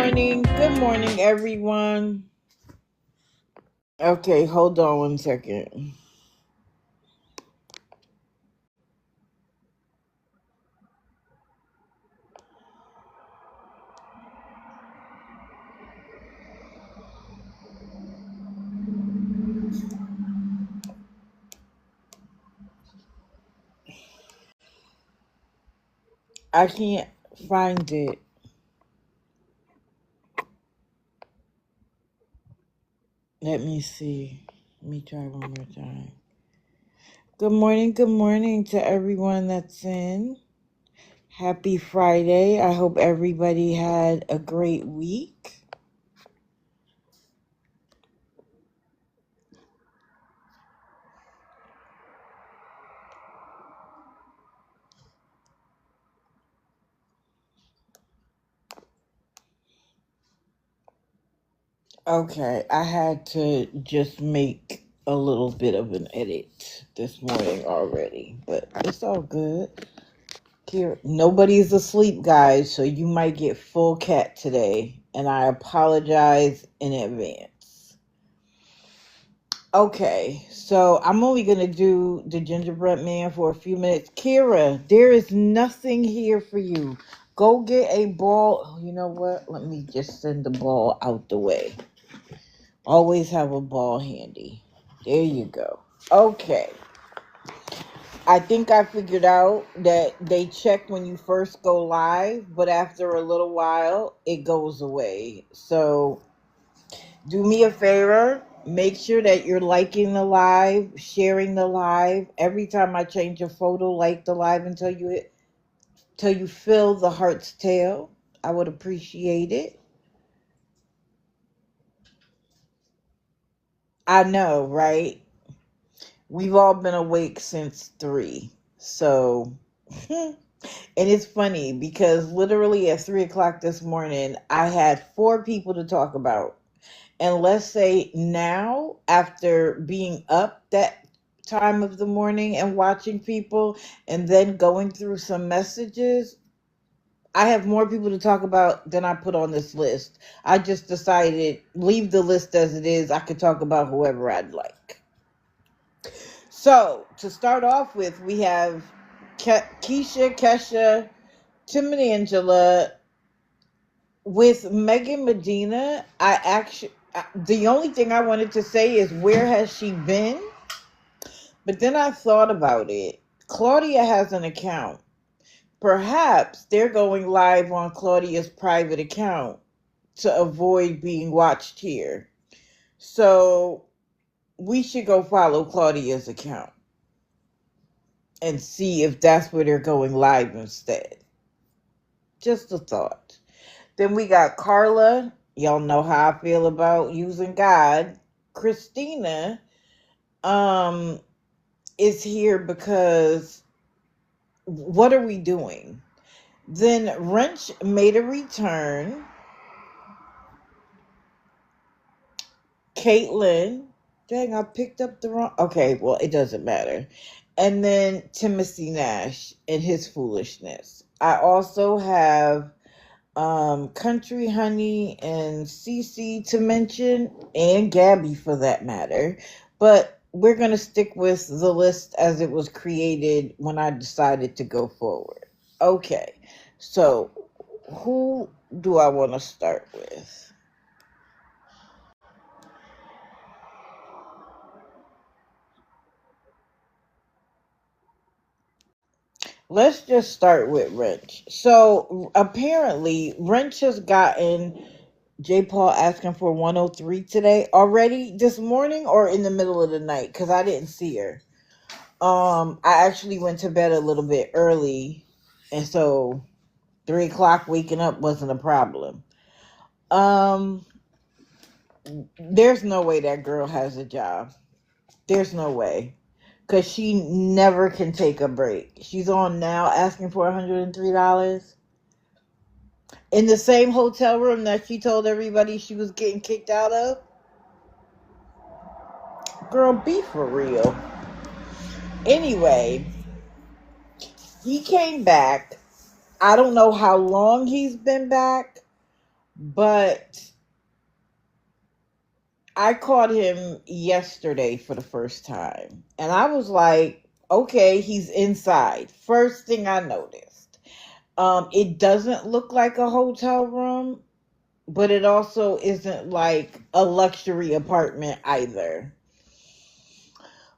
Good morning, everyone. Okay, hold on one second. I can't find it. Let me see. Let me try one more time. Good morning to everyone that's in. Happy Friday. I hope everybody had a great week. Okay, I had to just make a little bit of an edit this morning already, but it's all good. Here, nobody's asleep, guys, so you might get full cat today, and I apologize in advance. Okay, so I'm only gonna do the gingerbread man for a few minutes. Kira, there is nothing here for you. Go get a ball. Oh, you know what? Let me just send the ball out the way. Always have a ball handy. There you go. Okay. I think I figured out that they check when you first go live, but after a little while, it goes away. So do me a favor. Make sure that you're liking the live, sharing the live. Every time I change a photo, like the live until you feel the heart's tail. I would appreciate it. I know, right? We've all been awake since 3. So and it's funny because literally at 3 o'clock this morning, I had 4 people to talk about. And let's say now, after being up that time of the morning and watching people and then going through some messages, I have more people to talk about than I put on this list. I just decided, leave the list as it is. I could talk about whoever I'd like. So, to start off with, we have Keisha, Kesha, Tim and Angela. With Megan Medina, the only thing I wanted to say is, where has she been? But then I thought about it. Claudia has an account. Perhaps they're going live on Claudia's private account to avoid being watched here. So we should go follow Claudia's account and see if that's where they're going live instead. Just a thought. Then we got Carla. Y'all know how I feel about using God. Christina is here because what are we doing? Then Wrench made a return. Caitlin. Dang, I picked up the wrong. Okay, well, it doesn't matter. And then Timothy Nash and his foolishness. I also have Country Honey and Cece to mention, and Gabby for that matter. But we're going to stick with the list as it was created when I decided to go forward. Okay, so who do I want to start with? Let's just start with Wrench. So apparently, Wrench has gotten J. Paul asking for 103 today already this morning or in the middle of the night because I didn't see her. I actually went to bed a little bit early, and so 3 o'clock waking up wasn't a problem. Um, there's no way that girl has a job. There's no way. Because she never can take a break. She's on now asking for $103 in the same hotel room that she told everybody she was getting kicked out of. Girl, be for real. Anyway, he came back. I don't know how long he's been back, But I caught him yesterday for the first time. And I was like, okay, he's inside. First thing I noticed. It doesn't look like a hotel room, but it also isn't like a luxury apartment either.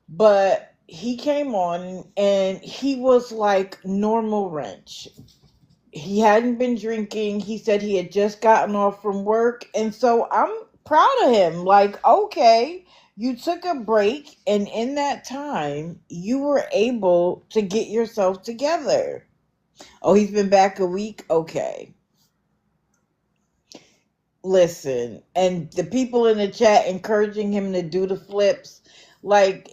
But he came on and he was like normal wrench. He hadn't been drinking. He said he had just gotten off from work. And so I'm proud of him. Like, okay, you took a break, and in that time, you were able to get yourself together. Oh, he's been back a week? Okay. Listen, and the people in the chat encouraging him to do the flips, like,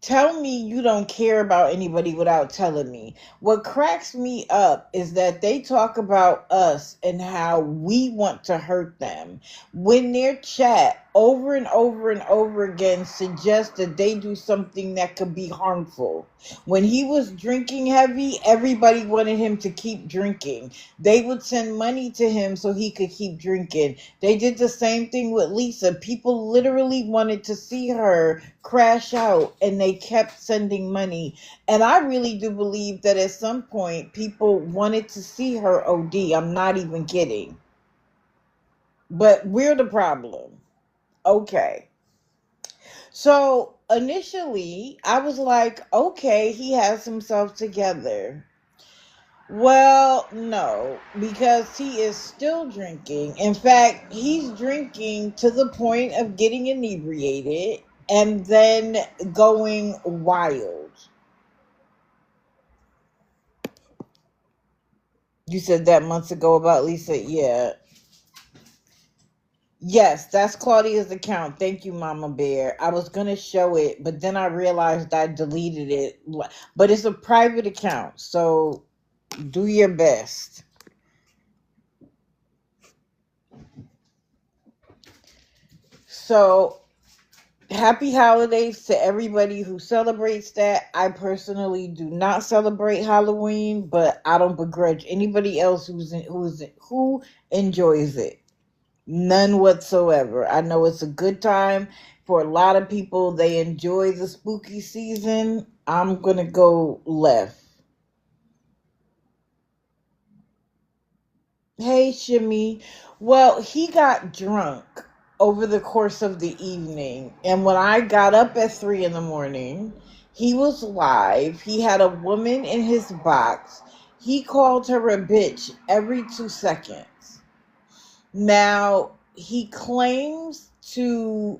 tell me you don't care about anybody without telling me. What cracks me up is that they talk about us and how we want to hurt them when their chat over and over and over again suggests that they do something that could be harmful. When he was drinking heavy, everybody wanted him to keep drinking. They would send money to him so he could keep drinking. They did the same thing with Lisa. People literally wanted to see her crash out, and they kept sending money. And I really do believe that at some point people wanted to see her OD. I'm not even kidding. But we're the problem. Okay. So initially, I was like, okay, he has himself together. Well, no, because he is still drinking. In fact, he's drinking to the point of getting inebriated and then going wild. You said that months ago about Lisa. Yeah. Yes, that's Claudia's account. Thank you, Mama Bear. I was going to show it, but then I realized I deleted it. But it's a private account, so do your best. So, happy holidays to everybody who celebrates that. I personally do not celebrate Halloween, but I don't begrudge anybody else who enjoys it. None whatsoever. I know it's a good time for a lot of people. They enjoy the spooky season. I'm going to go left. Hey, Shimmy. Well, he got drunk over the course of the evening. And when I got up at 3 in the morning, he was live. He had a woman in his box. He called her a bitch every 2 seconds. Now, he claims to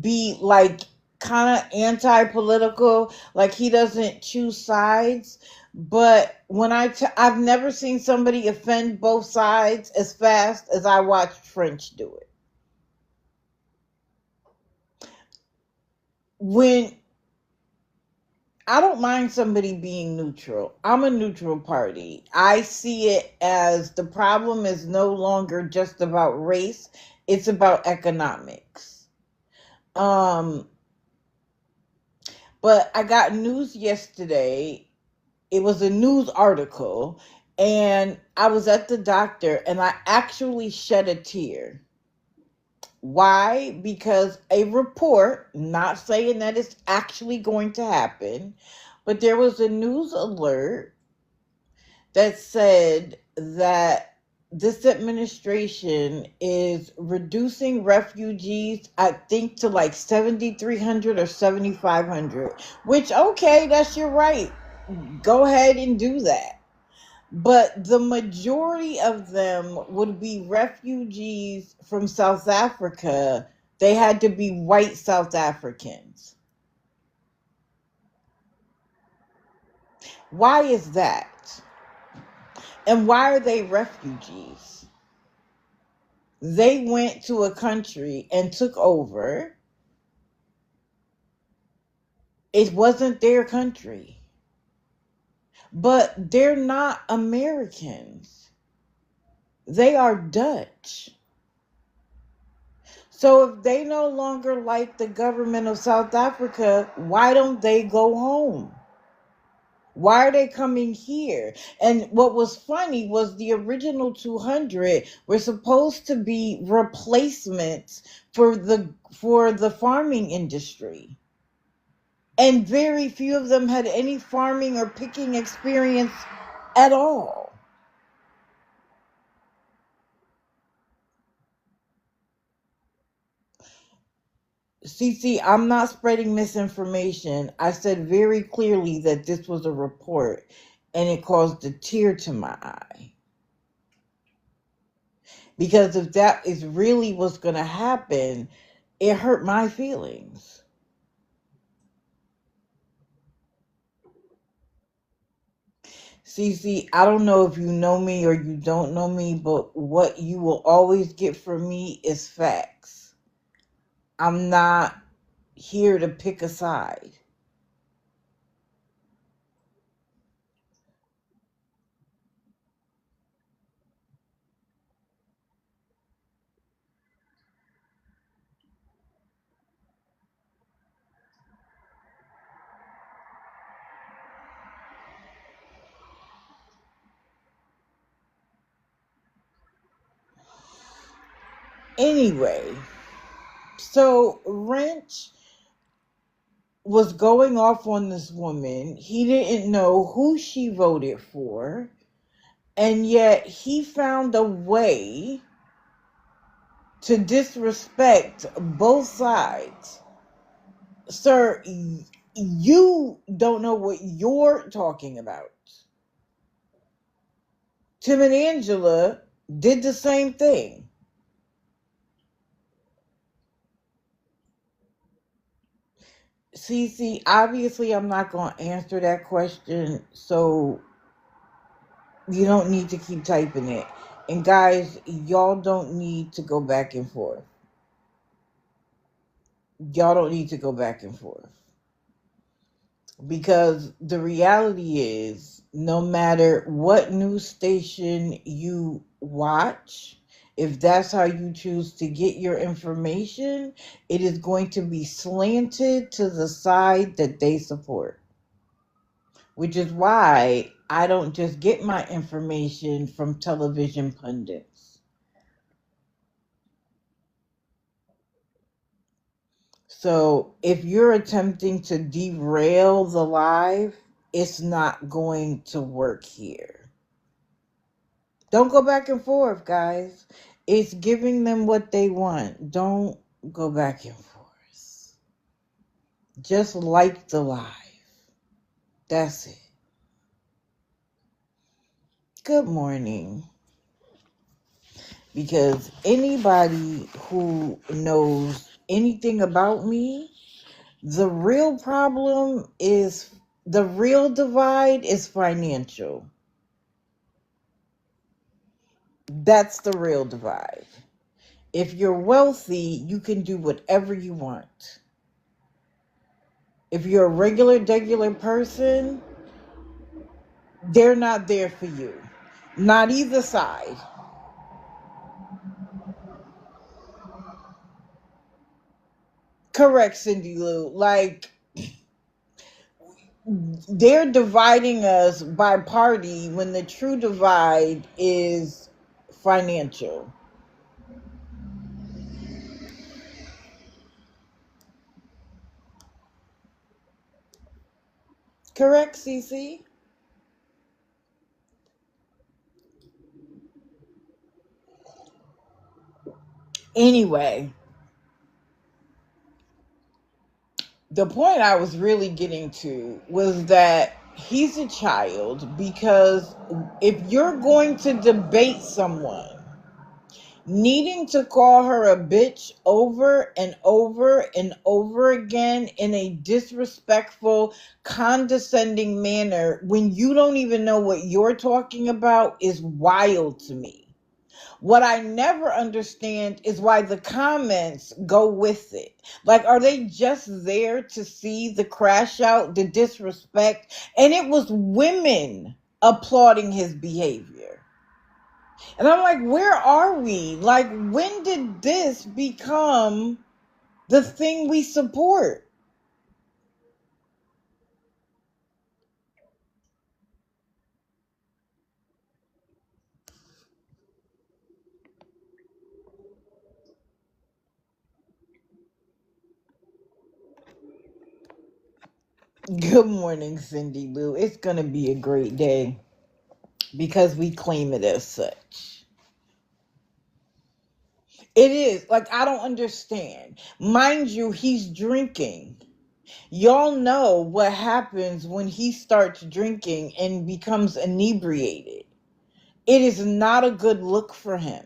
be like kind of anti-political, like he doesn't choose sides. But when I've never seen somebody offend both sides as fast as I watched French do it. When I don't mind somebody being neutral. I'm a neutral party. I see it as the problem is no longer just about race, it's about economics. Um but I got news yesterday. It was a news article, and I was at the doctor and I actually shed a tear. Why? Because a report, not saying that it's actually going to happen, but there was a news alert that said that this administration is reducing refugees, I think, to like 7,300 or 7,500, which, okay, that's your right. Go ahead and do that. But the majority of them would be refugees from South Africa. They had to be white South Africans. Why is that? And why are they refugees? They went to a country and took over. It wasn't their country. But they're not Americans. They are Dutch. So if they no longer like the government of South Africa, why don't they go home? Why are they coming here? And what was funny was the original 200 were supposed to be replacements for the farming industry. And very few of them had any farming or picking experience at all. See, I'm not spreading misinformation. I said very clearly that this was a report, and it caused a tear to my eye. Because if that is really what's going to happen, it hurt my feelings. See, I don't know if you know me or you don't know me, but what you will always get from me is facts. I'm not here to pick a side. Anyway, so Wrench was going off on this woman. He didn't know who she voted for, and yet he found a way to disrespect both sides. Sir, you don't know what you're talking about. Tim and Angela did the same thing. See, obviously I'm not going to answer that question, so you don't need to keep typing it. And guys, y'all don't need to go back and forth. Y'all don't need to go back and forth. Because the reality is, no matter what news station you watch, if that's how you choose to get your information, it is going to be slanted to the side that they support. Which is why I don't just get my information from television pundits. So if you're attempting to derail the live, it's not going to work here. Don't go back and forth, guys. It's giving them what they want. Don't go back and forth. Just like the live. That's it. Good morning. Because anybody who knows anything about me, the real problem is, the real divide is financial. That's the real divide. If you're wealthy, you can do whatever you want. If you're a regular person, they're not there for you. Not either side. Correct, Cindy Lou. Like, they're dividing us by party when the true divide is financial. Correct, Cece? Anyway, the point I was really getting to was that he's a child, because if you're going to debate someone, needing to call her a bitch over and over and over again in a disrespectful, condescending manner when you don't even know what you're talking about is wild to me. What I never understand is why the comments go with it. Like, are they just there to see the crash out, the disrespect? And it was women applauding his behavior. And I'm like, where are we? Like, when did this become the thing we support? Good morning, Cindy Lou. It's going to be a great day because we claim it as such. It is. Like, I don't understand. Mind you, he's drinking. Y'all know what happens when he starts drinking and becomes inebriated. It is not a good look for him.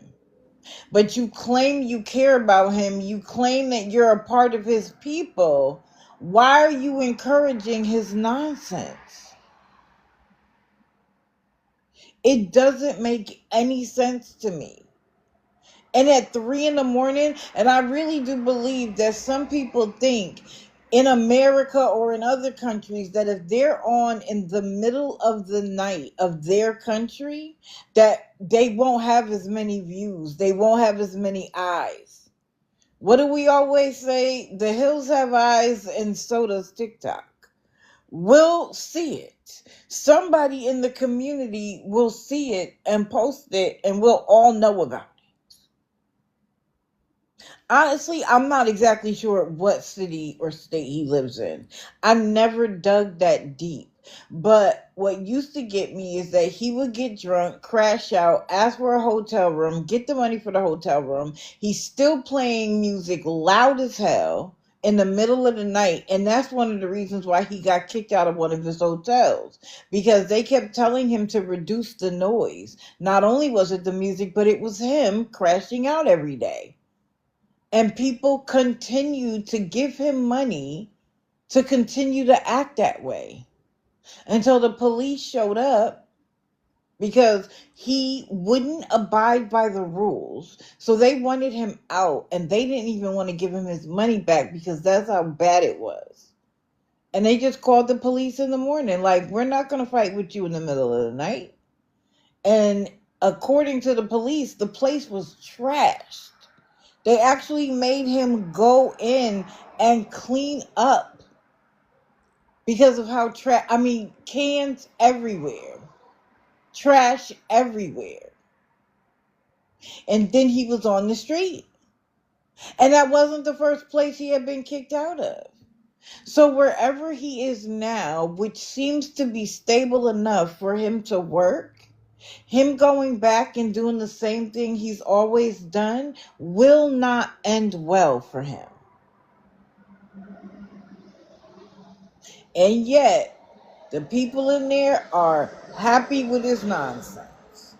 But you claim you care about him. You claim that you're a part of his people. Why are you encouraging his nonsense? It doesn't make any sense to me. And at 3 in the morning, and I really do believe that some people think in America or in other countries that if they're on in the middle of the night of their country, that they won't have as many views, they won't have as many eyes. What do we always say? The hills have eyes and so does TikTok. We'll see it. Somebody in the community will see it and post it, and we'll all know about it. Honestly, I'm not exactly sure what city or state he lives in. I never dug that deep. But what used to get me is that he would get drunk, crash out, ask for a hotel room, get the money for the hotel room. He's still playing music loud as hell in the middle of the night. And that's one of the reasons why he got kicked out of one of his hotels, because they kept telling him to reduce the noise. Not only was it the music, but it was him crashing out every day. And people continued to give him money to continue to act that way until the police showed up because he wouldn't abide by the rules. So they wanted him out and they didn't even want to give him his money back because that's how bad it was. And they just called the police in the morning, like, we're not going to fight with you in the middle of the night. And according to the police, the place was trashed. They actually made him go in and clean up because of how cans everywhere, trash everywhere. And then he was on the street. And that wasn't the first place he had been kicked out of. So wherever he is now, which seems to be stable enough for him to work, him going back and doing the same thing he's always done will not end well for him. And yet, the people in there are happy with his nonsense.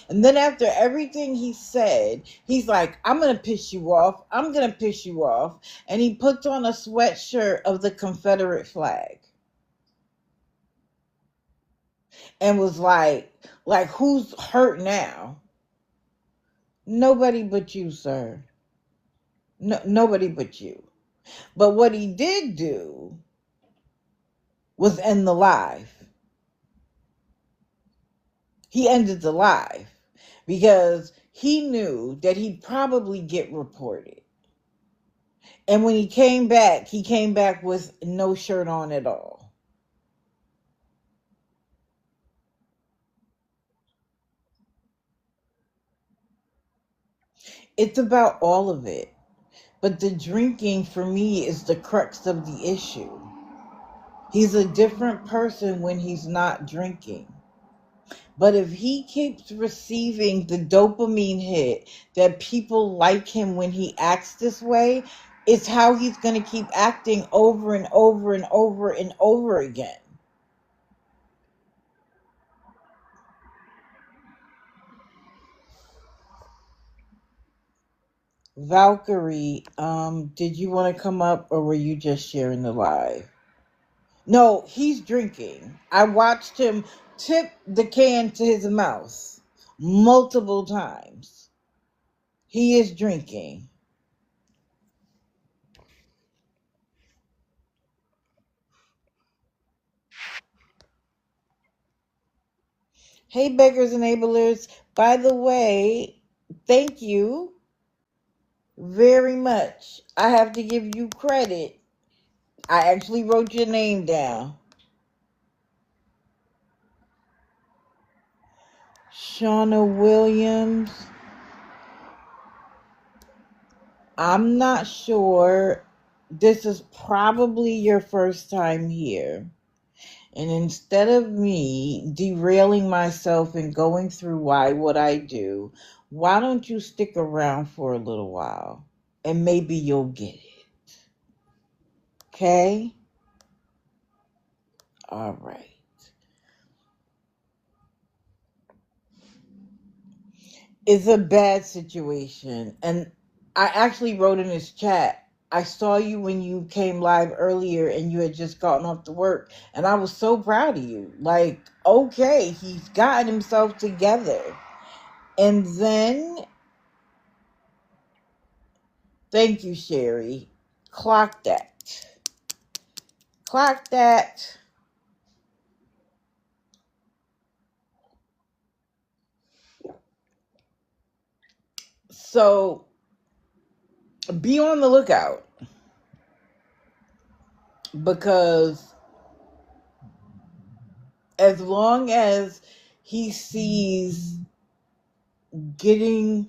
And then after everything he said, he's like, I'm going to piss you off. I'm going to piss you off. And he puts on a sweatshirt of the Confederate flag. And was like, who's hurt now? Nobody but you, sir. No, nobody but you. But what he did do was end the live. He ended the live because he knew that he'd probably get reported. And when he came back with no shirt on at all. It's about all of it. But the drinking for me is the crux of the issue. He's a different person when he's not drinking. But if he keeps receiving the dopamine hit that people like him when he acts this way, it's how he's going to keep acting over and over and over and over again. Valkyrie, did you want to come up or were you just sharing the live? No, he's drinking. I watched him tip the can to his mouth multiple times. He is drinking. Hey, beggars enablers. By the way, thank you very much. I have to give you credit. I actually wrote your name down. Shauna Williams. I'm not sure this is probably your first time here. And instead of me derailing myself and going through what I do, why don't you stick around for a little while and maybe you'll get it. Okay? All right. It's a bad situation. And I actually wrote in his chat, I saw you when you came live earlier and you had just gotten off to work. And I was so proud of you. Like, okay, he's gotten himself together. And then, thank you, Sherry. Clock that. Clock that. So be on the lookout because as long as he sees getting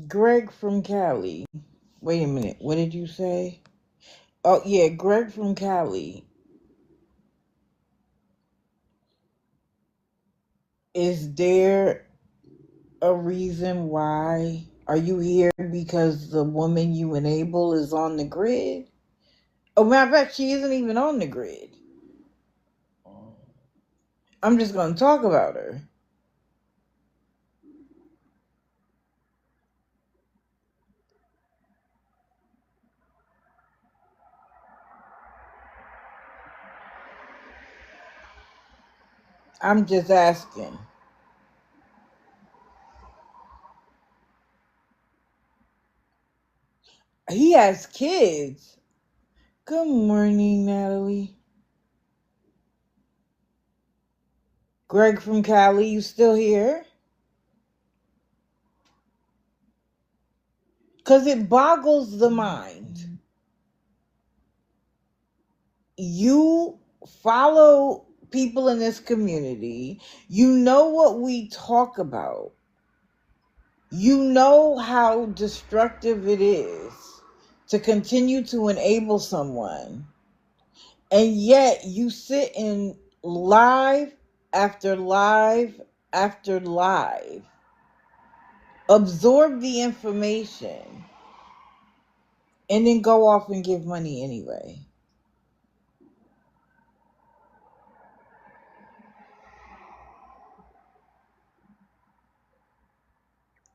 Greg from Cali. Wait a minute. What did you say? Oh, yeah, Greg from Cali. Is there a reason why? Are you here because the woman you enable is on the grid? Oh, matter of fact, she isn't even on the grid. I'm just going to talk about her. I'm just asking. He has kids. Good morning, Natalie. Greg from Cali, you still here? Because it boggles the mind. You follow people in this community. You know what we talk about. You know how destructive it is to continue to enable someone. And yet you sit in live after live after live, absorb the information, and then go off and give money anyway.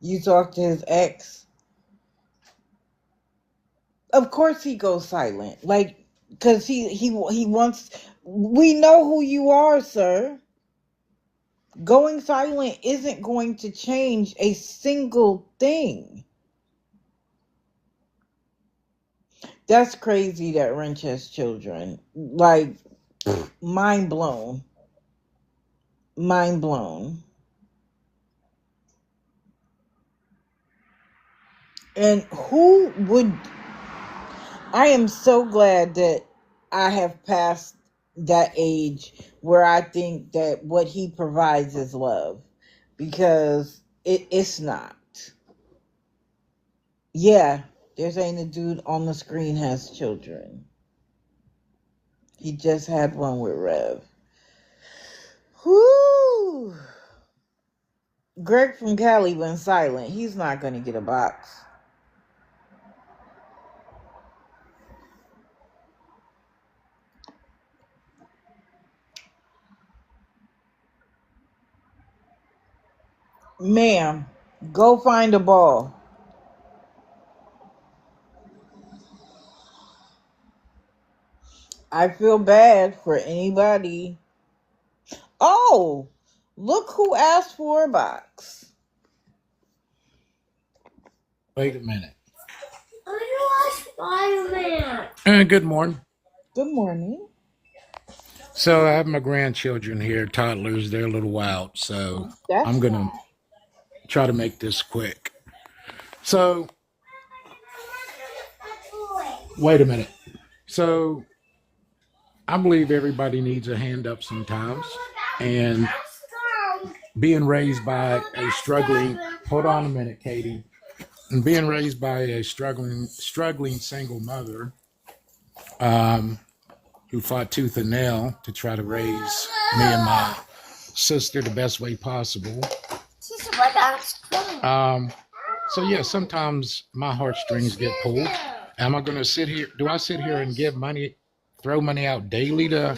You talk to his ex. Of course he goes silent. Like, because he wants, we know who you are, sir. Going silent isn't going to change a single thing. That's crazy that Wrench has children. Like, mind blown. Mind blown. And who would, I am so glad that I have passed that age where I think that what he provides is love, because it's not. Yeah, they're saying the dude on the screen has children. He just had one with Rev. Whoo! Greg from Cali went silent. He's not going to get a box. Ma'am, go find a ball. I feel bad for anybody. Oh, look who asked for a box. Wait a minute. I watch Spider-Man. Good morning. Good morning. So I have my grandchildren here, toddlers. They're a little wild, so That's I'm going to fine. try to make this quick. So Wait a minute. So I believe everybody needs a hand up sometimes. And being raised by a struggling, hold on a minute, Katie. And being raised by a struggling single mother who fought tooth and nail to try to raise me and my sister the best way possible. So yeah, sometimes my heartstrings get pulled. Am I going to sit here? Do I sit here and give money, throw money out daily to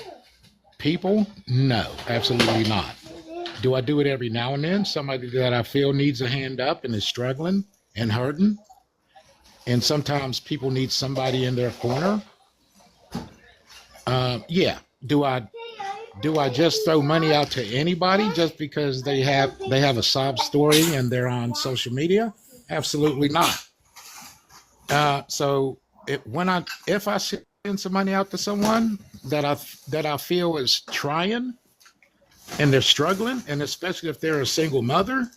people? No, absolutely not. Do I do it every now and then? Somebody that I feel needs a hand up and is struggling and hurting. And sometimes people need somebody in their corner. Yeah. Do I just throw money out to anybody just because they have a sob story and they're on social media? Absolutely not. So if I send some money out to someone that I feel is trying and they're struggling, and especially if they're a single mother,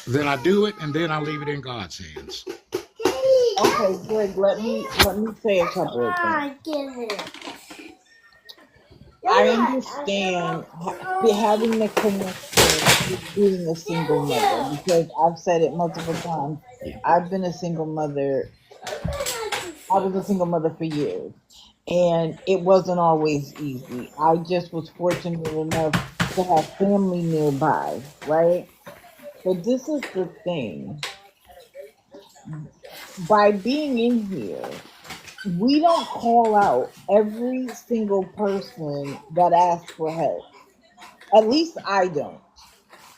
then I do it and then I leave it in God's hands. Okay, Greg, let me say a couple of things. I understand having the connection with being a single mother, because I've said it multiple times. I've been a single mother. I was a single mother for years, and it wasn't always easy. I just was fortunate enough to have family nearby, right? But this is the thing. By being in here, we don't call out every single person that asks for help. At least I don't.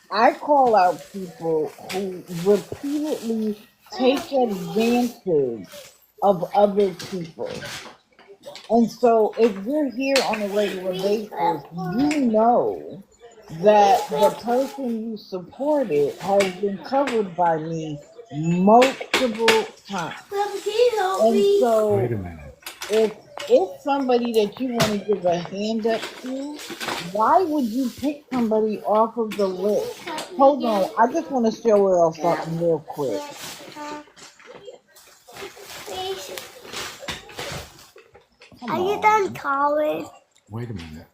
I call out people who repeatedly take advantage of other people. And so if you're here on a regular basis, you know that the person you supported has been covered by me multiple times. And so Wait a minute. if it's somebody that you want to give a hand up to, why would you pick somebody off of the list? Hold on, I just want to show y'all something real quick. Are you done college? Wait a minute.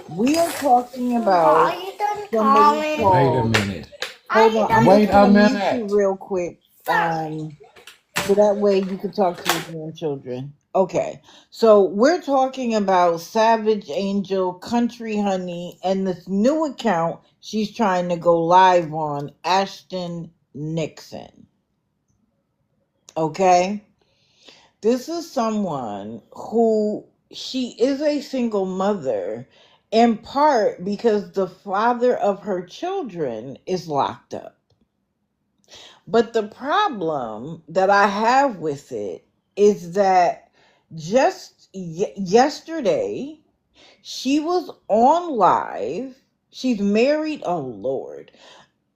We are talking about Are you done somebody college? Wait a called. minute. Hold on, I'm Wait just a gonna mute minute. you real quick, so that way you can talk to your grandchildren. Okay, so we're talking about Savage Angel, Country Honey, and this new account she's trying to go live on, Ashton Nixon. Okay, this is someone who she is a single mother, in part because the father of her children is locked up. But the problem that I have with it is that just yesterday, she was on live. She's married. Oh, Lord.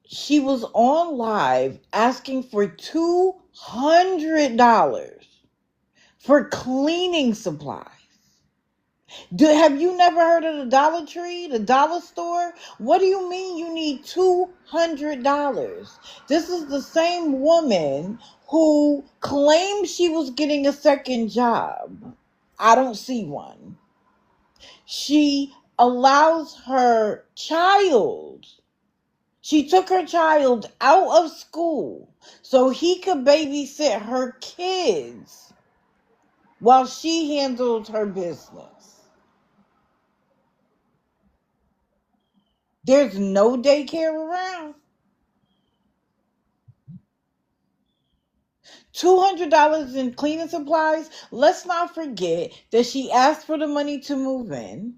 She was on live asking for $200 for cleaning supplies. Have you never heard of the Dollar Tree, the dollar store? What do you mean you need $200? This is the same woman who claimed she was getting a second job. I don't see one. She allows her child, she took her child out of school so he could babysit her kids while she handled her business. There's no daycare around. $200 in cleaning supplies. Let's not forget that she asked for the money to move in.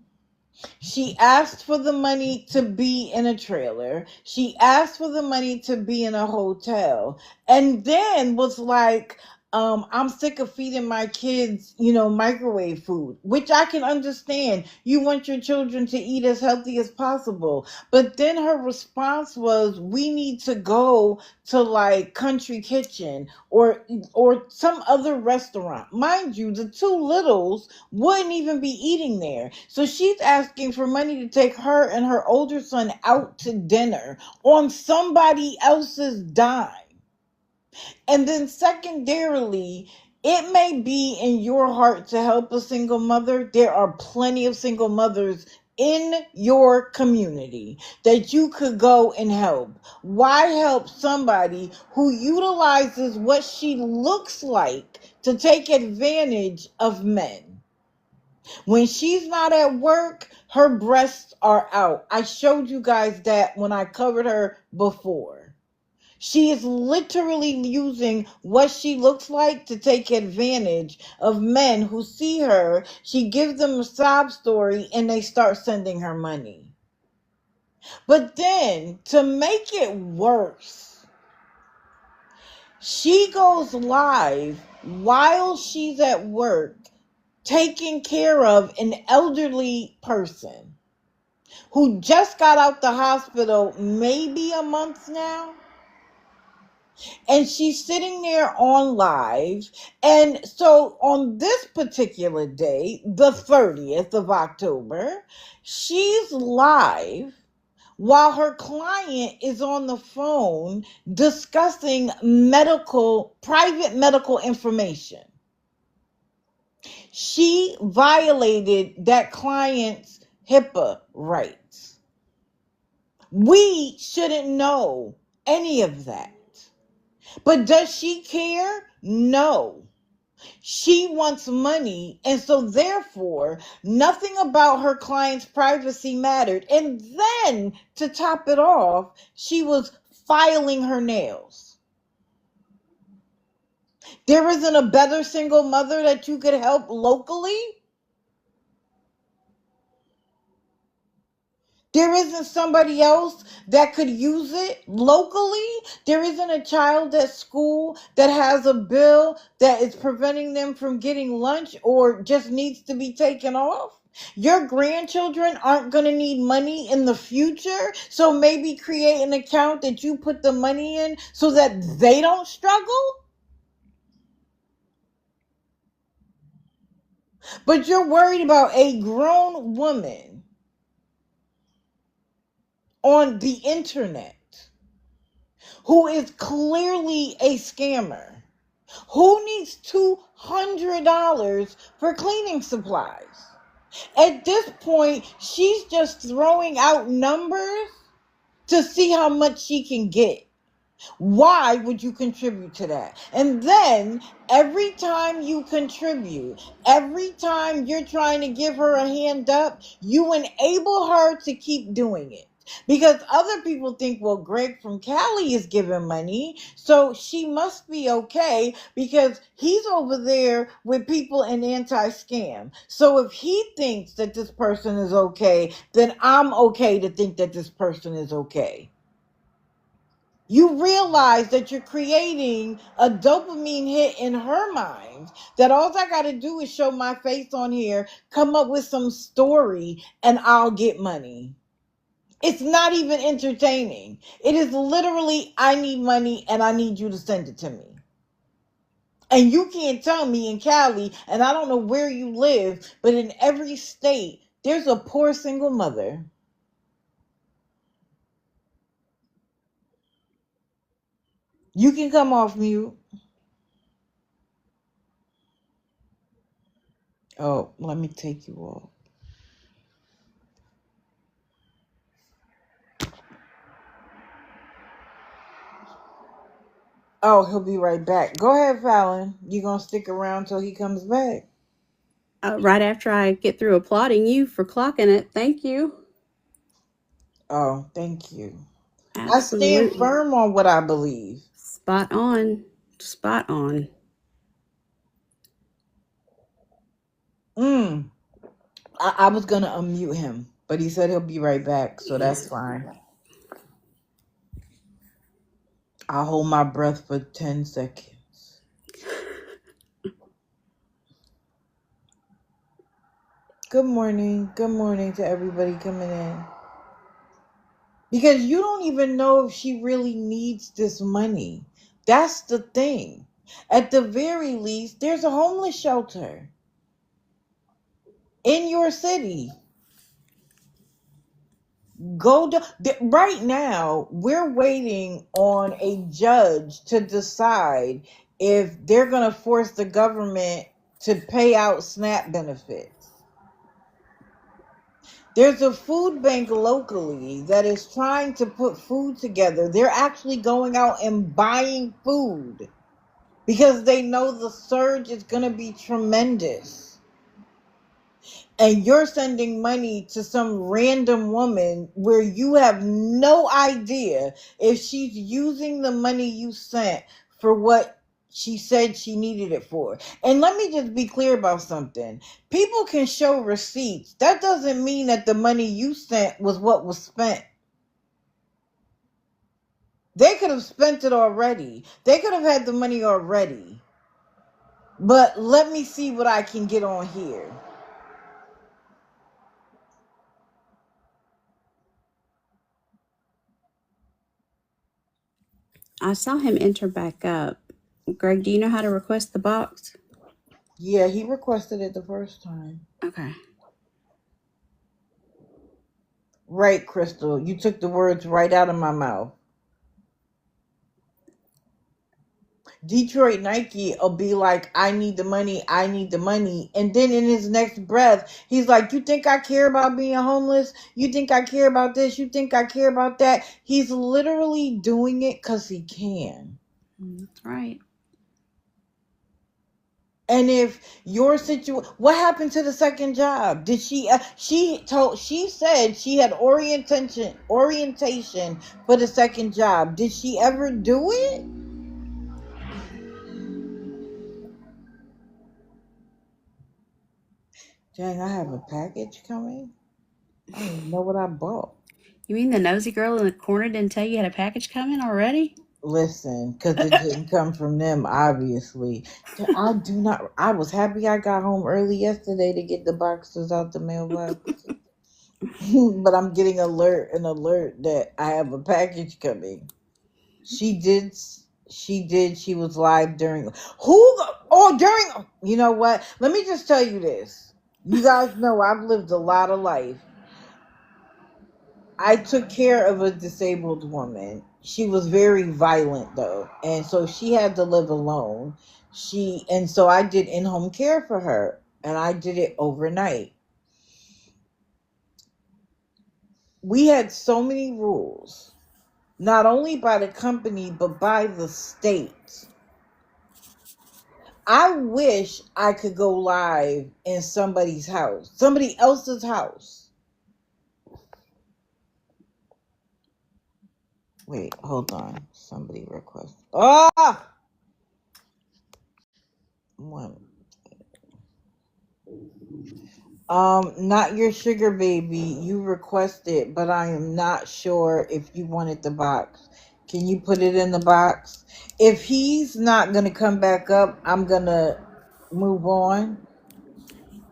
She asked for the money to be in a trailer. She asked for the money to be in a hotel. And then was like, I'm sick of feeding my kids, microwave food, which I can understand. You want your children to eat as healthy as possible. But then her response was, we need to go to like Country Kitchen or some other restaurant. Mind you, the two littles wouldn't even be eating there. So she's asking for money to take her and her older son out to dinner on somebody else's dime. And then secondarily, it may be in your heart to help a single mother. There are plenty of single mothers in your community that you could go and help. Why help somebody who utilizes what she looks like to take advantage of men? When she's not at work, her breasts are out. I showed you guys that when I covered her before. She is literally using what she looks like to take advantage of men who see her. She gives them a sob story and they start sending her money. But then, to make it worse, she goes live while she's at work taking care of an elderly person who just got out the hospital maybe a month now. And she's sitting there on live. And so on this particular day, the 30th of October, she's live while her client is on the phone discussing private medical information. She violated that client's HIPAA rights. We shouldn't know any of that. But does she care? No. She wants money, and so therefore, nothing about her client's privacy mattered. And then, to top it off, she was filing her nails. There isn't a better single mother that you could help locally? There isn't somebody else that could use it locally? There isn't a child at school that has a bill that is preventing them from getting lunch or just needs to be taken off? Your grandchildren aren't going to need money in the future, so maybe create an account that you put the money in so that they don't struggle? But you're worried about a grown woman on the internet who is clearly a scammer. Who needs $200 for cleaning supplies? At this point, she's just throwing out numbers to see how much she can get. Why would you contribute to that? And then every time you contribute, every time you're trying to give her a hand up, you enable her to keep doing it. Because other people think, well, Greg from Cali is giving money, so she must be okay because he's over there with people in anti-scam. So if he thinks that this person is okay, then I'm okay to think that this person is okay. You realize that you're creating a dopamine hit in her mind, that all I got to do is show my face on here, come up with some story, and I'll get money. It's not even entertaining. It is literally, I need money and I need you to send it to me. And you can't tell me in Cali, and I don't know where you live, but in every state, there's a poor single mother. You can come off mute. Oh, let me take you off. Oh, he'll be right back. Go ahead, Fallon. You gonna stick around till he comes back? Right after I get through applauding you for clocking it. Thank you. Oh, thank you. Absolutely. I stand firm on what I believe. Spot on. Spot on. I was gonna unmute him, but he said he'll be right back, so that's fine. I'll hold my breath for 10 seconds. Good morning. Good morning to everybody coming in. Because you don't even know if she really needs this money. That's the thing. At the very least, there's a homeless shelter in your city. Right now, we're waiting on a judge to decide if they're going to force the government to pay out SNAP benefits. There's a food bank locally that is trying to put food together. They're actually going out and buying food because they know the surge is going to be tremendous. And you're sending money to some random woman where you have no idea if she's using the money you sent for what she said she needed it for. And let me just be clear about something. People can show receipts. That doesn't mean that the money you sent was what was spent. They could have spent it already. They could have had the money already. But let me see what I can get on here. I saw him enter back up. Greg, do you know how to request the box? Yeah, he requested it the first time. Okay. Right, Crystal. You took the words right out of my mouth. Detroit Nike will be like, I need the money, I need the money. And then in his next breath, he's like, you think I care about being homeless? You think I care about this? You think I care about that? He's literally doing it because he can. That's right. And if your situation, what happened to the second job? Did she? She said she had orientation for the second job. Did she ever do it? Dang, I have a package coming. I don't even know what I bought. You mean the nosy girl in the corner didn't tell you had a package coming already? Listen, because it didn't come from them, obviously. I was happy I got home early yesterday to get the boxes out the mailbox. But I'm getting an alert that I have a package coming. She was live during, you know what? Let me just tell you this. You guys know I've lived a lot of life. I took care of a disabled woman. She was very violent though, and so she had to live alone. So I did in-home care for her, and I did it overnight. We had so many rules, not only by the company but by the state. I wish I could go live in somebody else's house. Wait, hold on. Somebody request. One. Not your sugar baby. You requested, but I am not sure if you wanted the box. Can you put it in the box? If he's not gonna come back up, I'm gonna move on.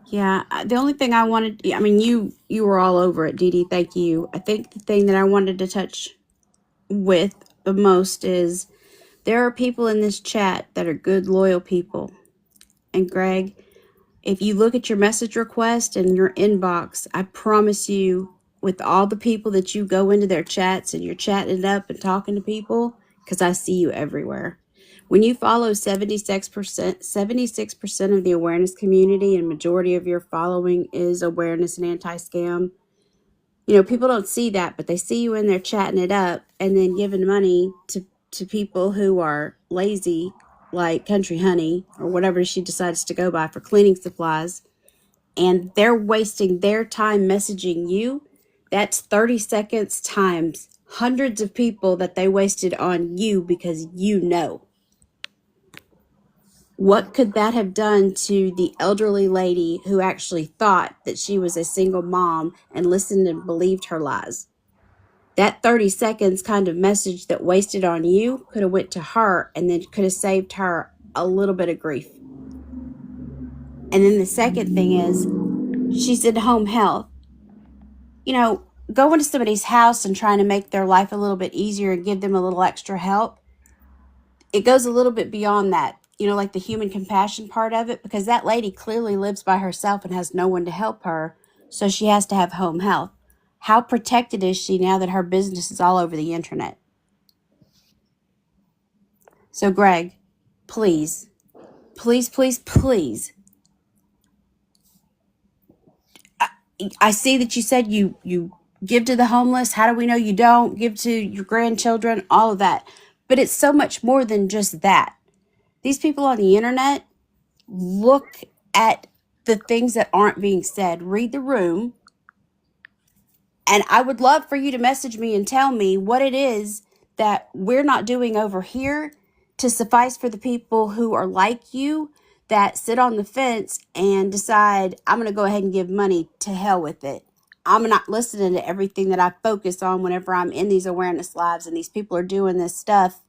Yeah, the only thing I wanted, I mean, you were all over it, Dee Dee. Thank you. I think the thing that I wanted to touch with the most is there are people in this chat that are good, loyal people. And Greg, if you look at your message request and your inbox, I promise you, with all the people that you go into their chats and you're chatting it up and talking to people, because I see you everywhere. When you follow 76% of the awareness community and majority of your following is awareness and anti-scam, you know, people don't see that, but they see you in there chatting it up and then giving money to people who are lazy, like Country Honey or whatever she decides to go by for cleaning supplies, and they're wasting their time messaging you. That's 30 seconds times hundreds of people that they wasted on you because you know. What could that have done to the elderly lady who actually thought that she was a single mom and listened and believed her lies? That 30 seconds kind of message that wasted on you could have went to her and then could have saved her a little bit of grief. And then the second thing is, she's in home health. You know, going to somebody's house and trying to make their life a little bit easier and give them a little extra help, it goes a little bit beyond that, you know, like the human compassion part of it, because that lady clearly lives by herself and has no one to help her, so she has to have home health. How protected is she now that her business is all over the internet? So, Greg, please, please, please, please. I see that you said you give to the homeless. How do we know you don't? Give to your grandchildren, all of that. But it's so much more than just that. These people on the internet look at the things that aren't being said. Read the room. And I would love for you to message me and tell me what it is that we're not doing over here to suffice for the people who are like you that sit on the fence and decide, I'm going to go ahead and give money, to hell with it. I'm not listening to everything that I focus on whenever I'm in these awareness lives and these people are doing this stuff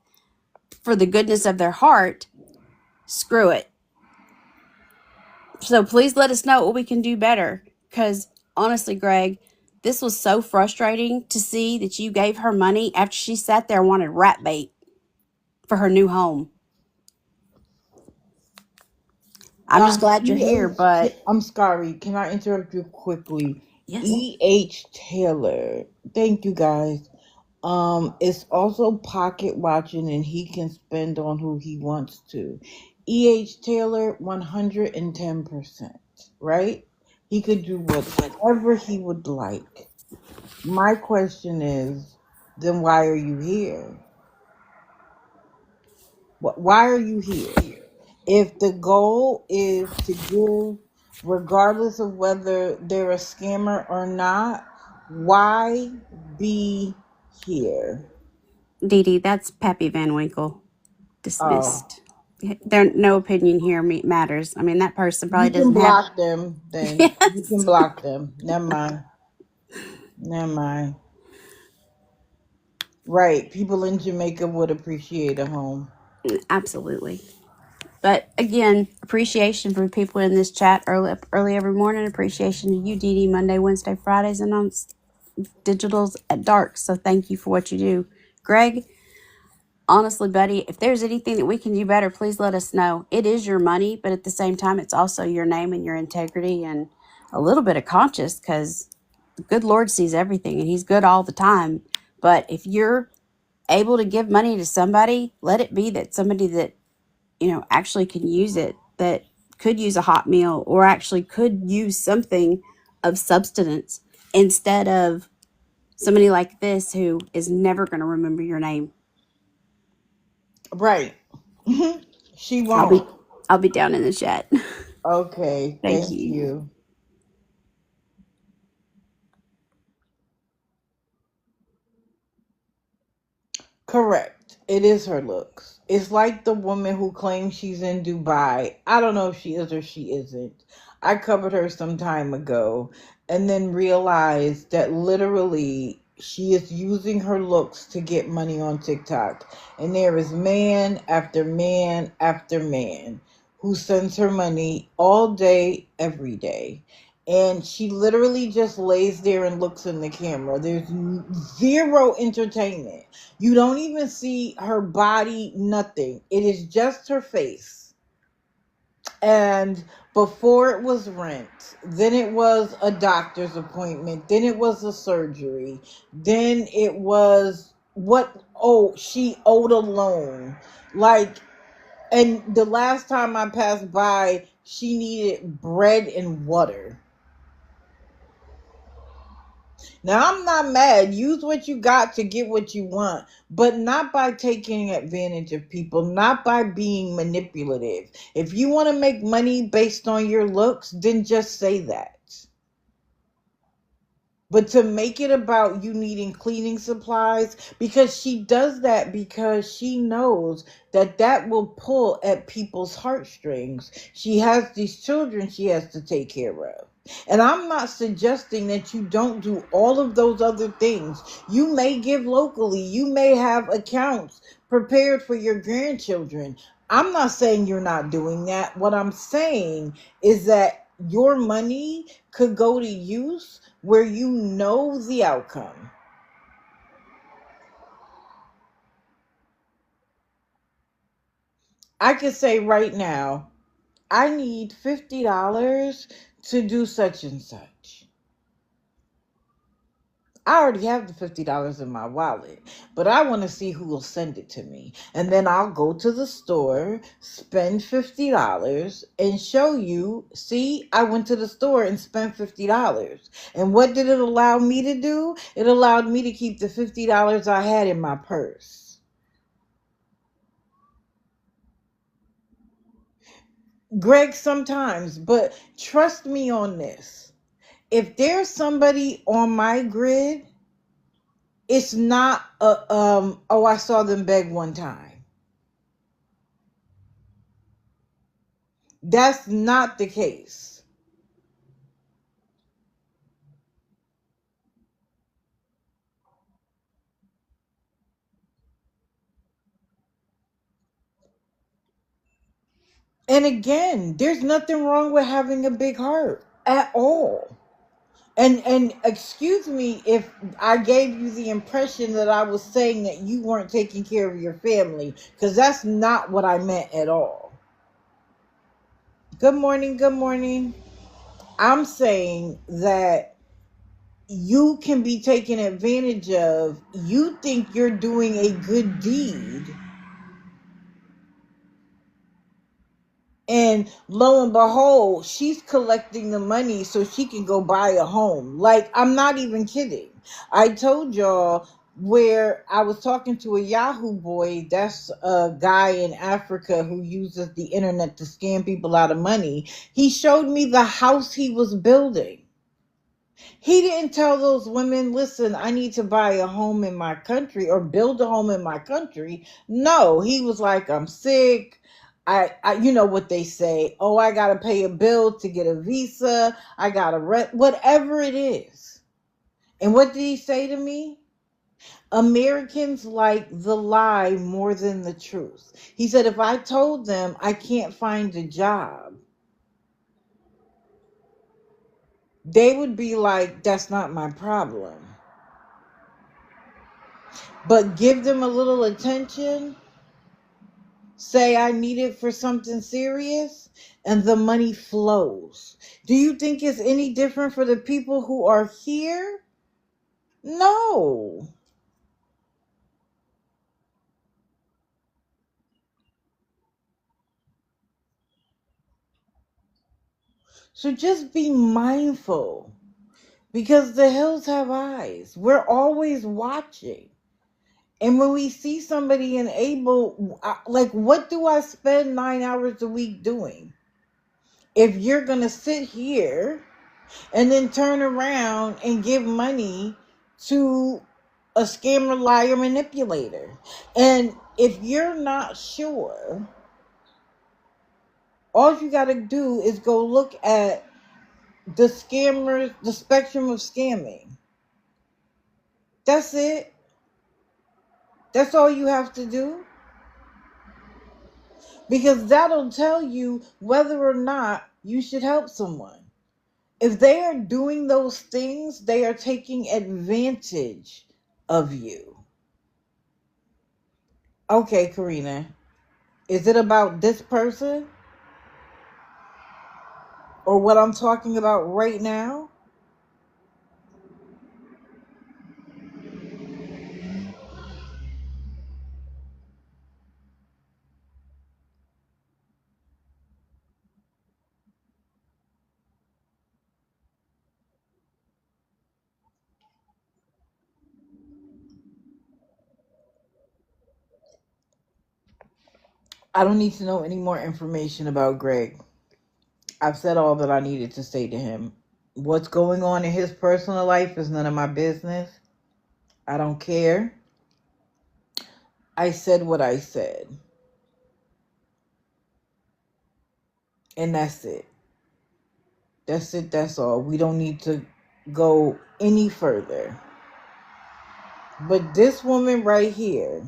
for the goodness of their heart. Screw it. So please let us know what we can do better. Because honestly, Greg, this was so frustrating to see that you gave her money after she sat there and wanted rat bait for her new home. I'm just glad you're here, but I'm sorry. Can I interrupt you quickly? yes. E.H. Taylor. Thank you, guys. It's also pocket watching, and he can spend on who he wants to. E.H. Taylor, 110%, right? He could do whatever he would like. My question is, then why are you here? Why are you here? If the goal is to give, regardless of whether they're a scammer or not, why be here? Dee Dee, that's Pappy Van Winkle. Oh, Dismissed. There, no opinion here matters. I mean, that person probably you can doesn't have. block them then. You Yes. can block them. Never mind. Never mind. Right. People in Jamaica would appreciate a home. Absolutely. But again, appreciation for people in this chat early every morning. Appreciation to you, Dee Dee, Monday, Wednesday, Fridays, and on digitals at dark. So thank you for what you do. Greg, honestly, buddy, if there's anything that we can do better, please let us know. It is your money, but at the same time, it's also your name and your integrity and a little bit of conscience, because the good Lord sees everything and he's good all the time. But if you're able to give money to somebody, let it be that somebody that, actually can use it, that could use a hot meal or actually could use something of substance, instead of somebody like this who is never going to remember your name. Right. She I'll be won't. I'll be down in the chat. Okay. Thank Thank you. you. Correct. It is her looks. It's like the woman who claims she's in Dubai. I don't know if she is or she isn't. I covered her some time ago and then realized that literally she is using her looks to get money on TikTok. And there is man after man after man who sends her money all day, every day. And she literally just lays there and looks in the camera. There's zero entertainment. You don't even see her body, nothing. It is just her face. And before it was rent, then it was a doctor's appointment, then it was a surgery, then it was she owed a loan. Like, and the last time I passed by, she needed bread and water. Now, I'm not mad. Use what you got to get what you want, but not by taking advantage of people, not by being manipulative. If you want to make money based on your looks, then just say that. But to make it about you needing cleaning supplies, because she does that because she knows that that will pull at people's heartstrings. She has these children she has to take care of. And I'm not suggesting that you don't do all of those other things. You may give locally. You may have accounts prepared for your grandchildren. I'm not saying you're not doing that. What I'm saying is that your money could go to use where you know the outcome. I could say right now, I need $50 to do such and such. I already have the $50 in my wallet, but I want to see who will send it to me. And then I'll go to the store, spend $50, and show you, see, I went to the store and spent $50. And what did it allow me to do? It allowed me to keep the $50 I had in my purse. Greg, sometimes, but trust me on this. If there's somebody on my grid, it's not oh, I saw them beg one time. That's not the case. And again, there's nothing wrong with having a big heart at all. And excuse me if I gave you the impression that I was saying that you weren't taking care of your family, because that's not what I meant at all. Good morning, good morning. I'm saying that you can be taken advantage of. You think you're doing a good deed, and lo and behold, she's collecting the money so she can go buy a home. Like, I'm not even kidding. I told y'all where I was talking to a Yahoo boy. That's a guy in Africa who uses the internet to scam people out of money. He showed me the house he was building. He didn't tell those women, listen, I need to buy a home in my country or build a home in my country. No, he was like, I'm sick. I you know what they say. Oh, I got to pay a bill to get a visa. I got to rent, whatever it is. And what did he say to me? Americans like the lie more than the truth. He said, if I told them I can't find a job, they would be like, that's not my problem. But give them a little attention, say I need it for something serious, and the money flows. Do you think it's any different for the people who are here? No. So just be mindful, because the hills have eyes. We're always watching. And when we see somebody unable, like, what do I spend 9 hours a week doing? If you're going to sit here and then turn around and give money to a scammer, liar, manipulator. And if you're not sure, all you got to do is go look at the scammers, the spectrum of scamming. That's it. That's all you have to do. Because that'll tell you whether or not you should help someone. If they are doing those things, they are taking advantage of you. Okay, Karina, is it about this person or what I'm talking about right now? I don't need to know any more information about Greg. I've said all that I needed to say to him. What's going on in his personal life is none of my business. I don't care. I said what I said. And that's it. That's it. That's all. We don't need to go any further. But this woman right here,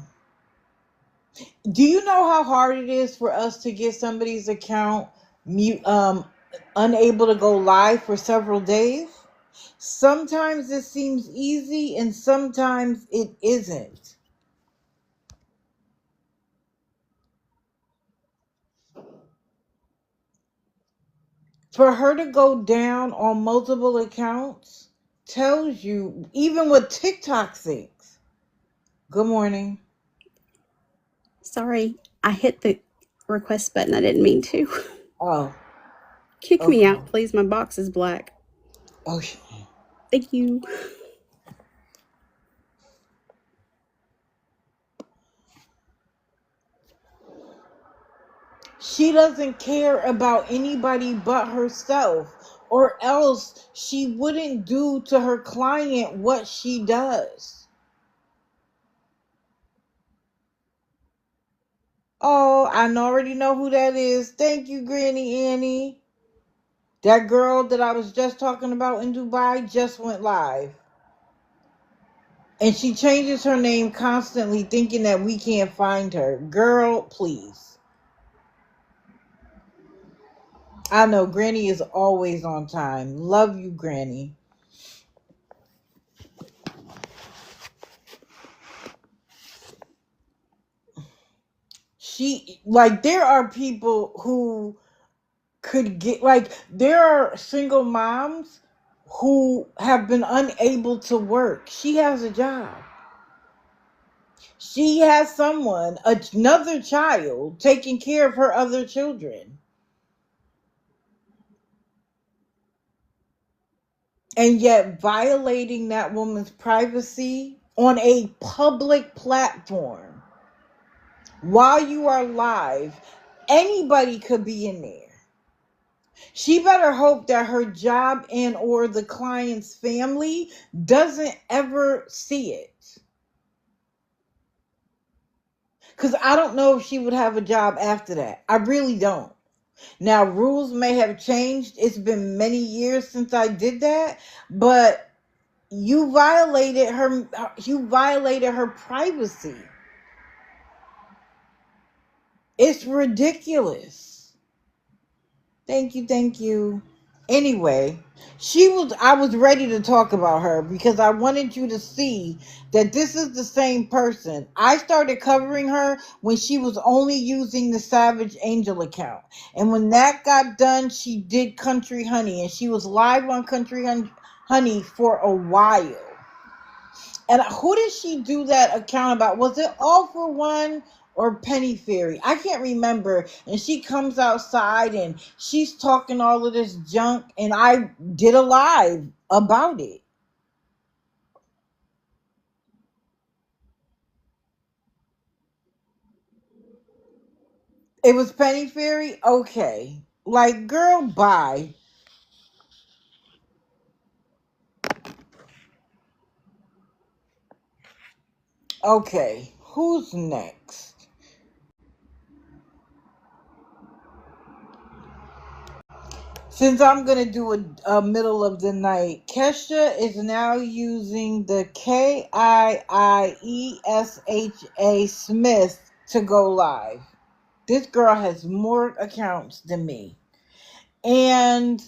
do you know how hard it is for us to get somebody's account unable to go live for several days? Sometimes it seems easy and sometimes it isn't. For her to go down on multiple accounts, tells you even what TikTok thinks. Good morning. Sorry, I hit the request button. I didn't mean to. Oh, Kick me okay. out, please. My box is black. Oh, Thank you. she doesn't care about anybody but herself, or else she wouldn't do to her client what she does. Oh, I already know who that is. Thank you, Granny Annie. That girl that I was just talking about in Dubai just went live. And she changes her name constantly, thinking that we can't find her. Girl, please. I know Granny is always on time. Love you, Granny. There are people who could get, there are single moms who have been unable to work. She has a job. She has someone, another child, taking care of her other children. And yet violating that woman's privacy on a public platform while you are live, anybody could be in there. She better hope that her job and or the client's family doesn't ever see it. Because I don't know if she would have a job after that. I really don't. Now, rules may have changed. It's been many years since I did that, but you violated her privacy. It's ridiculous. Thank you. Anyway, I was ready to talk about her because I wanted you to see that this is the same person. I started covering her when she was only using the Savage Angel account. And when that got done, she did Country Honey, and she was live on Country Honey for a while. And who did she do that account about? Was it All for One or Penny Fairy? I can't remember. And she comes outside and she's talking all of this junk, and I did a live about it. It was Penny Fairy? Okay. Like, girl, bye. Okay. Who's next? Since I'm going to do a middle of the night, Kesha is now using the KIIESHA Smith to go live. This girl has more accounts than me. And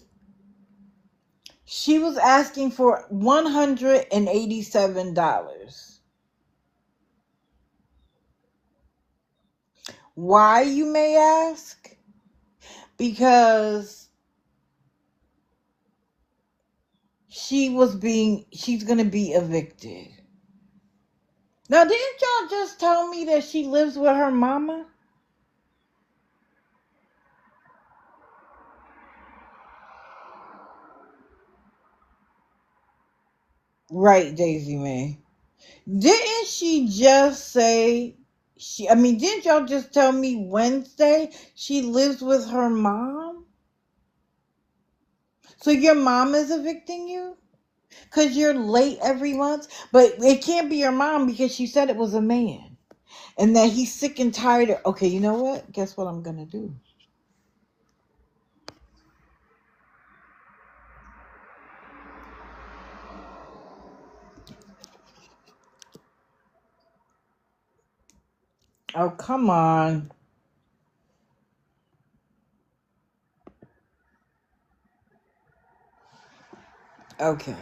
she was asking for $187. Why, you may ask? Because she's going to be evicted. Now, didn't y'all just tell me that she lives with her mama? Right, Daisy May. Didn't she just say didn't y'all just tell me Wednesday she lives with her mom? So your mom is evicting you? Because you're late every month? But it can't be your mom because she said it was a man. And that he's sick and tired of... Okay, you know what? Guess what I'm going to do? Oh, come on. Okay.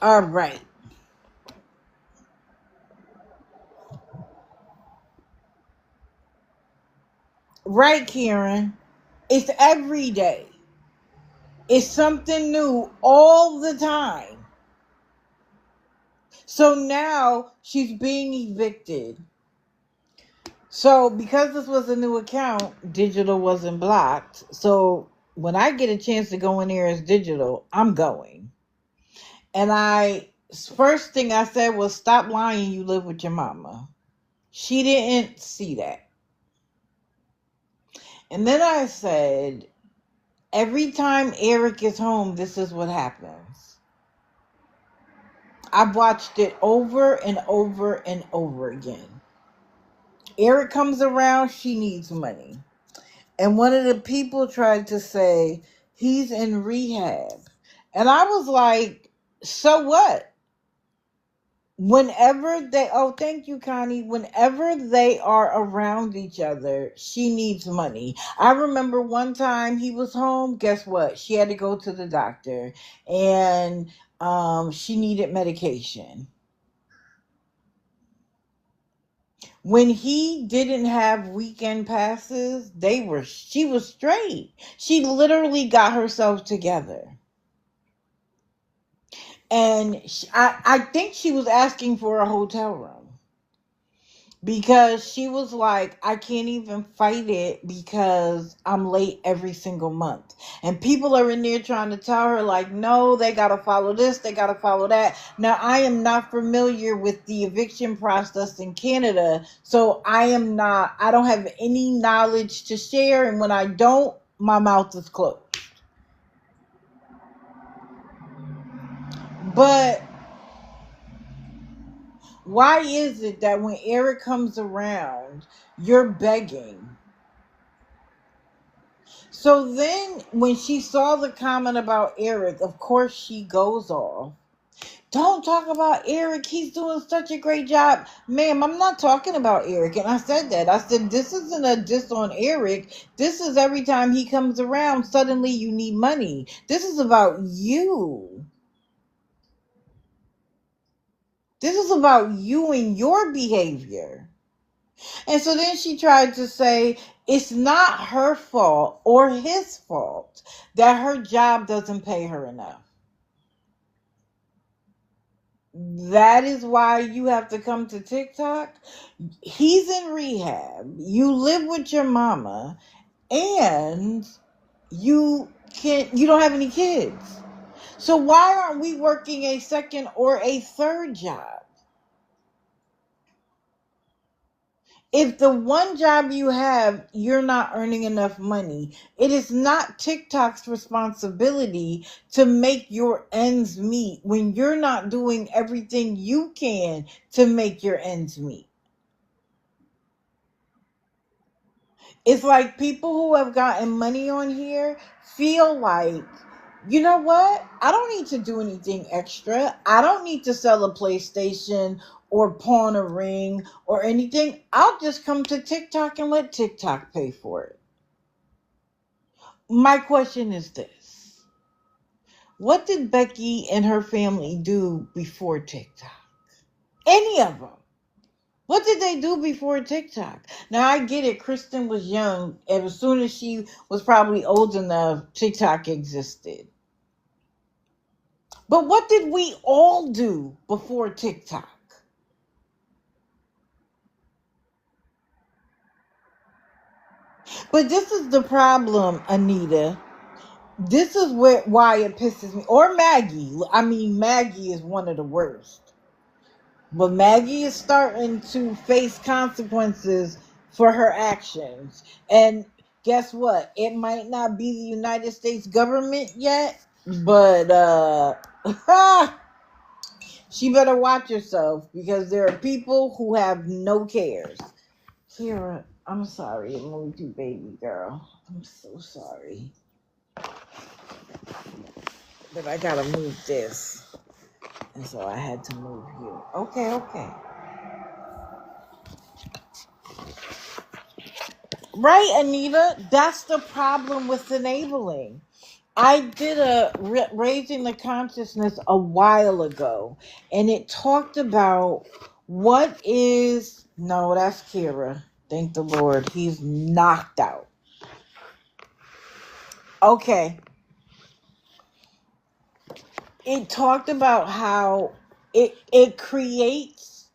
All right. Right, Karen. It's every day. It's something new all the time. So now she's being evicted. So because this was a new account, digital wasn't blocked. So when I get a chance to go in there as digital, I'm going. And first thing I said was, stop lying, you live with your mama. She didn't see that. And then I said, every time Eric is home, this is what happens. I've watched it over and over and over again. Eric comes around, she needs money. And one of the people tried to say, he's in rehab. And I was like, so what? Thank you, Connie. Whenever they are around each other, she needs money. I remember one time he was home. Guess what? She had to go to the doctor, and she needed medication. When he didn't have weekend passes, she was straight. She literally got herself together. And I think she was asking for a hotel room because she was like, I can't even fight it because I'm late every single month. And people are in there trying to tell her, like, no, they got to follow this, they got to follow that. Now, I am not familiar with the eviction process in Canada, so I don't have any knowledge to share. And when I don't, my mouth is closed. But why is it that when Eric comes around, you're begging? So then when she saw the comment about Eric, of course she goes off. Don't talk about Eric. He's doing such a great job. Ma'am, I'm not talking about Eric. And I said that. I said, this isn't a diss on Eric. This is every time he comes around, suddenly you need money. This is about you. This is about you and your behavior. And so then she tried to say it's not her fault or his fault that her job doesn't pay her enough. That is why you have to come to TikTok. He's in rehab. You live with your mama, and you don't have any kids. So why aren't we working a second or a third job? If the one job you have, you're not earning enough money, it is not TikTok's responsibility to make your ends meet when you're not doing everything you can to make your ends meet. It's like people who have gotten money on here feel like, you know what? I don't need to do anything extra. I don't need to sell a PlayStation or pawn a ring or anything. I'll just come to TikTok and let TikTok pay for it. My question is this. What did Becky and her family do before TikTok? Any of them. What did they do before TikTok? Now, I get it. Kristen was young, and as soon as she was probably old enough, TikTok existed. But what did we all do before TikTok? But this is the problem, Anita. This is why it pisses me. Or Maggie. I mean, Maggie is one of the worst. But Maggie is starting to face consequences for her actions. And guess what? It might not be the United States government yet, but she better watch herself because there are people who have no cares. Kira, I'm sorry, I moved you, baby girl. I'm so sorry. But I gotta move this. And so I had to move you. Okay. Right, Anita? That's the problem with enabling. I did a Raising the Consciousness a while ago, and it talked about what is... No, that's Kira. Thank the Lord. He's knocked out. Okay. it talked about how it creates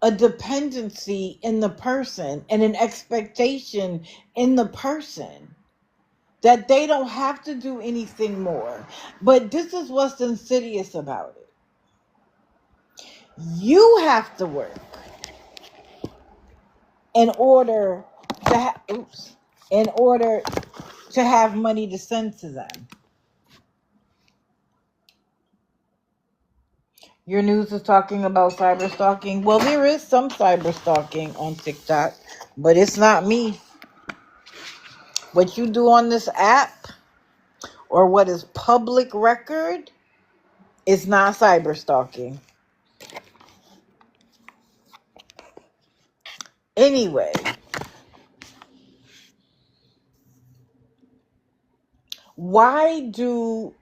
a dependency in the person and an expectation in the person that they don't have to do anything more. But this is what's insidious about it. You have to work in order in order to have money to send to them. Your news is talking about cyber stalking. Well, there is some cyber stalking on TikTok, but it's not me. What you do on this app or what is public record is not cyber stalking. Anyway, why do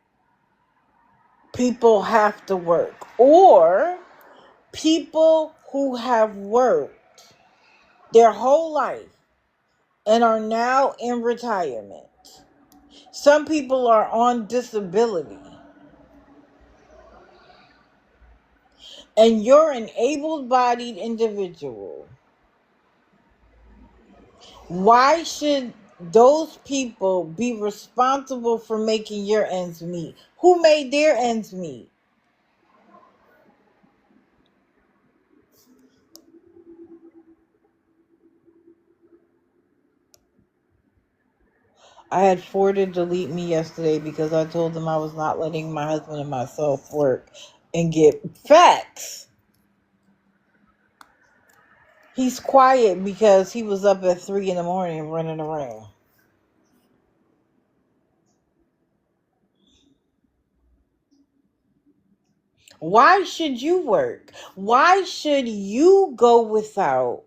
people have to work? Or people who have worked their whole life and are now in retirement. Some people are on disability. And you're an able-bodied individual. Why should those people be responsible for making your ends meet? Who made their ends meet? I had Ford to delete me yesterday because I told them I was not letting my husband and myself work and get facts. He's quiet because he was up at 3 a.m. running around. Why should you work? Why should you go without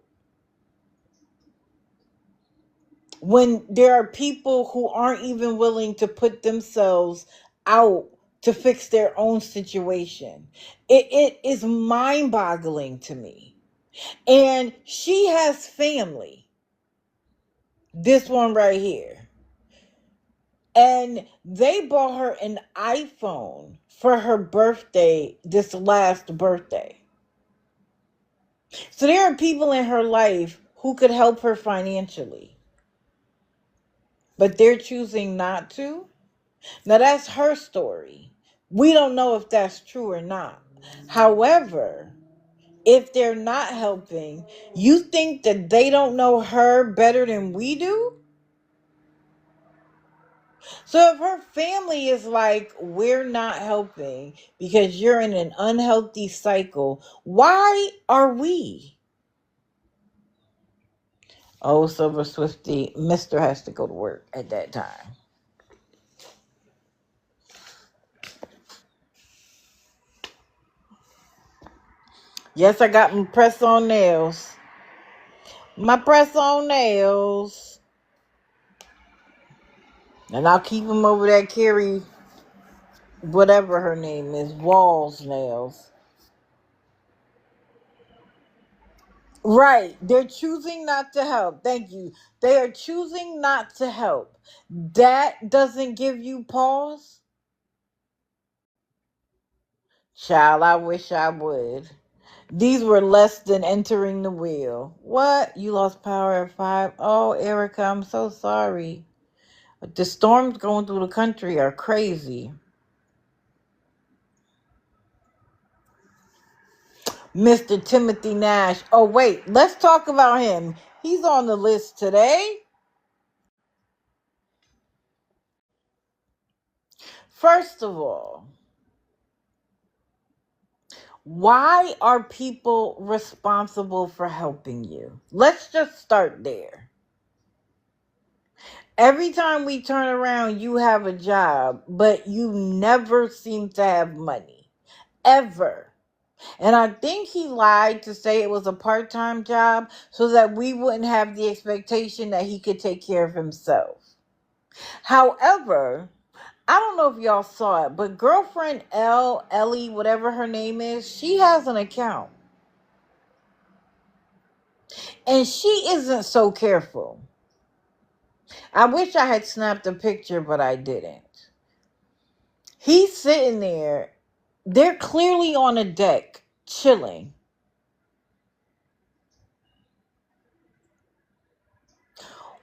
when there are people who aren't even willing to put themselves out to fix their own situation? It is mind-boggling to me. And she has family. This one right here. And they bought her an iPhone for her birthday, this last birthday. So there are people in her life who could help her financially. But they're choosing not to. Now that's her story. We don't know if that's true or not. However, if they're not helping, you think that they don't know her better than we do? So if her family is like, we're not helping because you're in an unhealthy cycle, why are we? Oh, Silver Swifty, Mr. has to go to work at that time. Yes, I got my press-on nails. My press-on nails. And I'll keep them over that Carrie, whatever her name is, Wall's nails. Right. They're choosing not to help. Thank you. They are choosing not to help. That doesn't give you pause? Child, I wish I would. These were less than entering the wheel. What? You lost power at 5? Oh, Erica, I'm so sorry. The storms going through the country are crazy. Mr. Timothy Nash. Oh, wait. Let's talk about him. He's on the list today. First of all, why are people responsible for helping you? Let's just start there. Every time we turn around, you have a job, but you never seem to have money. Ever. And I think he lied to say it was a part-time job so that we wouldn't have the expectation that he could take care of himself. However, I don't know if y'all saw it, but girlfriend Ellie, whatever her name is, she has an account. And she isn't so careful. I wish I had snapped a picture, but I didn't. He's sitting there They're clearly on a deck, chilling.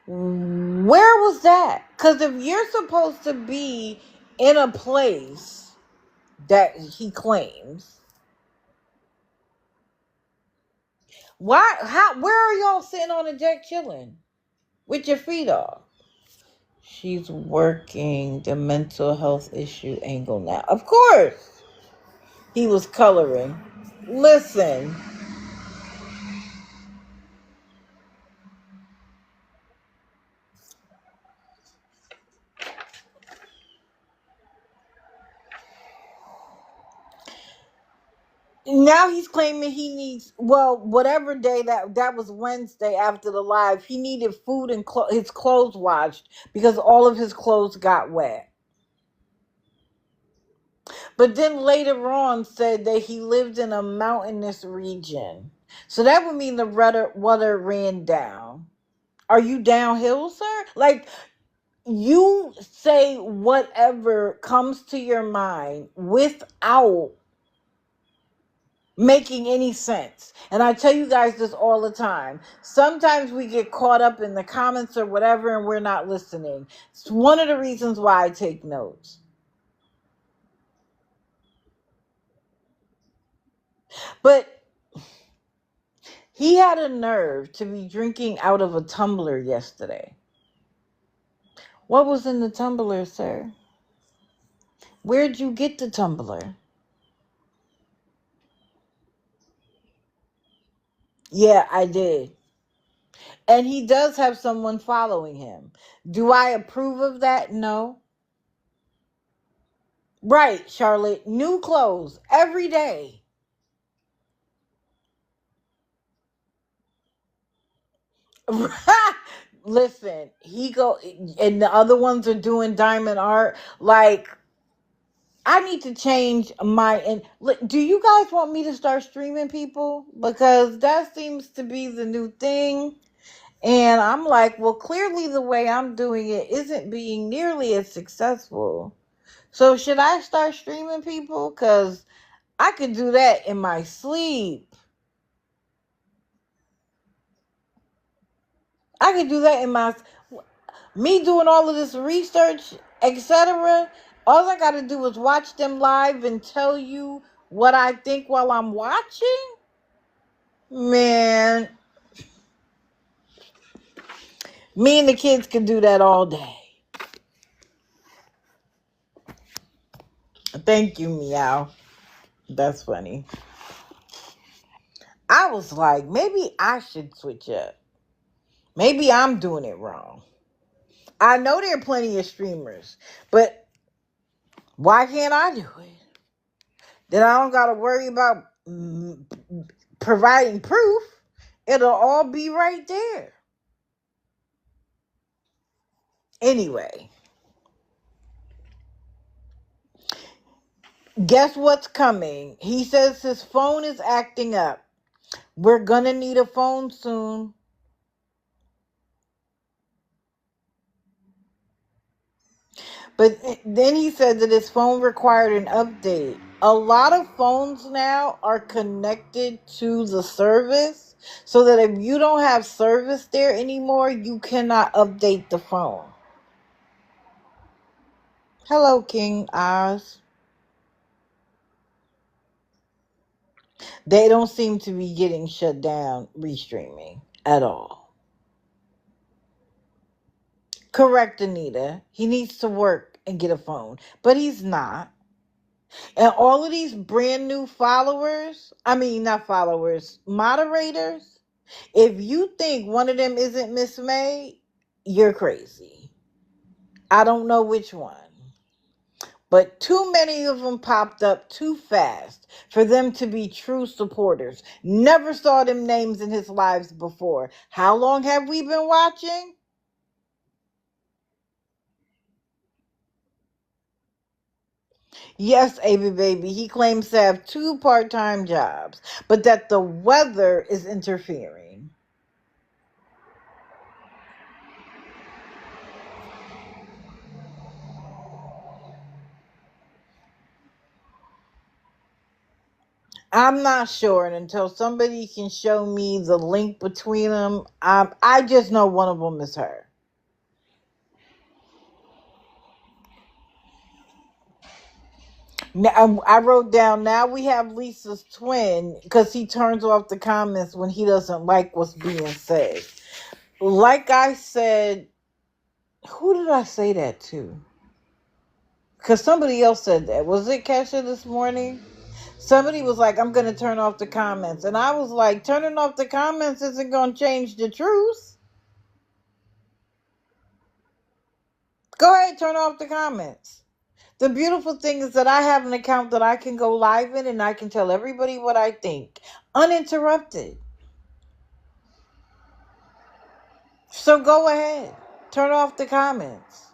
Where was that? Because if you're supposed to be in a place that he claims, why? How? Where are y'all sitting on a deck chilling with your feet off? She's working the mental health issue angle now. Of course, he was coloring. Listen, now he's claiming he needs, well, whatever day that was Wednesday after the live, he needed food and his clothes washed because all of his clothes got wet. But then later on said that he lived in a mountainous region, so that would mean the water ran down. Are you downhill, sir? Like, you say whatever comes to your mind without making any sense. And I tell you guys this all the time. Sometimes we get caught up in the comments or whatever and we're not listening. It's one of the reasons why I take notes. But he had a nerve to be drinking out of a tumbler yesterday. What was in the tumbler, sir? Where'd you get the tumbler? Yeah, I did. And he does have someone following him. Do I approve of that? No. Right, Charlotte. New clothes every day. Listen, he go, and the other ones are doing diamond art. Like, I need to change my, and do you guys want me to start streaming people? Because that seems to be the new thing. And I'm like, well, clearly the way I'm doing it isn't being nearly as successful. So should I start streaming people? Because I could do that in my sleep. I could do that in my, me doing all of this research, etc. All I got to do is watch them live and tell you what I think while I'm watching. Man, me and the kids can do that all day. Thank you, Meow. That's funny. I was like, maybe I should switch up. Maybe I'm doing it wrong. I know there are plenty of streamers, but why can't I do it? Then I don't got to worry about providing proof. It'll all be right there. Anyway, guess what's coming? He says his phone is acting up. We're going to need a phone soon. But then he said that his phone required an update. A lot of phones now are connected to the service, so that if you don't have service there anymore, you cannot update the phone. Hello, King Oz. They don't seem to be getting shut down restreaming at all. Correct, Anita. He needs to work and get a phone, but he's not. And all of these brand new followers, I mean, not followers, moderators, if you think one of them isn't Miss May, you're crazy. I don't know which one. But too many of them popped up too fast for them to be true supporters. Never saw them names in his lives before. How long have we been watching? Yes, Amy Baby, he claims to have 2 part-time jobs, but that the weather is interfering. I'm not sure, and until somebody can show me the link between them, I just know one of them is her. Now, I wrote down, now we have Lisa's twin because he turns off the comments when he doesn't like what's being said. Like I said, who did I say that to? Because somebody else said that. Was it Kesha this morning? Somebody was like, I'm going to turn off the comments. And I was like, turning off the comments isn't going to change the truth. Go ahead, turn off the comments. The beautiful thing is that I have an account that I can go live in and I can tell everybody what I think, uninterrupted. So go ahead, turn off the comments.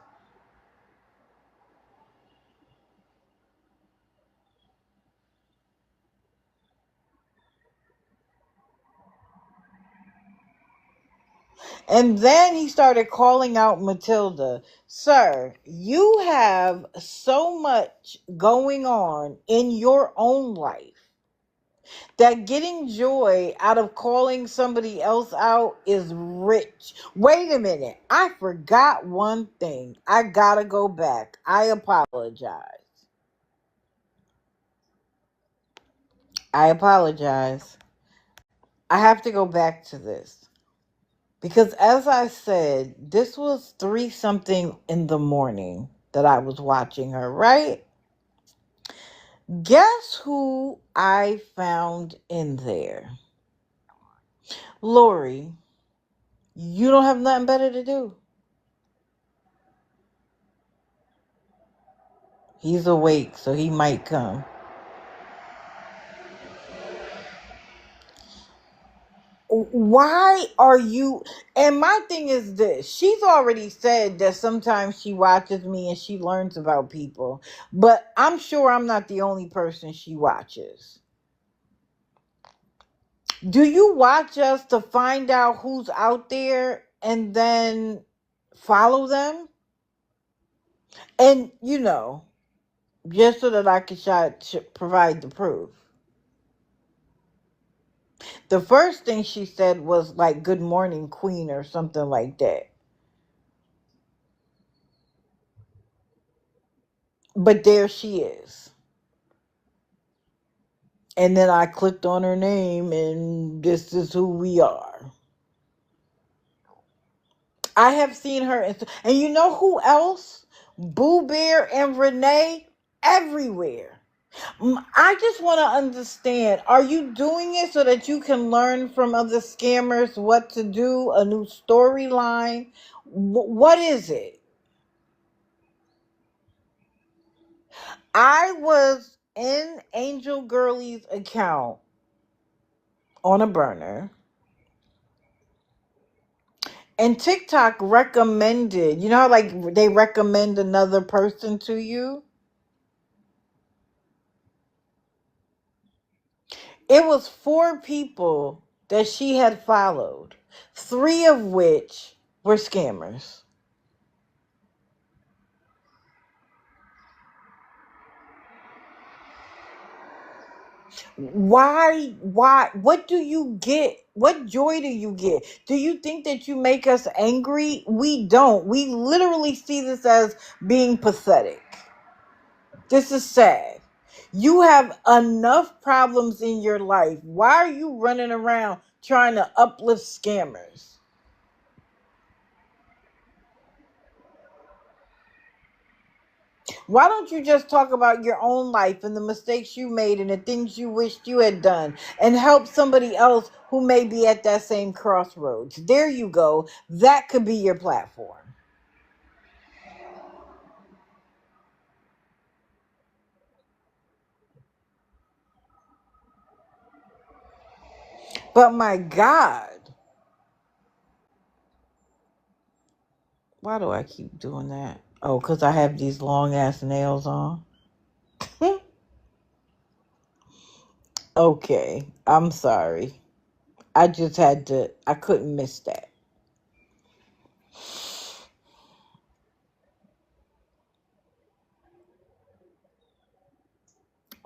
And then he started calling out Matilda. Sir, you have so much going on in your own life that getting joy out of calling somebody else out is rich. Wait a minute. I forgot one thing. I gotta go back. I apologize. I apologize. I have to go back to this. Because as I said, this was 3 something in the morning that I was watching her, right? Guess who I found in there? Lori, you don't have nothing better to do. He's awake, so he might come. Why are you? And my thing is this. She's already said that sometimes she watches me and she learns about people. But I'm sure I'm not the only person she watches. Do you watch us to find out who's out there and then follow them? And, just so that I can provide the proof. The first thing she said was like, good morning, queen, or something like that. But there she is. And then I clicked on her name, and this is who we are. I have seen her. And you know who else? Boo Bear and Renee, everywhere. I just want to understand, are you doing it so that you can learn from other scammers what to do, a new storyline? What is it? I was in Angel Girlie's account on a burner, and TikTok recommended, you know how like they recommend another person to you? It was 4 people that she had followed, 3 of which were scammers. Why, what do you get? What joy do you get? Do you think that you make us angry? We don't. We literally see this as being pathetic. This is sad. You have enough problems in your life. Why are you running around trying to uplift scammers? Why don't you just talk about your own life and the mistakes you made and the things you wished you had done and help somebody else who may be at that same crossroads? There you go. That could be your platform. But my God, why do I keep doing that? Oh, because I have these long ass nails on. Okay, I'm sorry. I just had to, I couldn't miss that.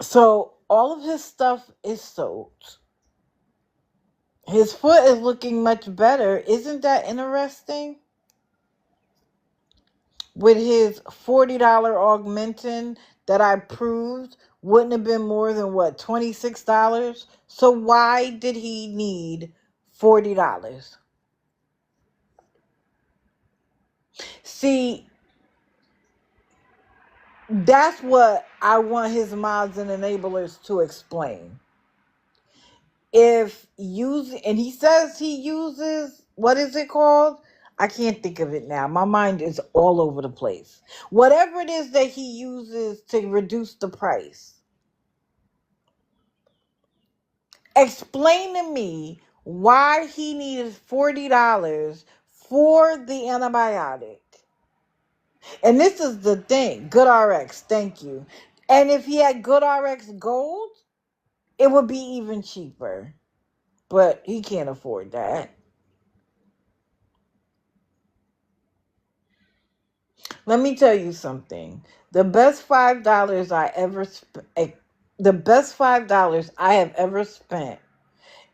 So all of his stuff is sold. His foot is looking much better. Isn't that interesting? With his $40 augmentin that I proved wouldn't have been more than what, $26? So why did he need $40? See, that's what I want his mods and enablers to explain. If using, and he says he uses, what is it called? I can't think of it now. My mind is all over the place. Whatever it is that he uses to reduce the price. Explain to me why he needed $40 for the antibiotic. And this is the thing. GoodRx, thank you. And if he had GoodRx Gold, it would be even cheaper. But he can't afford that. Let me tell you something. The best $5 I ever the best $5 I have ever spent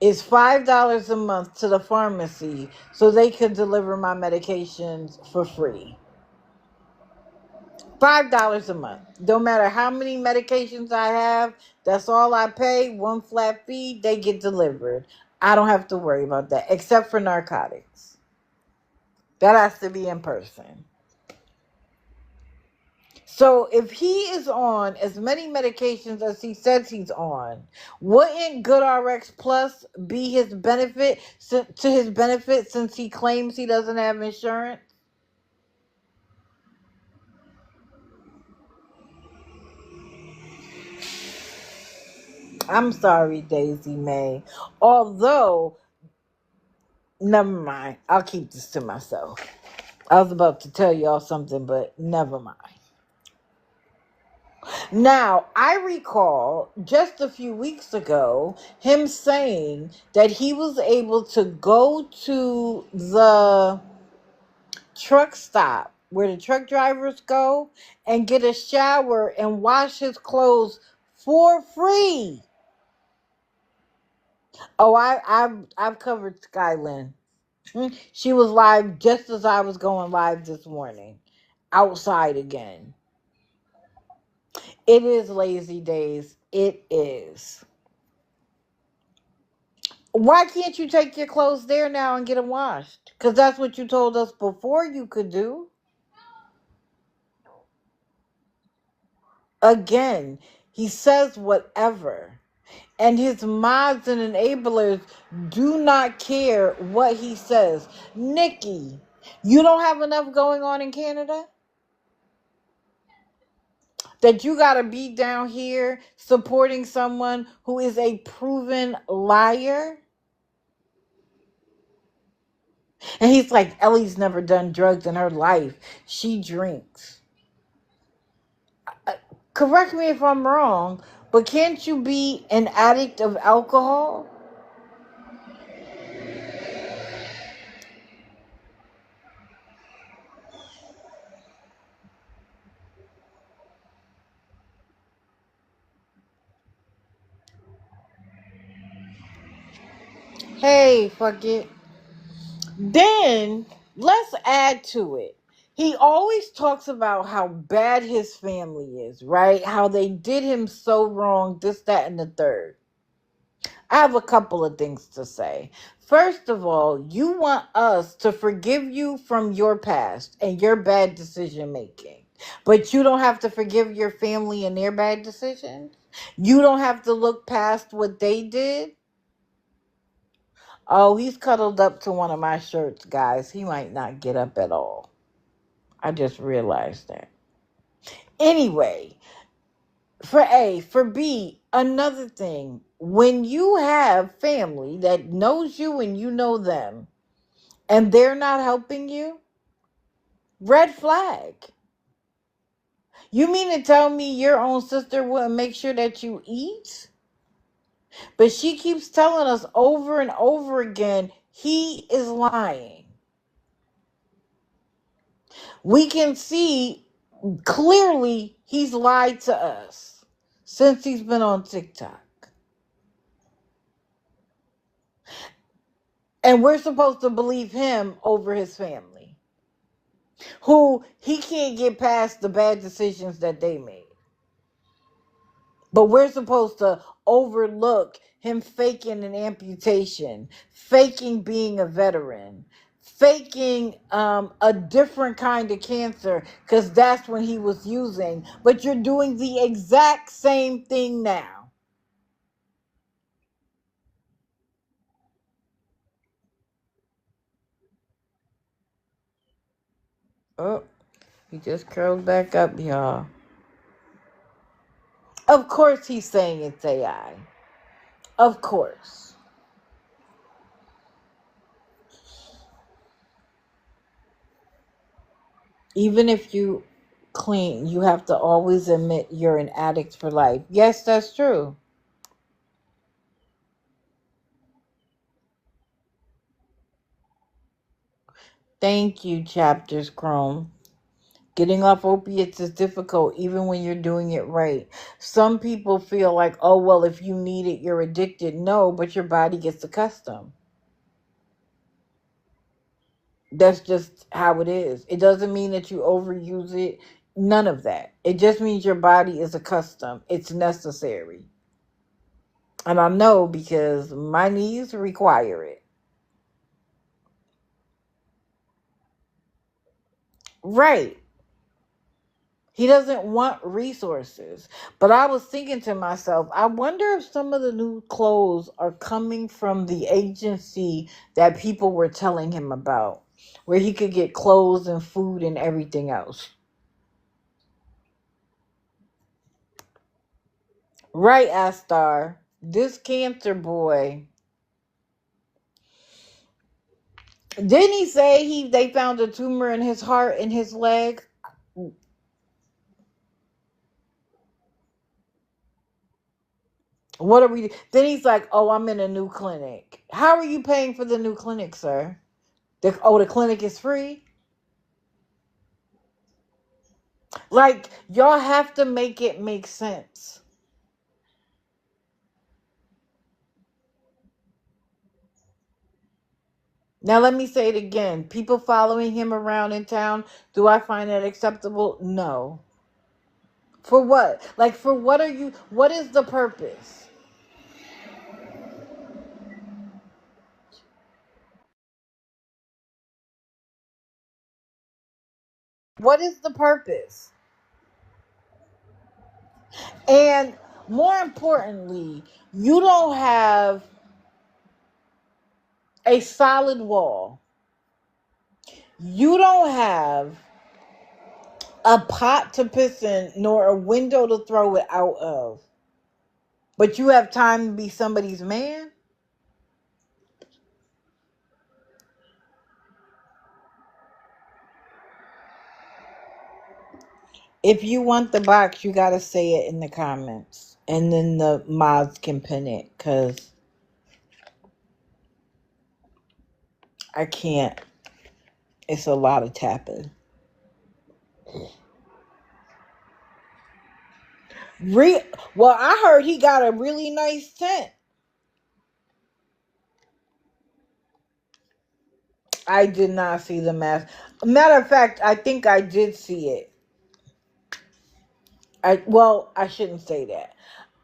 is $5 a month to the pharmacy so they could deliver my medications for free. $5 a month. No matter how many medications I have, that's all I pay. One flat fee, they get delivered. I don't have to worry about that, except for narcotics. That has to be in person. So if he is on as many medications as he says he's on, wouldn't GoodRx Plus be his benefit to his benefit since he claims he doesn't have insurance? I'm sorry, Daisy May. Although, never mind. I'll keep this to myself. I was about to tell y'all something, but never mind. Now, I recall just a few weeks ago him saying that he was able to go to the truck stop where the truck drivers go and get a shower and wash his clothes for free. Oh, I've covered Skylin. She was live just as I was going live this morning. Outside again. It is lazy days. It is. Why can't you take your clothes there now and get them washed? Because that's what you told us before you could do. Again, he says whatever. And his mods and enablers do not care what he says. Nikki, you don't have enough going on in Canada? That you got to be down here supporting someone who is a proven liar? And he's like, Ellie's never done drugs in her life. She drinks. Correct me if I'm wrong, but can't you be an addict of alcohol? Hey, fuck it. Then let's add to it. He always talks about how bad his family is, right? How they did him so wrong, this, that, and the third. I have a couple of things to say. First of all, you want us to forgive you from your past and your bad decision making. But you don't have to forgive your family and their bad decisions. You don't have to look past what they did. Oh, he's cuddled up to one of my shirts, guys. He might not get up at all. I just realized that. Anyway, for A. For B, another thing. When you have family that knows you and you know them, and they're not helping you, red flag. You mean to tell me your own sister wouldn't make sure that you eat? But she keeps telling us over and over again, he is lying. We can see clearly he's lied to us. since he's been on TikTok. And we're supposed to believe him over his family, who he can't get past the bad decisions that they made. But we're supposed to overlook him faking an amputation, faking being a veteran, faking a different kind of cancer, because that's when he was using. But you're doing the exact same thing now. Oh, he just curled back up, y'all. Of course he's saying it's AI. Of course. Even if you clean, you have to always admit you're an addict for life. Yes, that's true. Thank you, Chapters Chrome. Getting off opiates is difficult even when you're doing it right. Some people feel like, oh, well, if you need it, you're addicted. No, but your body gets accustomed. That's just how it is. It doesn't mean that you overuse it. None of that. It just means your body is accustomed. It's necessary. And I know because my knees require it. Right. He doesn't want resources. But I was thinking to myself, I wonder if some of the new clothes are coming from the agency that people were telling him about, where he could get clothes and food and everything else. Right, Astar. This cancer boy. Didn't he say they found a tumor in his heart and his leg? What are we? Then he's like, "Oh, I'm in a new clinic." How are you paying for the new clinic, sir? The clinic is free. Like, y'all have to make it make sense. Now, let me say it again. People following him around in town, do I find that acceptable? No. For what? Like, for what are you? What is the purpose? What is the purpose? And more importantly, you don't have a solid wall. You don't have a pot to piss in nor a window to throw it out of. But you have time to be somebody's man? If you want the box, you got to say it in the comments. And then the mods can pin it, because I can't. It's a lot of tapping. Well, I heard he got a really nice tent. I did not see the mask. Matter of fact, I think I did see it. I shouldn't say that.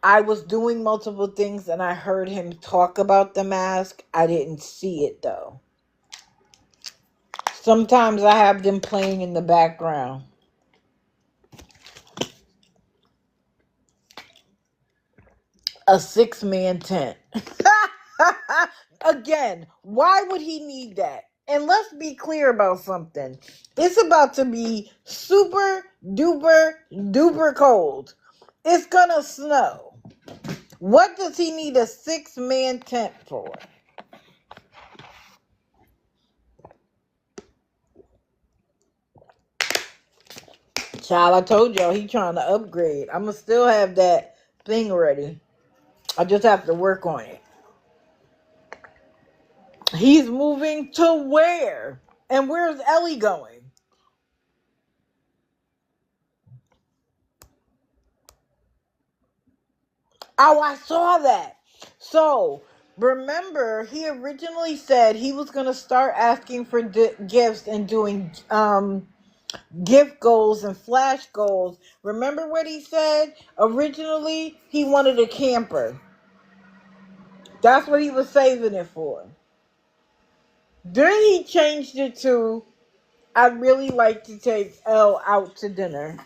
I was doing multiple things and I heard him talk about the mask. I didn't see it though. Sometimes I have them playing in the background. A 6-man tent. Again, why would he need that? And let's be clear about something. It's about to be super duper duper cold. It's gonna snow. What does he need a 6-man tent for? Child, I told y'all he trying to upgrade. I'ma still have that thing ready. I just have to work on it. He's moving to where? And where's Ellie going? Oh, I saw that. So, remember, he originally said he was going to start asking for gifts and doing gift goals and flash goals. Remember what he said? Originally, he wanted a camper. That's what he was saving it for. Then he changed it to, I'd really like to take Elle out to dinner.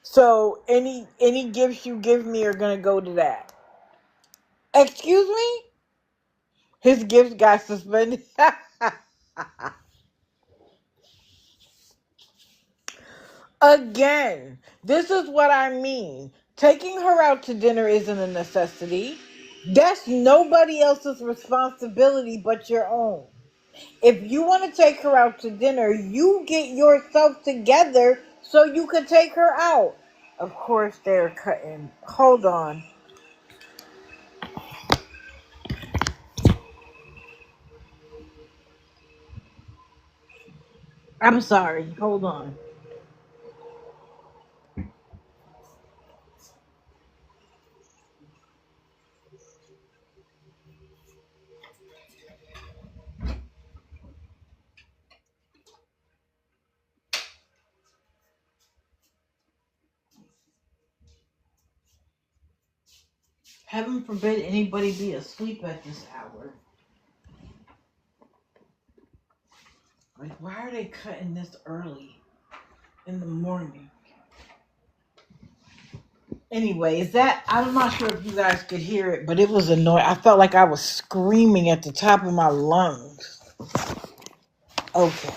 So any gifts you give me are gonna go to that. Excuse me? His gifts got suspended. Again, this is what I mean. Taking her out to dinner isn't a necessity. That's nobody else's responsibility but your own. If you want to take her out to dinner, you get yourself together so you can take her out. Of course, they're cutting. Hold on. I'm sorry. Hold on. Heaven forbid anybody be asleep at this hour. Like, why are they cutting this early in the morning? Anyway, I'm not sure if you guys could hear it, but it was annoying. I felt like I was screaming at the top of my lungs. Okay.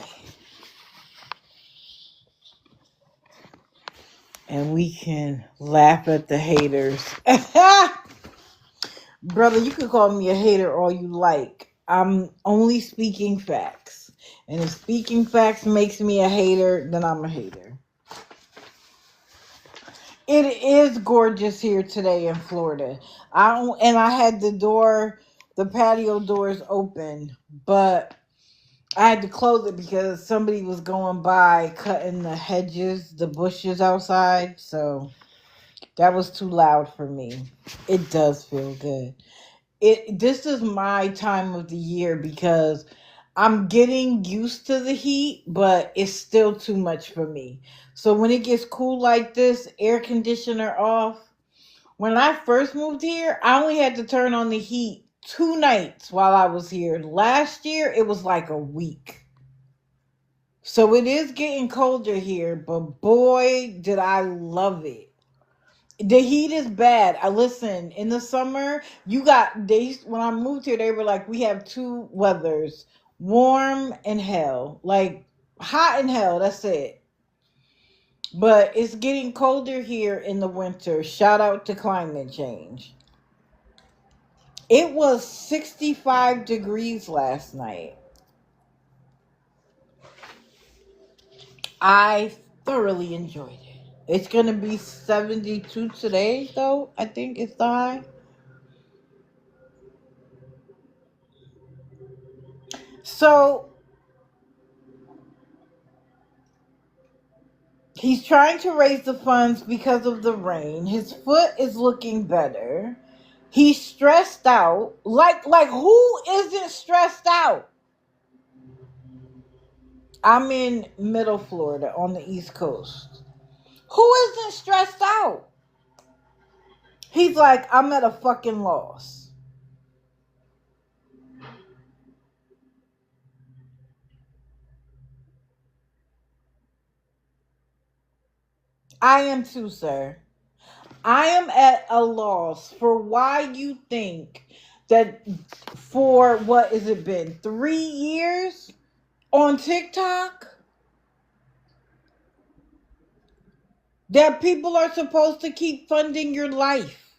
And we can laugh at the haters. Brother, you can call me a hater all you like. I'm only speaking facts. And if speaking facts makes me a hater, then I'm a hater. It is gorgeous here today in Florida. I had the patio doors open, but I had to close it because somebody was going by cutting the hedges, the bushes outside, so that was too loud for me. It does feel good. This is my time of the year because I'm getting used to the heat, but it's still too much for me. So when it gets cool like this, air conditioner off. When I first moved here, I only had to turn on the heat 2 nights while I was here. Last year, it was like a week. So it is getting colder here, but boy, did I love it. The heat is bad. I listen, in the summer, when I moved here, they were like, we have two weathers, warm and hell. Like hot and hell, that's it. But it's getting colder here in the winter. Shout out to climate change. It was 65 degrees last night. I thoroughly enjoyed it. It's going to be 72 today, though. I think it's the high. So he's trying to raise the funds because of the rain. His foot is looking better. He's stressed out. Like who isn't stressed out? I'm in Middle Florida on the East Coast. Who isn't stressed out? He's like, I'm at a fucking loss. I am too, sir. I am at a loss for why you think that for what has it been? 3 years on TikTok? That people are supposed to keep funding your life.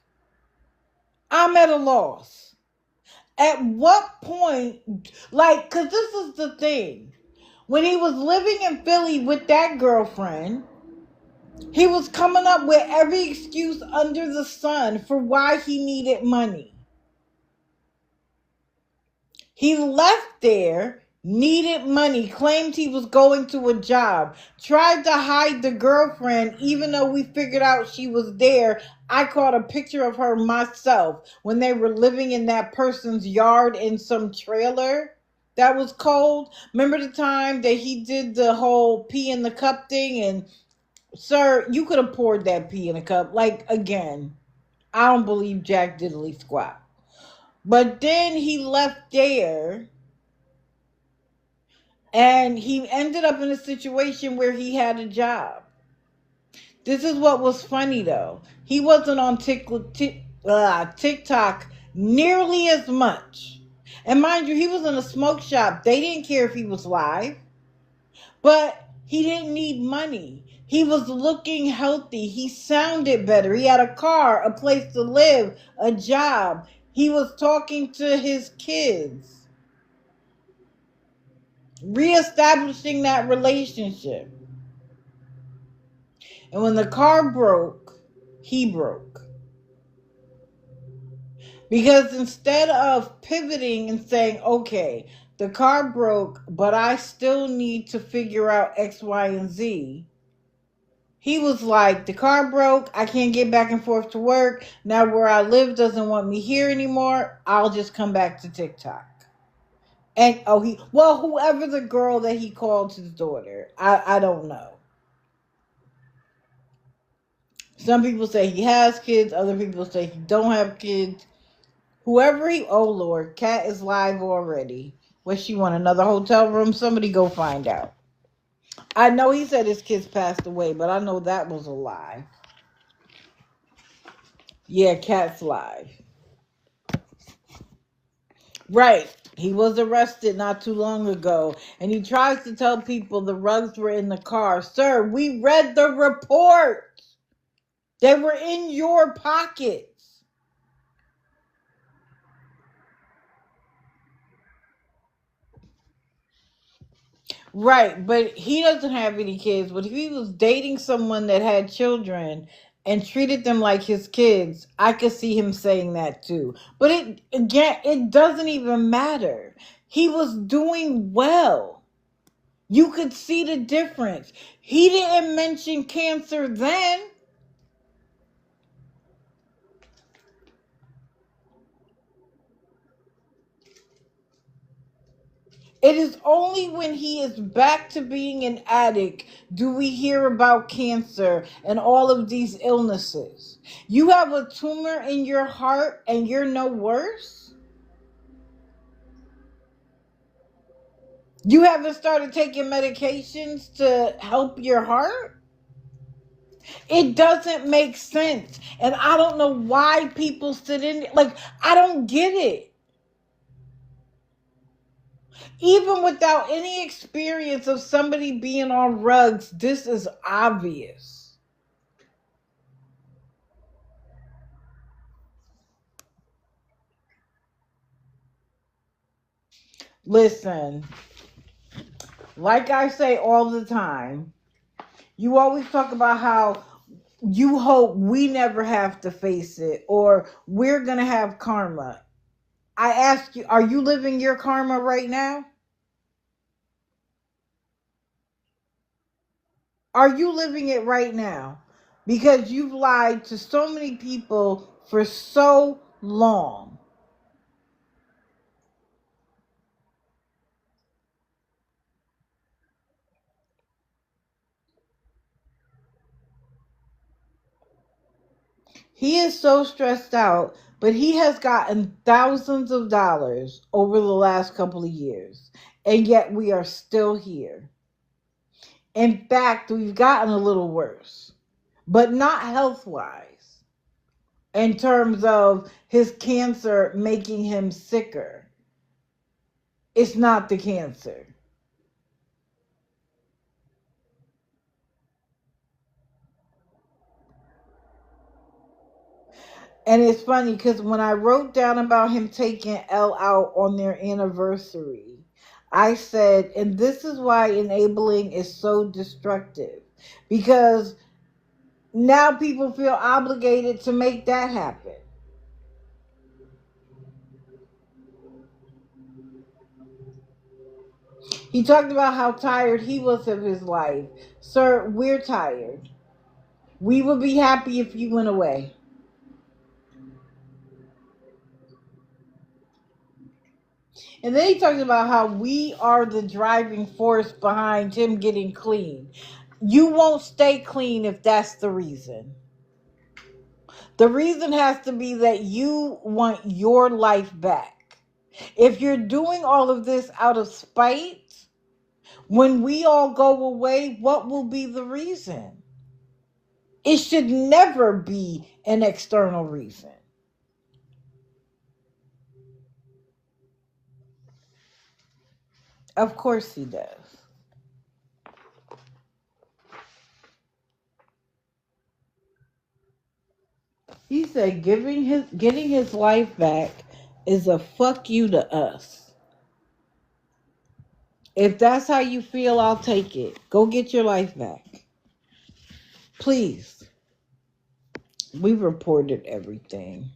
I'm at a loss. At what point, because this is the thing. When he was living in Philly with that girlfriend, he was coming up with every excuse under the sun for why he needed money. He left there needed money, claimed he was going to a job, tried to hide the girlfriend even though we figured out she was there. I caught a picture of her myself when they were living in that person's yard in some trailer that was cold. Remember the time that he did the whole pee in the cup thing? And sir, you could have poured that pee in a cup. Like, again, I don't believe Jack diddly squat. But then he left there and he ended up in a situation where he had a job. This is what was funny though. He wasn't on TikTok nearly as much. And mind you, he was in a smoke shop. They didn't care if he was live. But he didn't need money. He was looking healthy. He sounded better. He had a car, a place to live, a job. He was talking to his kids, reestablishing that relationship. And when the car broke, he broke. Because instead of pivoting and saying, okay, the car broke, but I still need to figure out X, Y, and Z, he was like, the car broke, I can't get back and forth to work. Now where I live doesn't want me here anymore. I'll just come back to TikTok. And whoever the girl that he called his daughter, I don't know. Some people say he has kids, other people say he don't have kids. Oh Lord, Kat is live already. What, she want another hotel room? Somebody go find out. I know he said his kids passed away, but I know that was a lie. Yeah, Kat's live. Right. He was arrested not too long ago, and he tries to tell people the rugs were in the car. Sir, we read the report. They were in your pockets. Right, but he doesn't have any kids. But if he was dating someone that had children and treated them like his kids, I could see him saying that too. But it doesn't even matter. He was doing well. You could see the difference. He didn't mention cancer then. It is only when he is back to being an addict do we hear about cancer and all of these illnesses. You have a tumor in your heart and you're no worse? You haven't started taking medications to help your heart? It doesn't make sense. And I don't know why people sit in, like, I don't get it. Even without any experience of somebody being on rugs, this is obvious. Listen, like I say all the time, you always talk about how you hope we never have to face it or we're going to have karma. I ask you, are you living your karma right now? Are you living it right now? Because you've lied to so many people for so long. He is so stressed out, but he has gotten thousands of dollars over the last couple of years. And yet we are still here. In fact, we've gotten a little worse, but not health-wise. In terms of his cancer making him sicker. It's not the cancer. And it's funny because when I wrote down about him taking Elle out on their anniversary, I said, and this is why enabling is so destructive. Because now people feel obligated to make that happen. He talked about how tired he was of his life. Sir, we're tired. We would be happy if you went away. And then he talks about how we are the driving force behind him getting clean. You won't stay clean if that's the reason. The reason has to be that you want your life back. If you're doing all of this out of spite, when we all go away, what will be the reason? It should never be an external reason. Of course he does. He said getting his life back is a fuck you to us. If that's how you feel, I'll take it. Go get your life back. Please. We reported everything.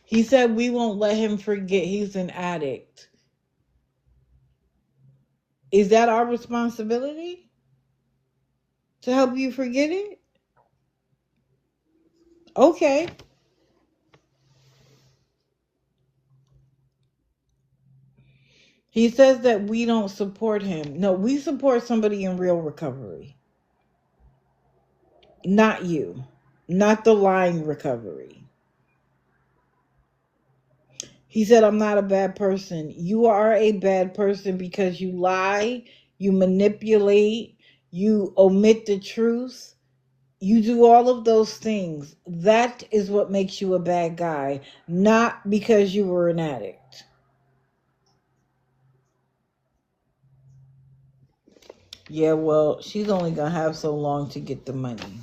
He said we won't let him forget he's an addict. Is that our responsibility? To help you forget it? Okay. He says that we don't support him. No, we support somebody in real recovery. Not you. Not the lying recovery. He said, I'm not a bad person. You are a bad person because you lie, you manipulate, you omit the truth. You do all of those things. That is what makes you a bad guy, not because you were an addict. Yeah, well, she's only going to have so long to get the money.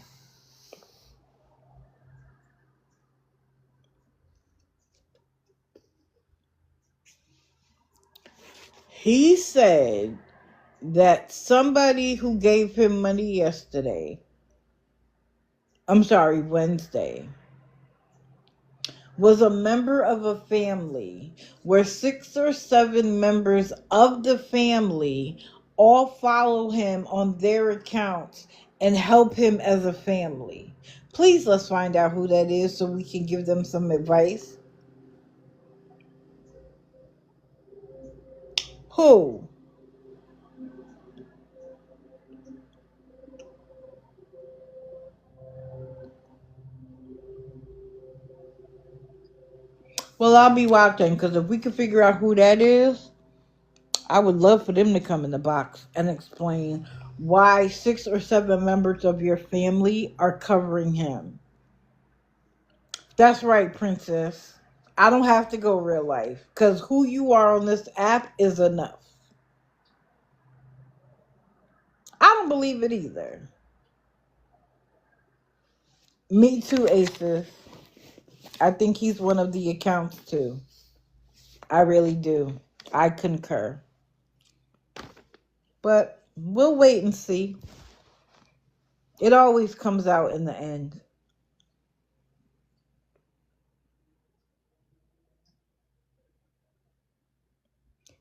He said that somebody who gave him money Wednesday, was a member of a family where 6 or 7 members of the family all follow him on their accounts and help him as a family. Please, let's find out who that is so we can give them some advice. Who? Well, I'll be watching, because if we can figure out who that is, I would love for them to come in the box and explain why 6 or 7 members of your family are covering him. That's right, princess. I don't have to go real life, because who you are on this app is enough. I don't believe it either. Me too, Aces. I think he's one of the accounts too. I really do. I concur. But we'll wait and see. It always comes out in the end.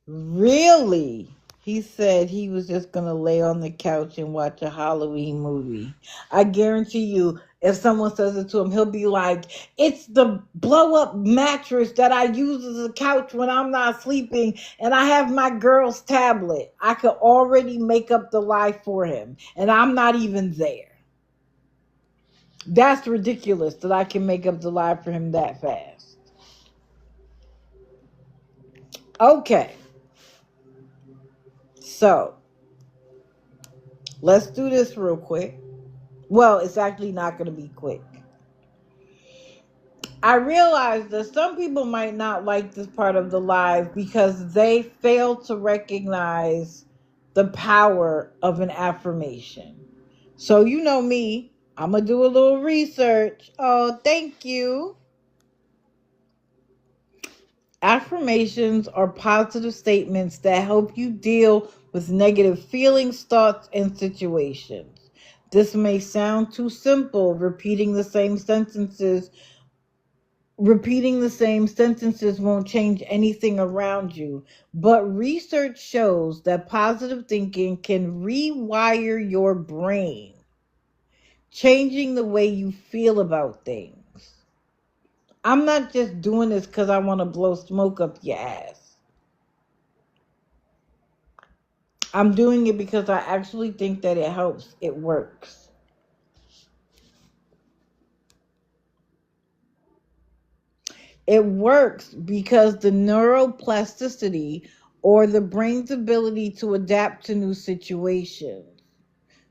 Really? He said he was just going to lay on the couch and watch a Halloween movie. I guarantee you, if someone says it to him, he'll be like, it's the blow-up mattress that I use as a couch when I'm not sleeping, and I have my girl's tablet. I could already make up the lie for him, and I'm not even there. That's ridiculous that I can make up the lie for him that fast. Okay. So, let's do this real quick. Well, it's actually not going to be quick. I realize that some people might not like this part of the live because they fail to recognize the power of an affirmation. So you know me, I'm going to do a little research. Oh, thank you. Affirmations are positive statements that help you deal with negative feelings, thoughts, and situations. This may sound too simple, repeating the same sentences Repeating the same sentences won't change anything around you, but research shows that positive thinking can rewire your brain, changing the way you feel about things. I'm not just doing this because I want to blow smoke up your ass. I'm doing it because I actually think that it helps. It works. It works because the neuroplasticity, or the brain's ability to adapt to new situations.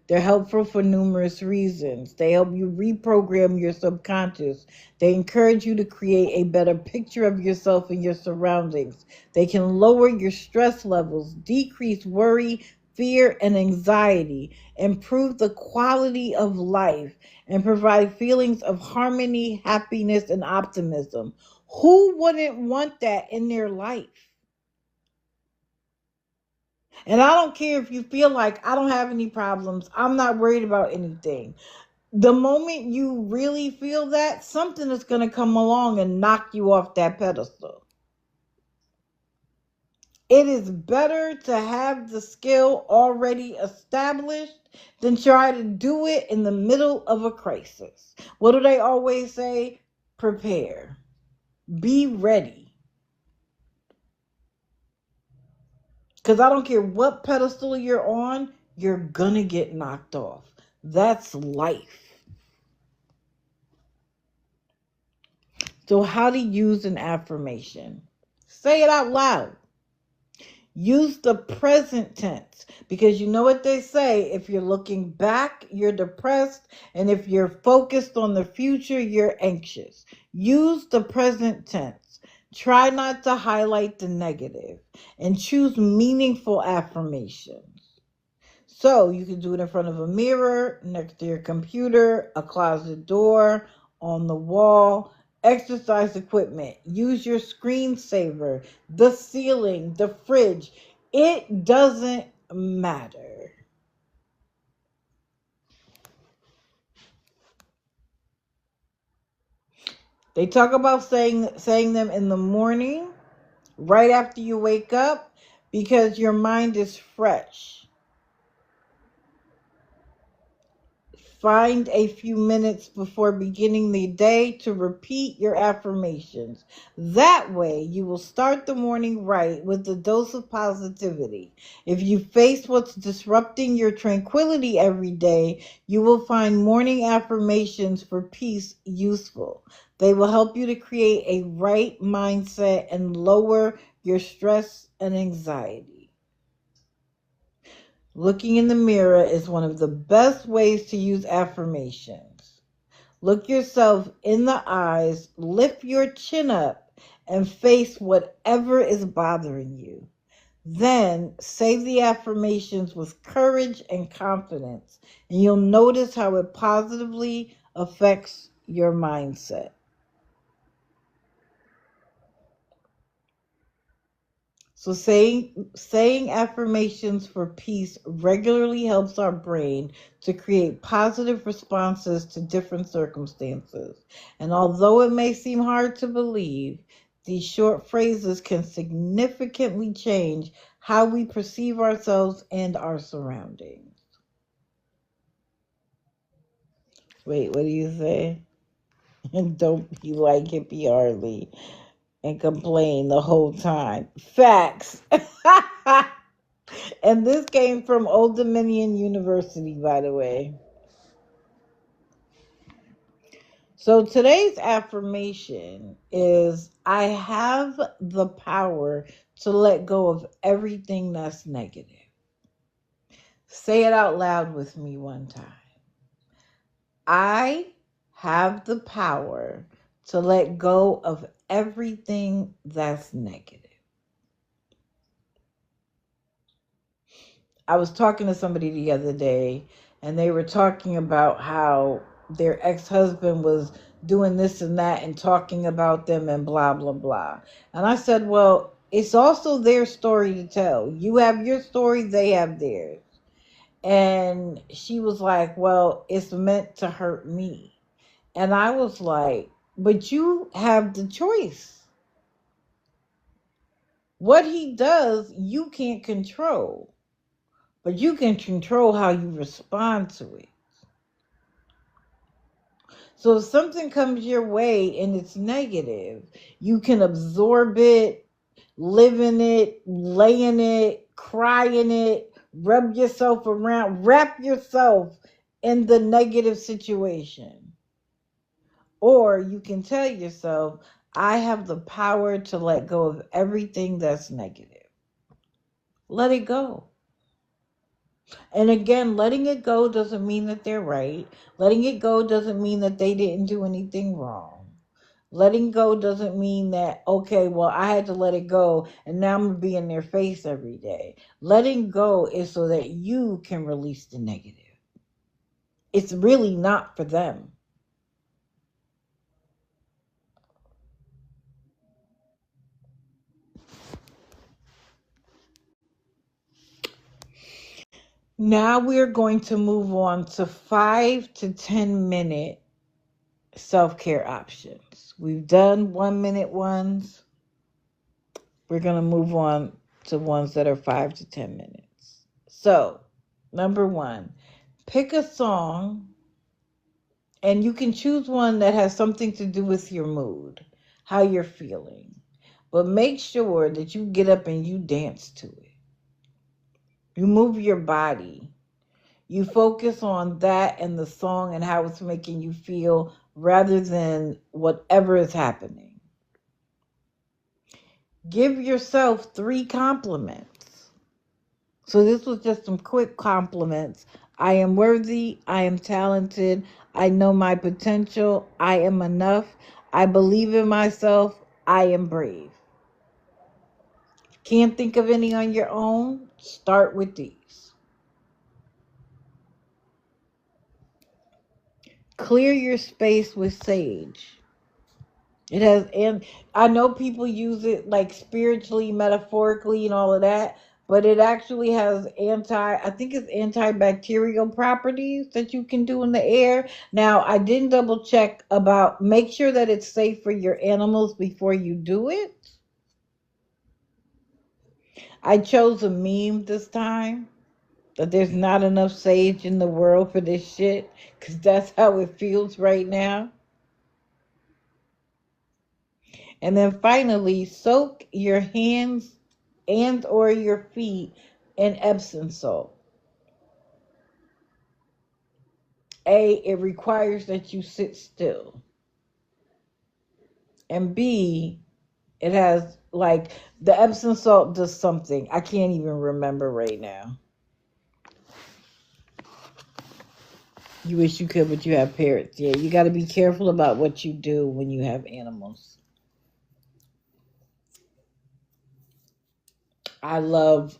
They're helpful for numerous reasons. They help you reprogram your subconscious. They encourage you to create a better picture of yourself and your surroundings. They can lower your stress levels, decrease worry, fear, and anxiety, improve the quality of life, and provide feelings of harmony, happiness, and optimism. Who wouldn't want that in their life? And I don't care if you feel like I don't have any problems, I'm not worried about anything. The moment you really feel that, something is going to come along and knock you off that pedestal. It is better to have the skill already established than try to do it in the middle of a crisis. What do they always say? Prepare. Be ready. Because I don't care what pedestal you're on, you're going to get knocked off. That's life. So how to use an affirmation? Say it out loud. Use the present tense, because you know what they say, if you're looking back, you're depressed, and if you're focused on the future, you're anxious. Use the present tense. Try not to highlight the negative, and choose meaningful affirmations. So you can do it in front of a mirror, next to your computer, a closet door, on the wall, exercise equipment. Use your screensaver, the ceiling, the fridge. It doesn't matter. They talk about saying them in the morning, right after you wake up, because your mind is fresh. Find a few minutes before beginning the day to repeat your affirmations. That way, you will start the morning right with a dose of positivity. If you face what's disrupting your tranquility every day, you will find morning affirmations for peace useful. They will help you to create a right mindset and lower your stress and anxiety. Looking in the mirror is one of the best ways to use affirmations. Look yourself in the eyes, lift your chin up, and face whatever is bothering you. Then say the affirmations with courage and confidence, and you'll notice how it positively affects your mindset. So saying affirmations for peace regularly helps our brain to create positive responses to different circumstances. And although it may seem hard to believe, these short phrases can significantly change how we perceive ourselves and our surroundings. Wait, what do you say? And don't be like Hippie Harley and complain the whole time. Facts. And this came from Old Dominion University, by the way. So today's affirmation is, I have the power to let go of everything that's negative. Say it out loud with me one time. I have the power to let go of everything that's negative. I was talking to somebody the other day, and they were talking about how their ex-husband was doing this and that and talking about them and blah, blah, blah. And I said, well, it's also their story to tell. You have your story, they have theirs. And she was like, well, it's meant to hurt me. And I was like, But you have the choice. What he does, you can't control, but you can control how you respond to it. So if something comes your way and it's negative, you can absorb it, live in it, lay in it, cry in it, rub yourself around, wrap yourself in the negative situation. Or you can tell yourself, I have the power to let go of everything that's negative. Let it go. And again, letting it go doesn't mean that they're right. Letting it go doesn't mean that they didn't do anything wrong. Letting go doesn't mean that, okay, well, I had to let it go and now I'm going to be in their face every day. Letting go is so that you can release the negative. It's really not for them. Now we're going to move on to 5 to 10 minute self-care options. We've done 1 minute ones. We're going to move on to ones that are 5 to 10 minutes. So, number 1, pick a song, and you can choose one that has something to do with your mood, how you're feeling. But make sure that you get up and you dance to it. You move your body. You focus on that and the song and how it's making you feel rather than whatever is happening. Give yourself 3 compliments. So this was just some quick compliments. I am worthy. I am talented. I know my potential. I am enough. I believe in myself. I am brave. Can't think of any on your own? Start with these. Clear your space with sage. It has, and I know people use it like spiritually, metaphorically, and all of that, but it actually has I think it's antibacterial properties that you can do in the air. Now, I didn't double check about, make sure that it's safe for your animals before you do it. I chose a meme this time, that there's not enough sage in the world for this shit, because that's how it feels right now. And then finally, soak your hands and or your feet in Epsom salt. A, it requires that you sit still. And B, it has like, the Epsom salt does something. I can't even remember right now. You wish you could, but you have parrots. Yeah, you got to be careful about what you do when you have animals. I love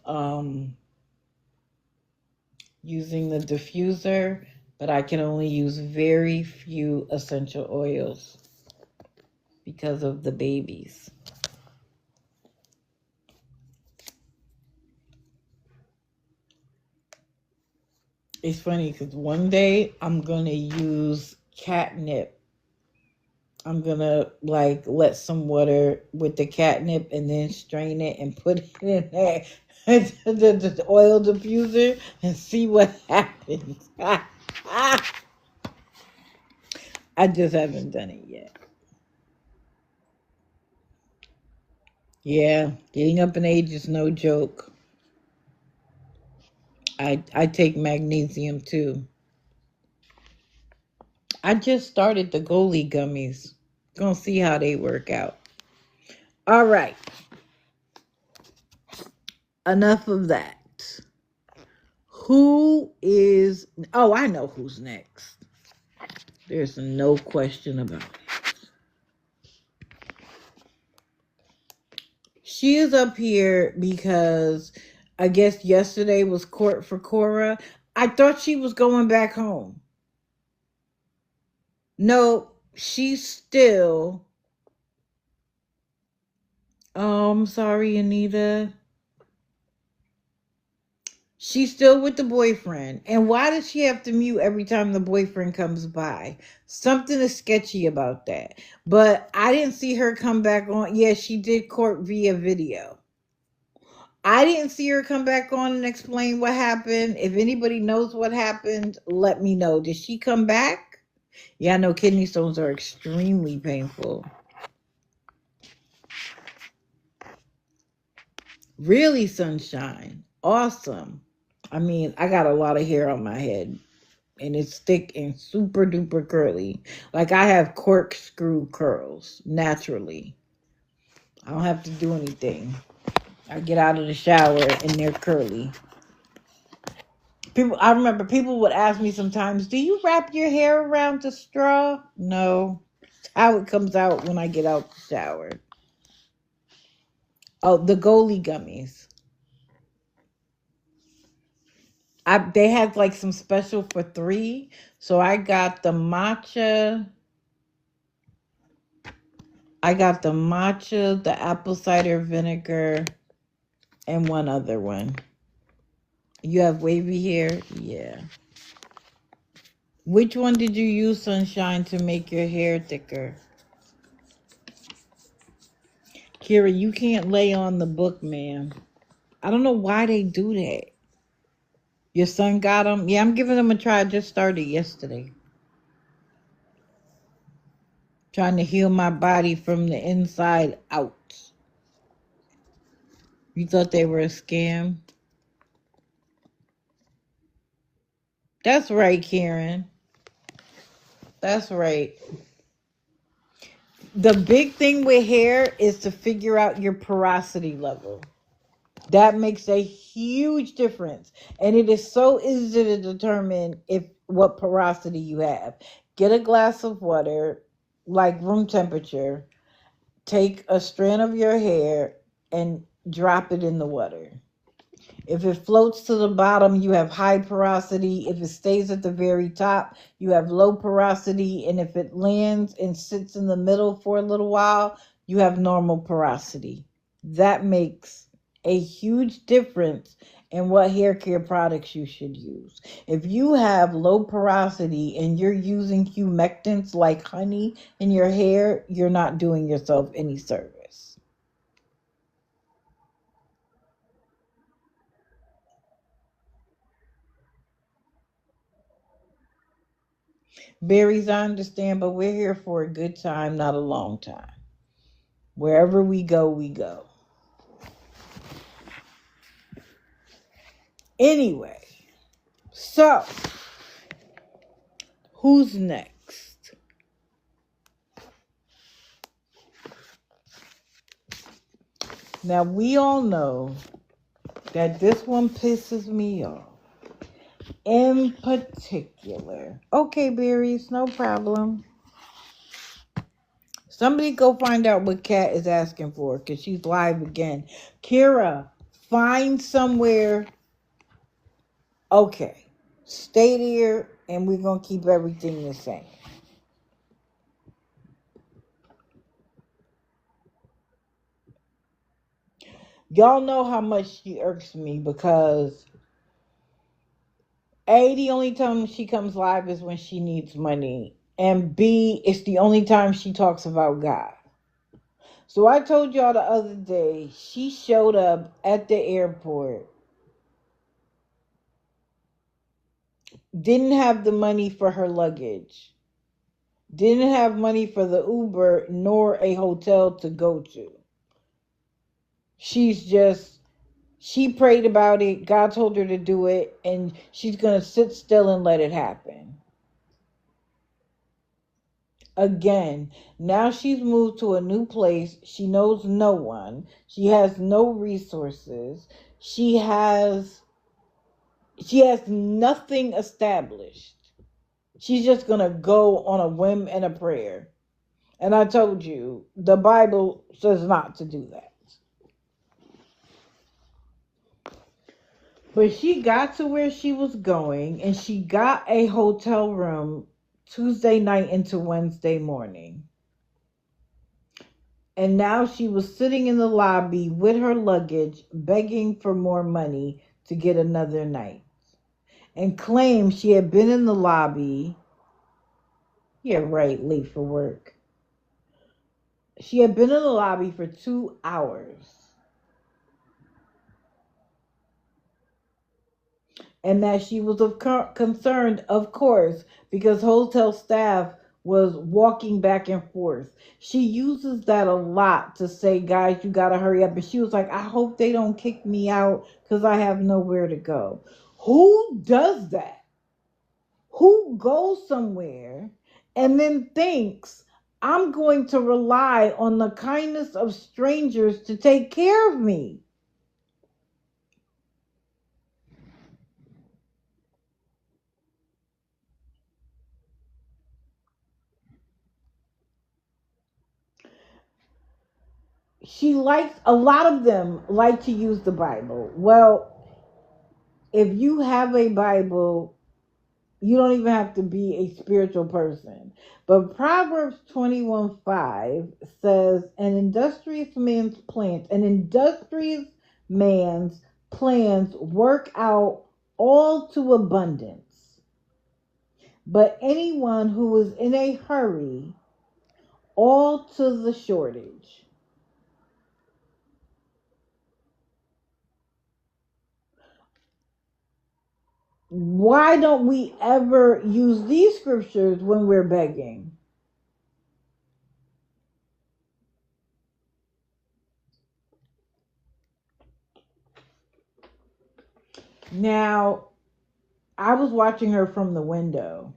using the diffuser, but I can only use very few essential oils because of the babies. It's funny because one day I'm going to use catnip. I'm going to like let some water with the catnip and then strain it and put it in there. the oil diffuser and see what happens. I just haven't done it yet. Yeah, getting up in age is no joke. I take magnesium too. I just started the Goli gummies. Gonna see how they work out. All right. Enough of that. Who is... Oh, I know who's next. There's no question about it. She is up here because I guess yesterday was court for Cora. I thought she was going back home. No, she's still... Oh, I'm sorry, Anita. She's still with the boyfriend. And why does she have to mute every time the boyfriend comes by? Something is sketchy about that. But I didn't see her come back on. Yeah, she did court via video. I didn't see her come back on and explain what happened. If anybody knows what happened, let me know. Did she come back? Yeah, I know kidney stones are extremely painful. Really, sunshine. Awesome. I mean, I got a lot of hair on my head, and it's thick and super duper curly. Like I have corkscrew curls naturally. I don't have to do anything. I get out of the shower and they're curly. I remember people would ask me sometimes, "Do you wrap your hair around the straw?" No. It's how it comes out when I get out the shower. Oh, the goalie gummies. They had like some special for $3. So I got the matcha. The apple cider vinegar, and one other one. You have wavy hair? Yeah. Which one did you use, Sunshine, to make your hair thicker? Kira, you can't lay on the book, ma'am. I don't know why they do that. Your son got them? Yeah, I'm giving them a try. I just started yesterday. Trying to heal my body from the inside out. You thought they were a scam? That's right, Karen. That's right. The big thing with hair is to figure out your porosity level. That makes a huge difference. And it is so easy to determine what porosity you have. Get a glass of water, like room temperature. Take a strand of your hair and drop it in the water. If it floats to the bottom, you have high porosity. If it stays at the very top, you have low porosity. And if it lands and sits in the middle for a little while, you have normal porosity. That makes a huge difference in what hair care products you should use. If you have low porosity and you're using humectants like honey in your hair, you're not doing yourself any service. Berries, I understand, but we're here for a good time, not a long time. Wherever we go, we go. Anyway, so who's next? Now, we all know that this one pisses me off. In particular. Okay, Berries, no problem. Somebody go find out what Kat is asking for, because she's live again. Kira, find somewhere. Okay. Stay there, and we're going to keep everything the same. Y'all know how much she irks me, because A, the only time she comes live is when she needs money. And B, it's the only time she talks about God. So I told y'all the other day, she showed up at the airport, didn't have the money for her luggage, didn't have money for the Uber, nor a hotel to go to. She prayed about it, God told her to do it, and she's going to sit still and let it happen. Again, now she's moved to a new place. She knows no one. She has no resources. She has nothing established. She's just going to go on a whim and a prayer. And I told you, the Bible says not to do that. But she got to where she was going, and she got a hotel room Tuesday night into Wednesday morning. And now she was sitting in the lobby with her luggage, begging for more money to get another night and claimed she had been in the lobby. Yeah, right, late for work. She had been in the lobby for 2 hours. And that she was concerned, of course, because hotel staff was walking back and forth. She uses that a lot to say, guys, you gotta hurry up. And she was like, I hope they don't kick me out because I have nowhere to go. Who does that? Who goes somewhere and then thinks, I'm going to rely on the kindness of strangers to take care of me? She likes, a lot of them like to use the Bible. Well, if you have a Bible, you don't even have to be a spiritual person. But Proverbs 21:5 says, an industrious man's plans work out all to abundance. But anyone who is in a hurry, all to the shortage. Why don't we ever use these scriptures when we're begging? Now, I was watching her from the window,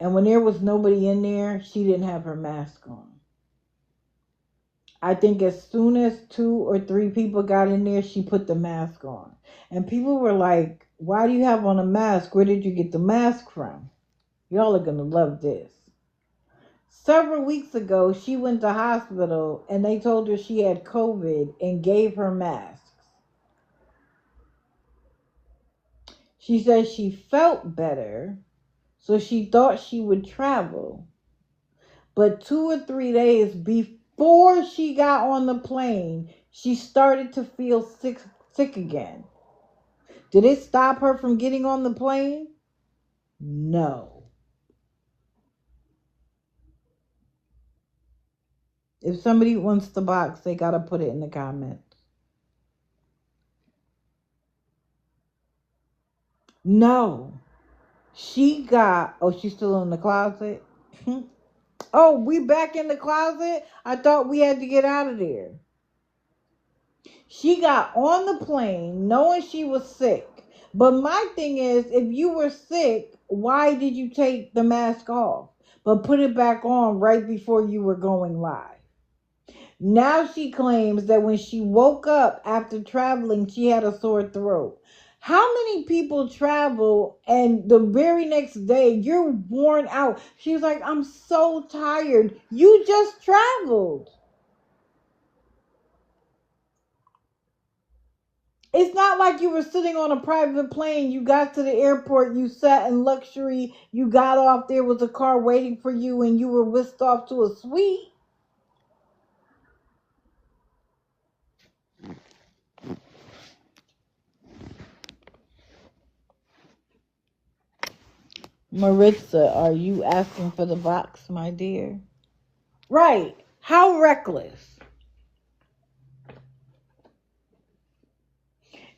and when there was nobody in there, she didn't have her mask on. I think as soon as 2 or 3 people got in there, she put the mask on. And people were like, why do you have on a mask? Where did you get the mask from? Y'all are going to love this. Several weeks ago, she went to hospital and they told her she had COVID and gave her masks. She said she felt better, so she thought she would travel. But 2 or 3 days before she got on the plane, she started to feel sick again. Did it stop her from getting on the plane? No. If somebody wants the box, they got to put it in the comments. No. She's still in the closet? Oh, we back in the closet? I thought we had to get out of there. She got on the plane knowing she was sick. But my thing is, if you were sick, why did you take the mask off, but put it back on right before you were going live? Now she claims that when she woke up after traveling, she had a sore throat. How many people travel and the very next day you're worn out? She's like, I'm so tired. You just traveled. It's not like you were sitting on a private plane. You got to the airport, you sat in luxury, you got off, there was a car waiting for you, and you were whisked off to a suite. Maritza, are you asking for the box, my dear? Right. How reckless.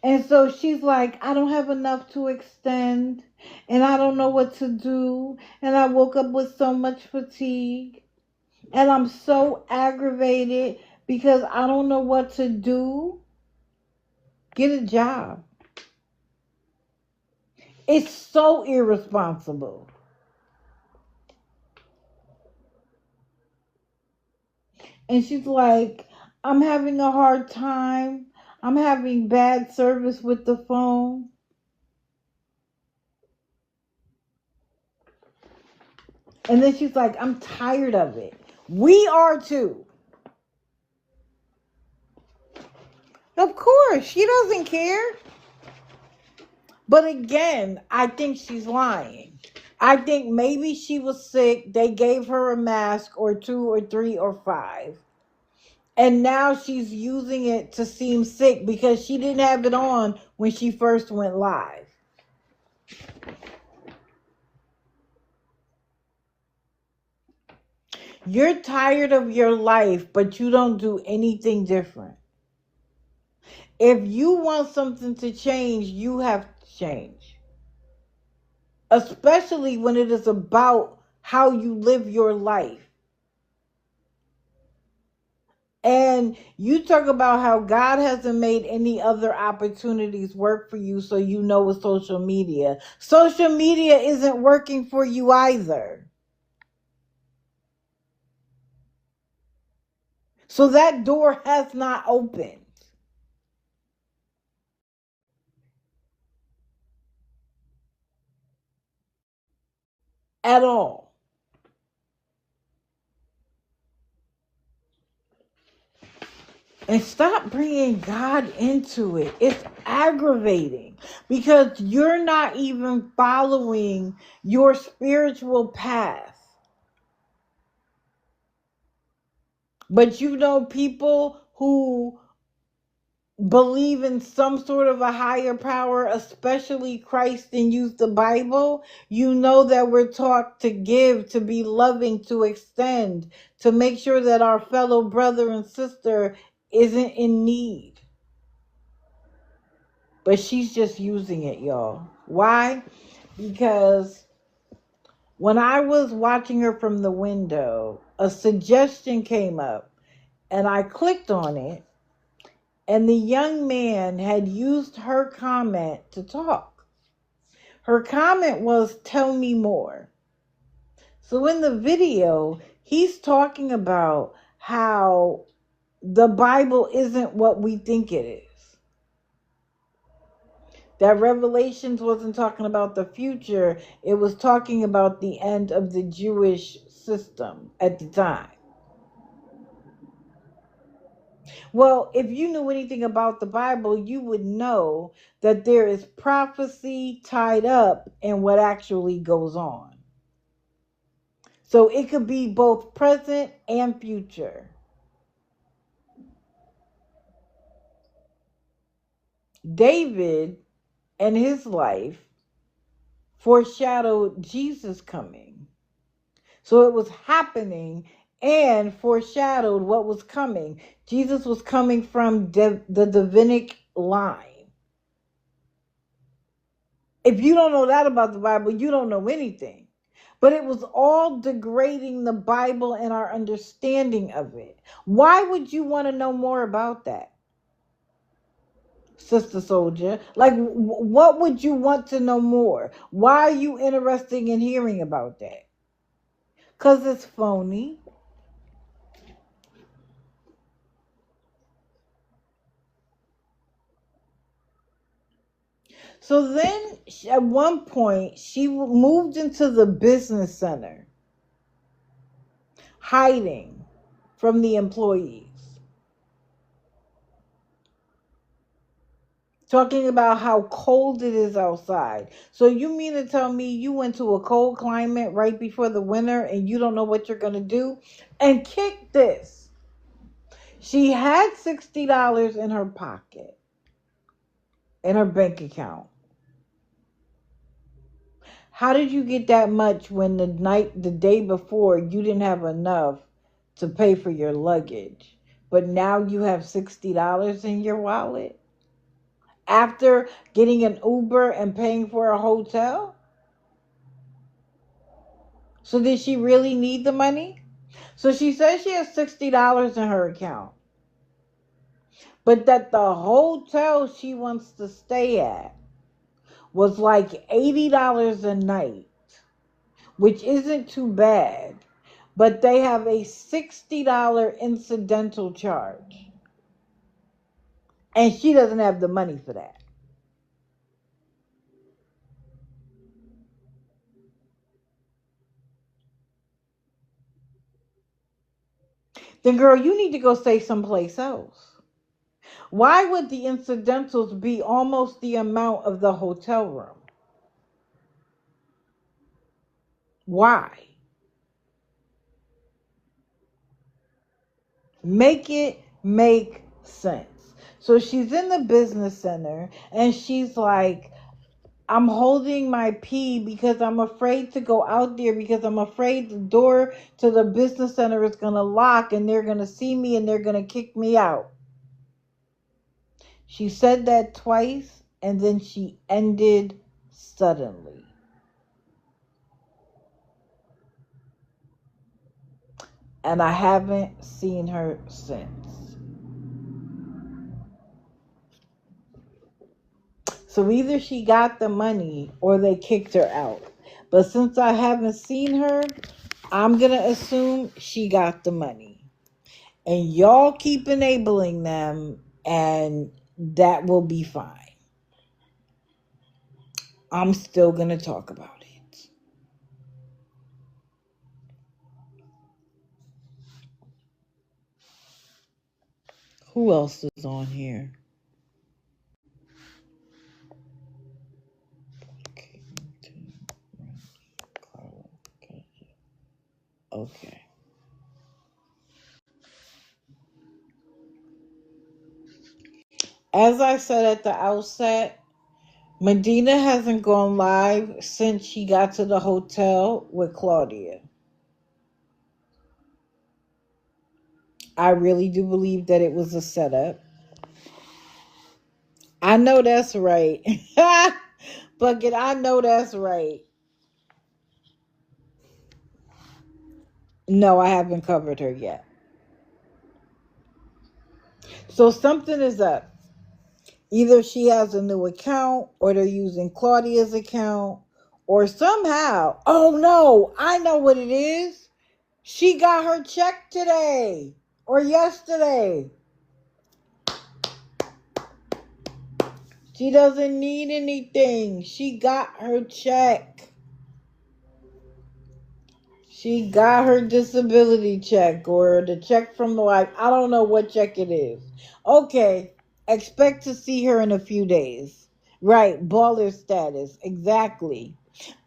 And so she's like, I don't have enough to extend, and I don't know what to do, and I woke up with so much fatigue, and I'm so aggravated because I don't know what to do. Get a job. It's so irresponsible. And she's like, I'm having a hard time. I'm having bad service with the phone. And then she's like, I'm tired of it. We are too. Of course, she doesn't care. But again, I think she's lying. I think maybe she was sick. They gave her a mask or 2 or 3 or 5. And now she's using it to seem sick because she didn't have it on when she first went live. You're tired of your life, but you don't do anything different. If you want something to change, you have to change. Especially when it is about how you live your life. And you talk about how God hasn't made any other opportunities work for you, so you know with social media. Social media isn't working for you either. So that door has not opened at all. And stop bringing God into it. It's aggravating because you're not even following your spiritual path. But you know people who believe in some sort of a higher power, especially Christ, and use the Bible. You know that we're taught to give, to be loving, to extend, to make sure that our fellow brother and sister isn't in need. But she's just using it, y'all. Why? Because when I was watching her from the window, a suggestion came up and I clicked on it, and the young man had used her comment to talk. Her comment was, "Tell me more." So in the video, he's talking about how the Bible isn't what we think it is. That Revelations wasn't talking about the future, it was talking about the end of the Jewish system at the time. Well, if you knew anything about the Bible, you would know that there is prophecy tied up in what actually goes on. So it could be both present and future. David and his life foreshadowed Jesus coming. So it was happening and foreshadowed what was coming. Jesus was coming from the Davidic line. If you don't know that about the Bible, you don't know anything. But it was all degrading the Bible and our understanding of it. Why would you want to know more about that, Sister Soldier? Like, what would you want to know more? Why are you interested in hearing about that? Because it's phony. So then, at one point, she moved into the business center, hiding from the employees. Talking about how cold it is outside. So you mean to tell me you went to a cold climate right before the winter and you don't know what you're going to do? And kick this. She had $60 in her pocket, in her bank account. How did you get that much when the day before, you didn't have enough to pay for your luggage, but now you have $60 in your wallet after getting an Uber and paying for a hotel? So did she really need the money? So she says she has $60 in her account, but that the hotel she wants to stay at was like $80 a night, which isn't too bad, but they have a $60 incidental charge. And she doesn't have the money for that. Then, girl, you need to go stay someplace else. Why would the incidentals be almost the amount of the hotel room? Why? Make it make sense. So she's in the business center and she's like, I'm holding my pee because I'm afraid to go out there because I'm afraid the door to the business center is going to lock and they're going to see me and they're going to kick me out. She said that twice and then she ended suddenly. And I haven't seen her since. So either she got the money or they kicked her out. But since I haven't seen her, I'm going to assume she got the money. And y'all keep enabling them and that will be fine. I'm still going to talk about it. Who else is on here? Okay. As I said at the outset, Medina hasn't gone live since she got to the hotel with Claudia. I really do believe that it was a setup. I know that's right. Bucket, I know that's right. No, I haven't covered her yet. So something is up. Either she has a new account or they're using Claudia's account or somehow, oh no, I know what it is. She got her check today or yesterday. She doesn't need anything. She got her check. She got her disability check or the check from the wife. I don't know what check it is. Okay, expect to see her in a few days. Right, baller status. Exactly.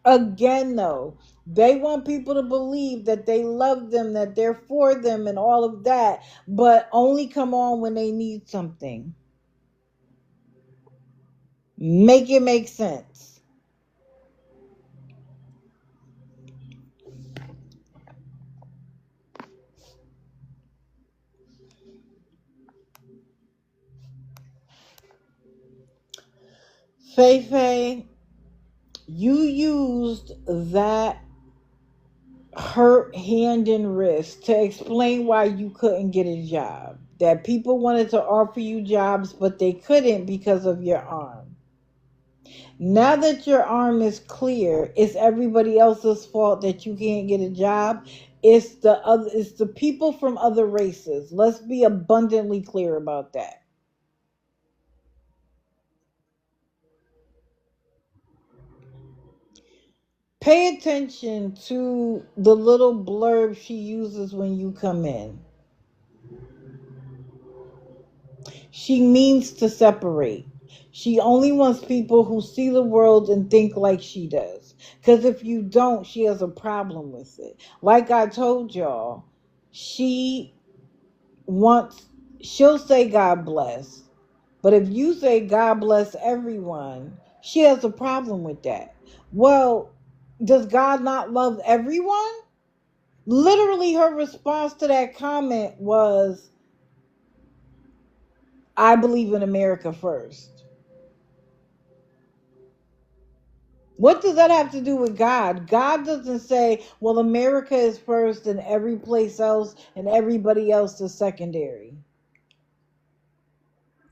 Again, though, they want people to believe that they love them, that they're for them, and all of that, but only come on when they need something. Make it make sense. Faye, you used that hurt hand and wrist to explain why you couldn't get a job. That people wanted to offer you jobs, but they couldn't because of your arm. Now that your arm is clear, it's everybody else's fault that you can't get a job. It's the people from other races. Let's be abundantly clear about that. Pay attention to the little blurb she uses when you come in. She means to separate. She only wants people who see the world and think like she does. Because if you don't, she has a problem with it. Like I told y'all, she'll say God bless. But if you say God bless everyone, she has a problem with that. Well, does God not love everyone? Literally, her response to that comment was, I believe in America first. What does that have to do with God? God doesn't say, well, America is first and every place else and everybody else is secondary.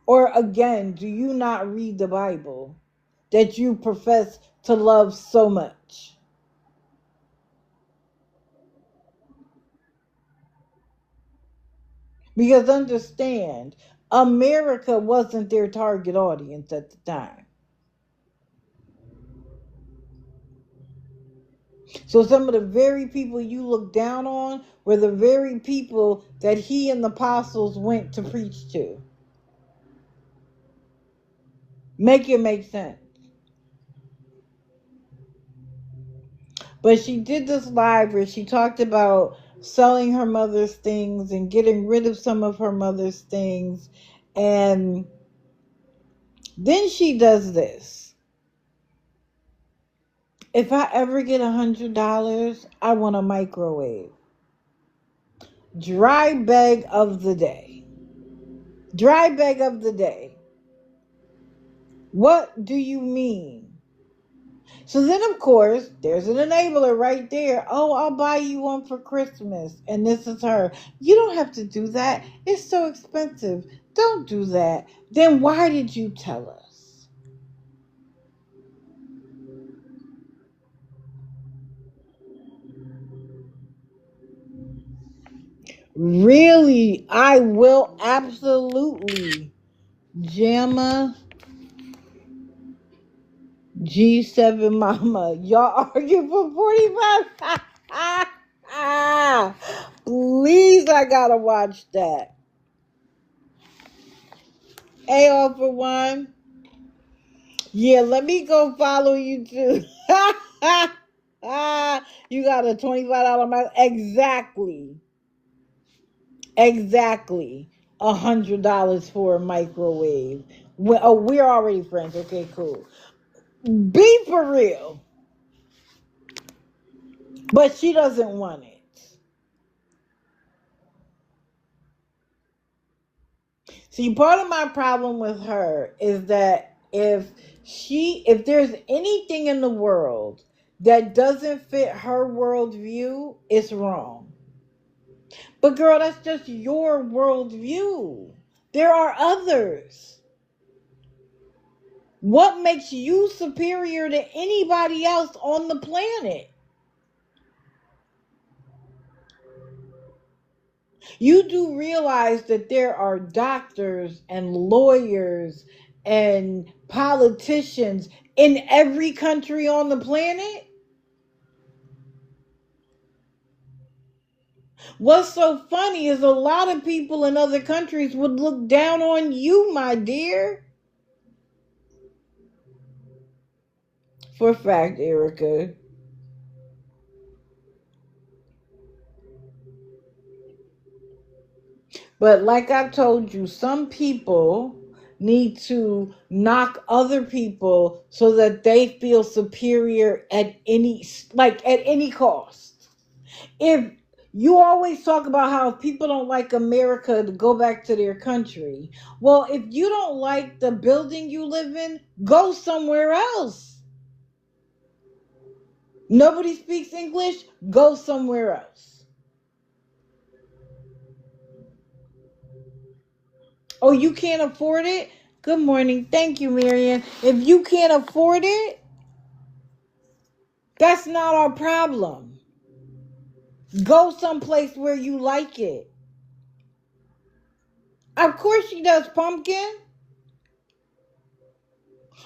Or again, do you not read the Bible that you profess to love so much? Because understand, America wasn't their target audience at the time. So some of the very people you look down on were the very people that he and the apostles went to preach to. Make it make sense. But she did this live where she talked about selling her mother's things and getting rid of some of her mother's things. And then she does this. If I ever get $100, I want a microwave. Dry bag of the day. Dry bag of the day. What do you mean? So then, of course, there's an enabler right there. Oh, I'll buy you one for Christmas. And this is her. You don't have to do that. It's so expensive. Don't do that. Then why did you tell us? Really, I will absolutely. Jamma G7 Mama. Y'all argue for 45. Please, I gotta watch that. A all for one. Yeah, let me go follow you too. You got a $25 mic. Exactly. $100 for a microwave. We're already friends. Okay, cool. Be for real. But she doesn't want it. See, part of my problem with her is that if there's anything in the world that doesn't fit her worldview, it's wrong. But girl, that's just your worldview. There are others. What makes you superior to anybody else on the planet? You do realize that there are doctors and lawyers and politicians in every country on the planet? What's so funny is a lot of people in other countries would look down on you, my dear. For a fact, Erica. But like I've told you, some people need to knock other people so that they feel superior at any cost. If you always talk about how people don't like America to go back to their country. Well, if you don't like the building you live in, go somewhere else. Nobody speaks English, go somewhere else. Oh, you can't afford it? Good morning. Thank you, Marianne. If you can't afford it, that's not our problem. Go someplace where you like it. Of course she does, Pumpkin.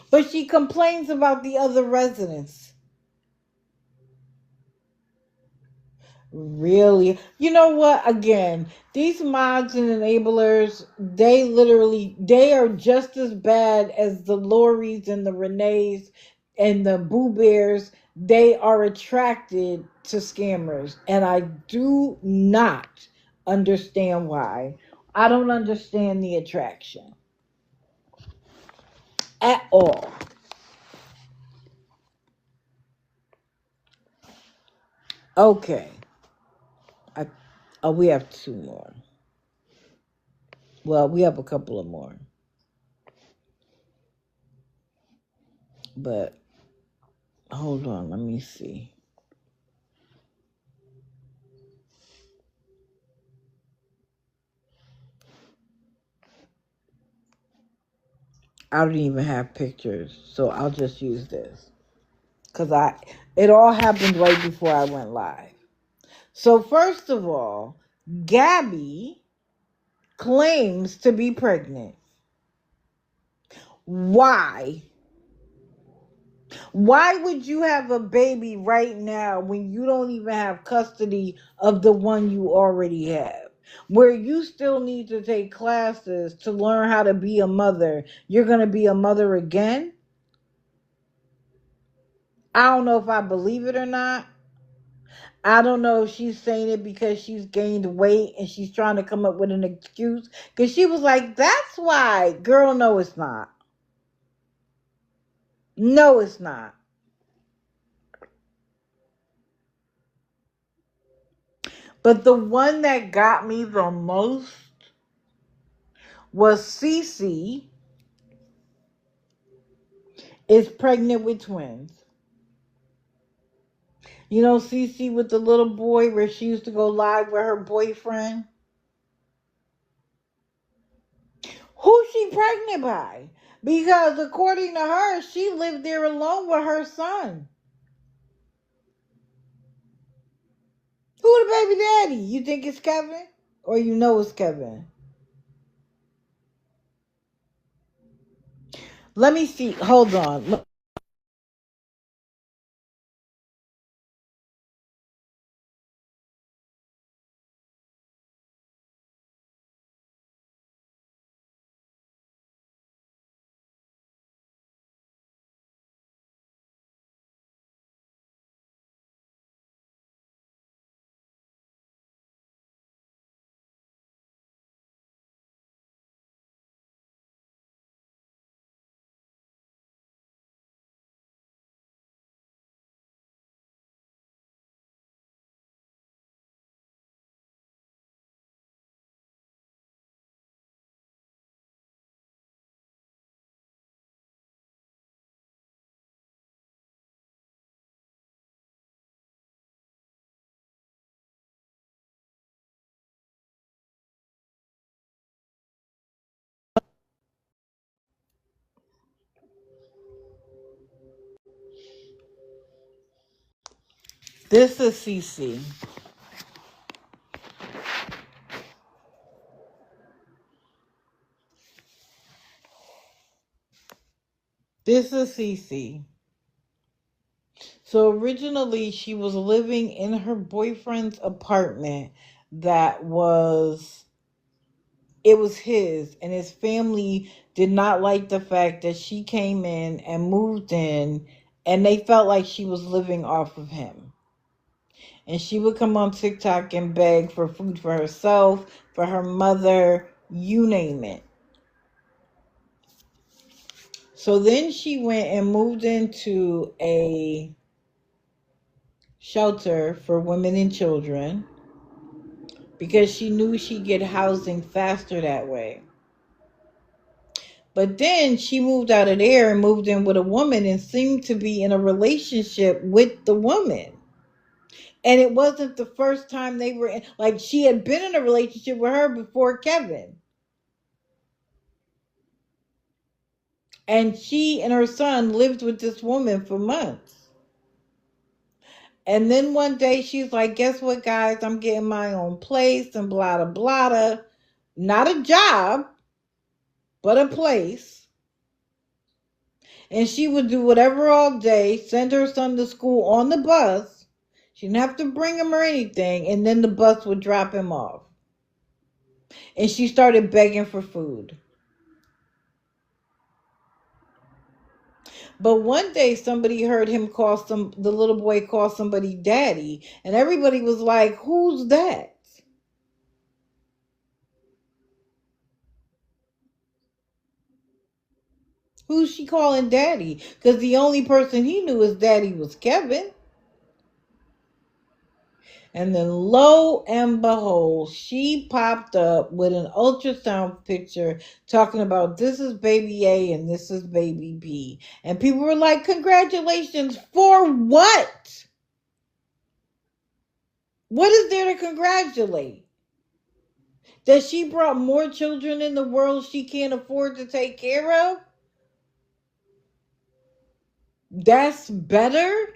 But she complains about the other residents. Really? You know what? Again, these mods and enablers, they are just as bad as the Loris and the Renees and the Boo Bears. They are attracted to scammers. And I do not understand why. I don't understand the attraction at all. Okay. We have two more. Well, we have a couple of more. But hold on, let me see. I don't even have pictures, so I'll just use this. Because it all happened right before I went live. So first of all, Gabby claims to be pregnant. Why? Why would you have a baby right now when you don't even have custody of the one you already have? Where you still need to take classes to learn how to be a mother. You're going to be a mother again? I don't know if I believe it or not. I don't know if she's saying it because she's gained weight and she's trying to come up with an excuse. Because she was like, that's why. Girl, no, it's not. No, it's not. But the one that got me the most was Cece is pregnant with twins. You know Cece with the little boy where she used to go live with her boyfriend? Who's she pregnant by? Because according to her, she lived there alone with her son. Who the baby daddy? You think it's Kevin? Or you know it's Kevin? Let me see. Hold on. This is Cece. This is Cece. So originally she was living in her boyfriend's apartment that was it was his, and his family did not like the fact that she came in and moved in, and they felt like she was living off of him. And she would come on TikTok and beg for food for herself, for her mother, you name it. So then she went and moved into a shelter for women and children because she knew she'd get housing faster that way. But then she moved out of there and moved in with a woman and seemed to be in a relationship with the woman. And it wasn't the first time they were in, like she had been in a relationship with her before Kevin. And she and her son lived with this woman for months. And then one day she's like, guess what, guys? I'm getting my own place and blah, blah, blah. Not a job, but a place. And she would do whatever all day, send her son to school on the bus. She didn't have to bring him or anything. And then the bus would drop him off. And she started begging for food. But one day somebody heard him the little boy call somebody daddy. And everybody was like, who's that? Who's she calling daddy? Because the only person he knew his daddy was Kevin. And then lo and behold, she popped up with an ultrasound picture talking about this is baby A and this is baby B. And people were like, congratulations for what? What is there to congratulate? That she brought more children in the world she can't afford to take care of? That's better?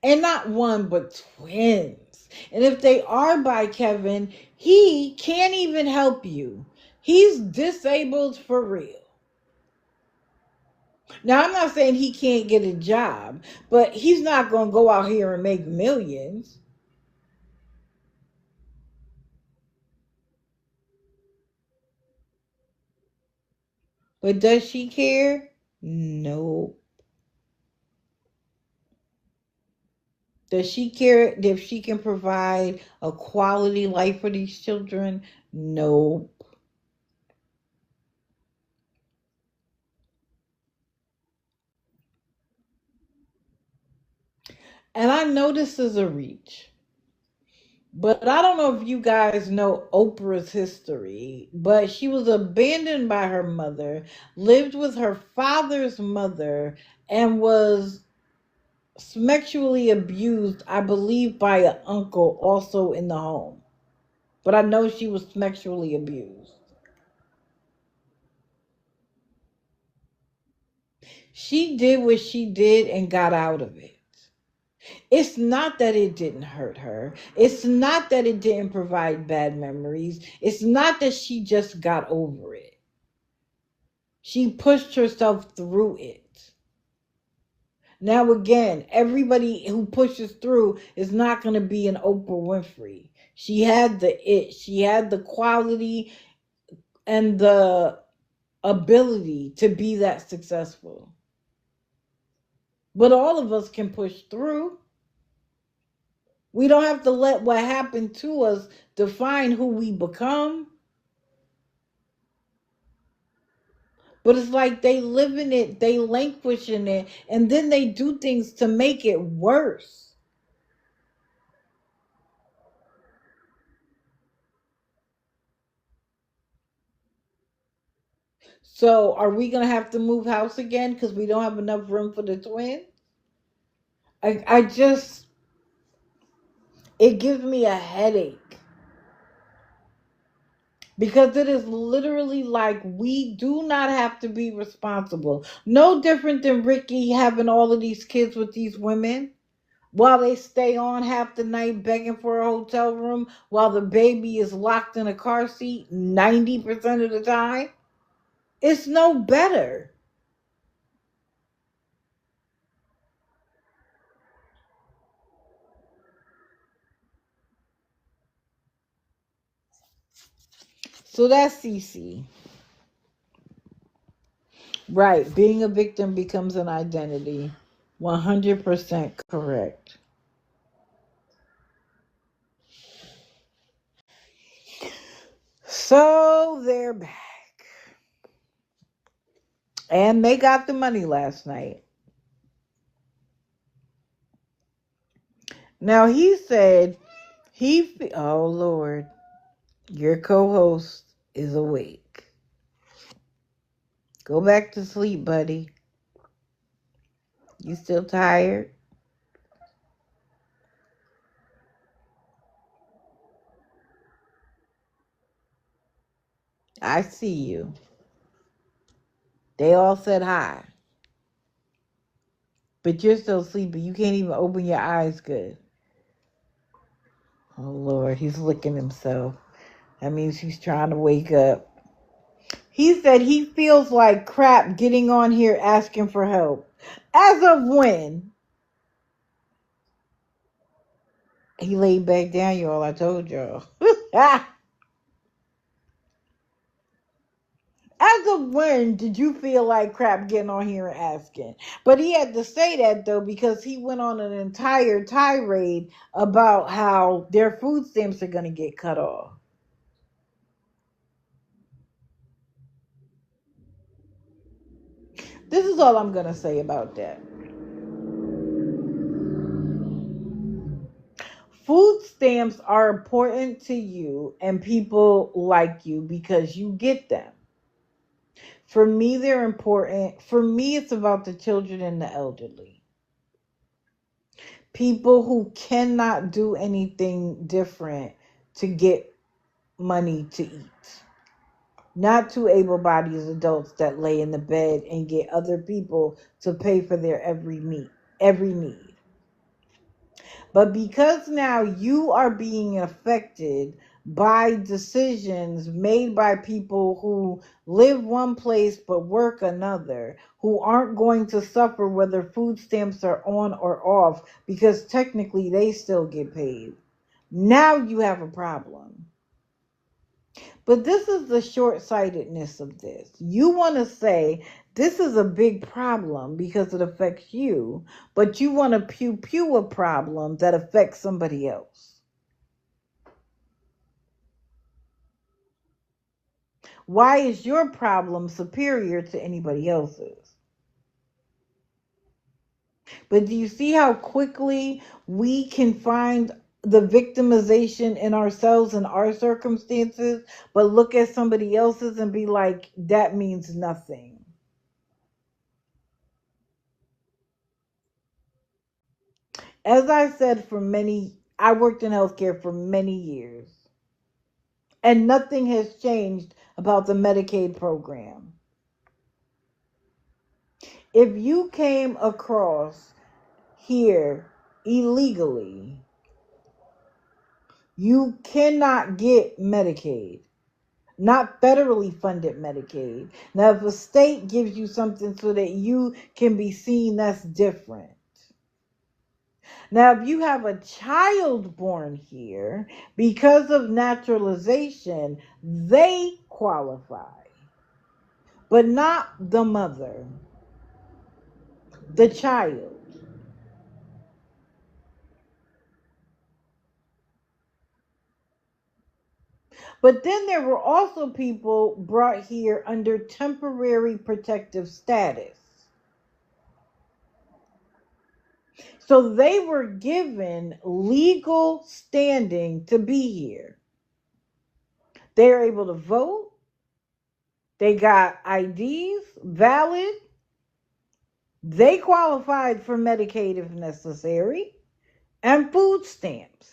And not one, but twins. And if they are by Kevin, he can't even help you. He's disabled for real. Now, I'm not saying he can't get a job, but he's not going to go out here and make millions. But does she care? No. Does she care if she can provide a quality life for these children? No. And I know this is a reach, but I don't know if you guys know Oprah's history, but she was abandoned by her mother, lived with her father's mother, and was sexually abused, I believe, by an uncle also in the home. But I know she was sexually abused. She did what she did and got out of it. It's not that it didn't hurt her. It's not that it didn't provide bad memories. It's not that she just got over it. She pushed herself through it. Now, again, everybody who pushes through is not going to be an Oprah Winfrey. She had the it, she had the quality and the ability to be that successful. But all of us can push through. We don't have to let what happened to us define who we become. But it's like they live in it, they languish in it, and then they do things to make it worse. So are we going to have to move house again because we don't have enough room for the twins? I just, it gives me a headache. Because it is literally like we do not have to be responsible. No different than Ricky having all of these kids with these women while they stay on half the night begging for a hotel room while the baby is locked in a car seat 90% of the time. It's no better. So that's Cece. Right. Being a victim becomes an identity. 100% correct. So they're back. And they got the money last night. Now he said oh Lord, your co-host is awake. Go back to sleep, buddy. You still tired? I see you. They all said hi. But you're still sleepy. You can't even open your eyes good. Oh Lord, he's licking himself. That means he's trying to wake up. He said he feels like crap getting on here asking for help. As of when? He laid back down, y'all. I told y'all. As of when did you feel like crap getting on here and asking? But he had to say that though because he went on an entire tirade about how their food stamps are going to get cut off. This is all I'm going to say about that. Food stamps are important to you and people like you because you get them. For me, they're important. For me, it's about the children and the elderly. People who cannot do anything different to get money to eat. Not to able-bodied adults that lay in the bed and get other people to pay for their every need. But because now you are being affected by decisions made by people who live one place but work another, who aren't going to suffer whether food stamps are on or off because technically they still get paid. Now you have a problem. But this is the short-sightedness of this. You want to say this is a big problem because it affects you, but you want to pew-pew a problem that affects somebody else. Why is your problem superior to anybody else's? But do you see how quickly we can find the victimization in ourselves and our circumstances, but look at somebody else's and be like, that means nothing? As I said, I worked in healthcare for many years, and nothing has changed about the Medicaid program. If you came across here illegally, you cannot get Medicaid, not federally funded Medicaid. Now, if a state gives you something so that you can be seen, that's different. Now, if you have a child born here, because of naturalization, they qualify, but not the mother, the child. But then there were also people brought here under temporary protective status. So they were given legal standing to be here. They are able to vote. They got IDs valid. They qualified for Medicaid if necessary, and food stamps.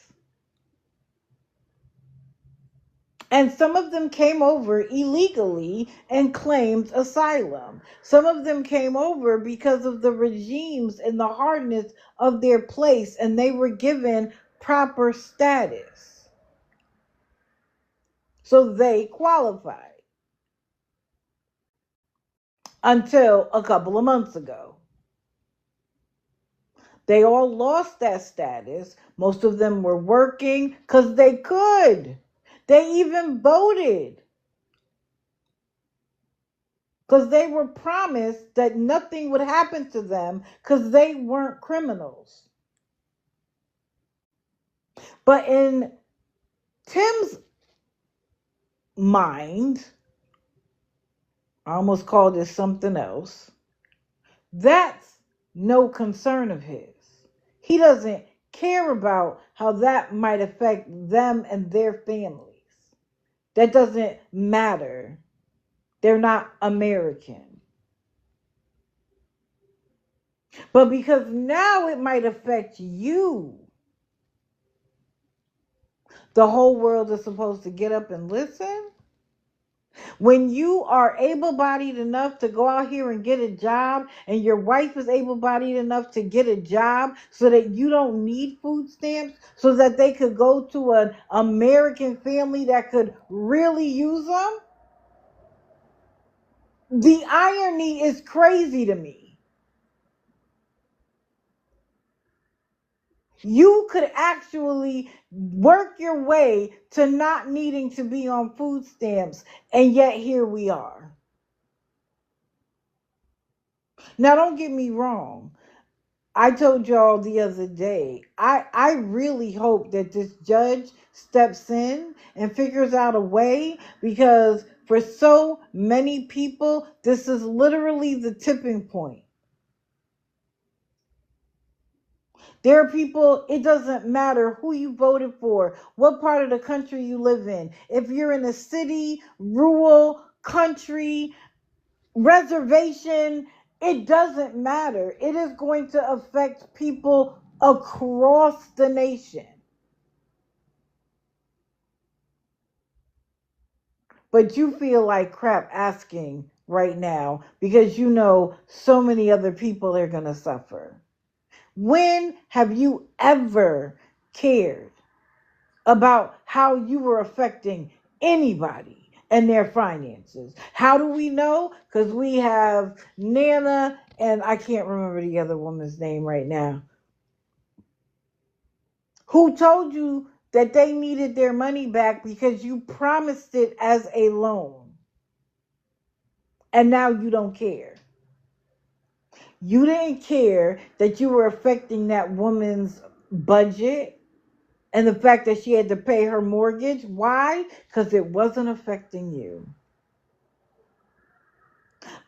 And some of them came over illegally and claimed asylum. Some of them came over because of the regimes and the hardness of their place, and they were given proper status. So they qualified until a couple of months ago. They all lost that status. Most of them were working because they could. They even voted because they were promised that nothing would happen to them because they weren't criminals. But in Tim's mind, I almost called it something else, that's no concern of his. He doesn't care about how that might affect them and their families. That doesn't matter. They're not American. But because now it might affect you, the whole world is supposed to get up and listen? When you are able-bodied enough to go out here and get a job, and your wife is able-bodied enough to get a job so that you don't need food stamps, so that they could go to an American family that could really use them, the irony is crazy to me. You could actually work your way to not needing to be on food stamps, and yet here we are. Now, don't get me wrong. I told y'all the other day, I really hope that this judge steps in and figures out a way, because for so many people, this is literally the tipping point. There are people, it doesn't matter who you voted for, what part of the country you live in. If you're in a city, rural, country, reservation, it doesn't matter. It is going to affect people across the nation. But you feel like crap asking right now because you know so many other people are going to suffer. When have you ever cared about how you were affecting anybody and their finances? How do we know? Because we have Nana, and I can't remember the other woman's name right now, who told you that they needed their money back because you promised it as a loan. And now you don't care. You didn't care that you were affecting that woman's budget and the fact that she had to pay her mortgage. Why? Because it wasn't affecting you.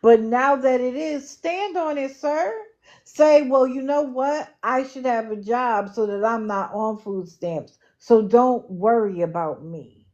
But now that it is, stand on it, sir. Say, well, you know what? I should have a job so that I'm not on food stamps. So don't worry about me.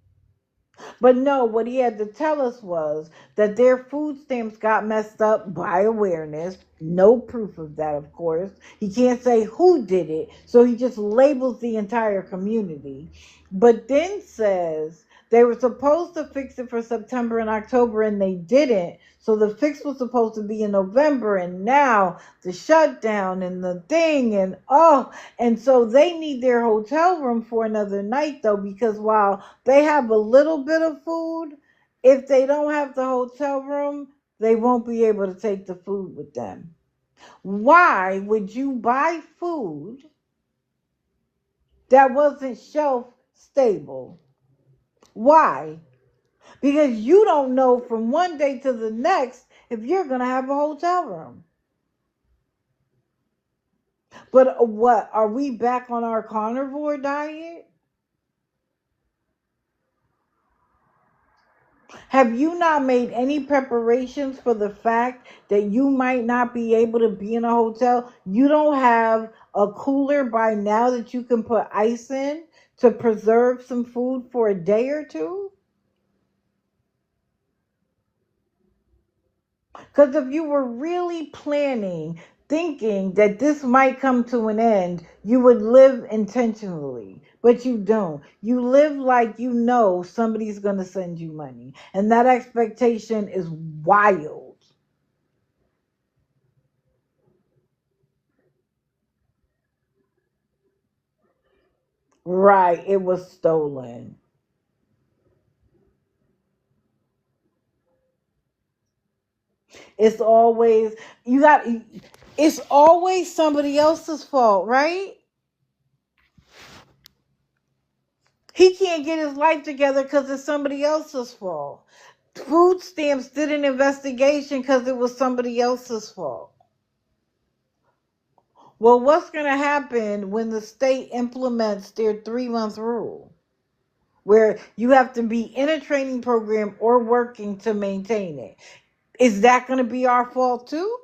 But no, what he had to tell us was that their food stamps got messed up by awareness. No proof of that, of course. He can't say who did it, so he just labels the entire community. But then says they were supposed to fix it for September and October, and they didn't. So the fix was supposed to be in November, and now the shutdown and the thing, and so they need their hotel room for another night, though, because while they have a little bit of food, if they don't have the hotel room, they won't be able to take the food with them. Why would you buy food that wasn't shelf stable? Why? Because you don't know from one day to the next if you're going to have a hotel room. But what? Are we back on our carnivore diet? Have you not made any preparations for the fact that you might not be able to be in a hotel? You don't have a cooler by now that you can put ice in to preserve some food for a day or two? Because if you were really planning, thinking that this might come to an end, you would live intentionally. But you don't. You live like you know somebody's going to send you money. And that expectation is wild. Right. It was stolen. It's always, it's always somebody else's fault, right? He can't get his life together because it's somebody else's fault. Food stamps did an investigation because it was somebody else's fault. Well, what's going to happen when the state implements their 3-month rule, where you have to be in a training program or working to maintain it? Is that going to be our fault too?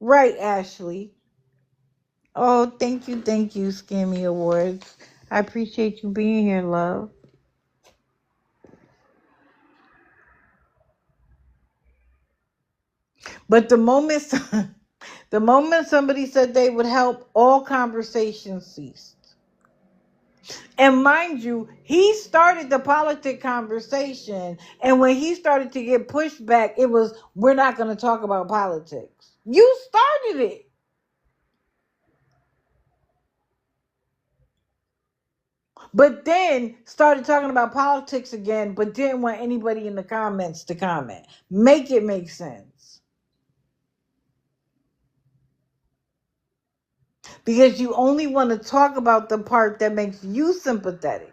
Right, Ashley. Oh, thank you, Scammy Awards. I appreciate you being here, love. But the moment somebody said they would help, all conversations ceased. And mind you, he started the politic conversation. And when he started to get pushback, it was, we're not going to talk about politics. You started it. But then started talking about politics again, but didn't want anybody in the comments to comment. Make it make sense. Because you only want to talk about the part that makes you sympathetic,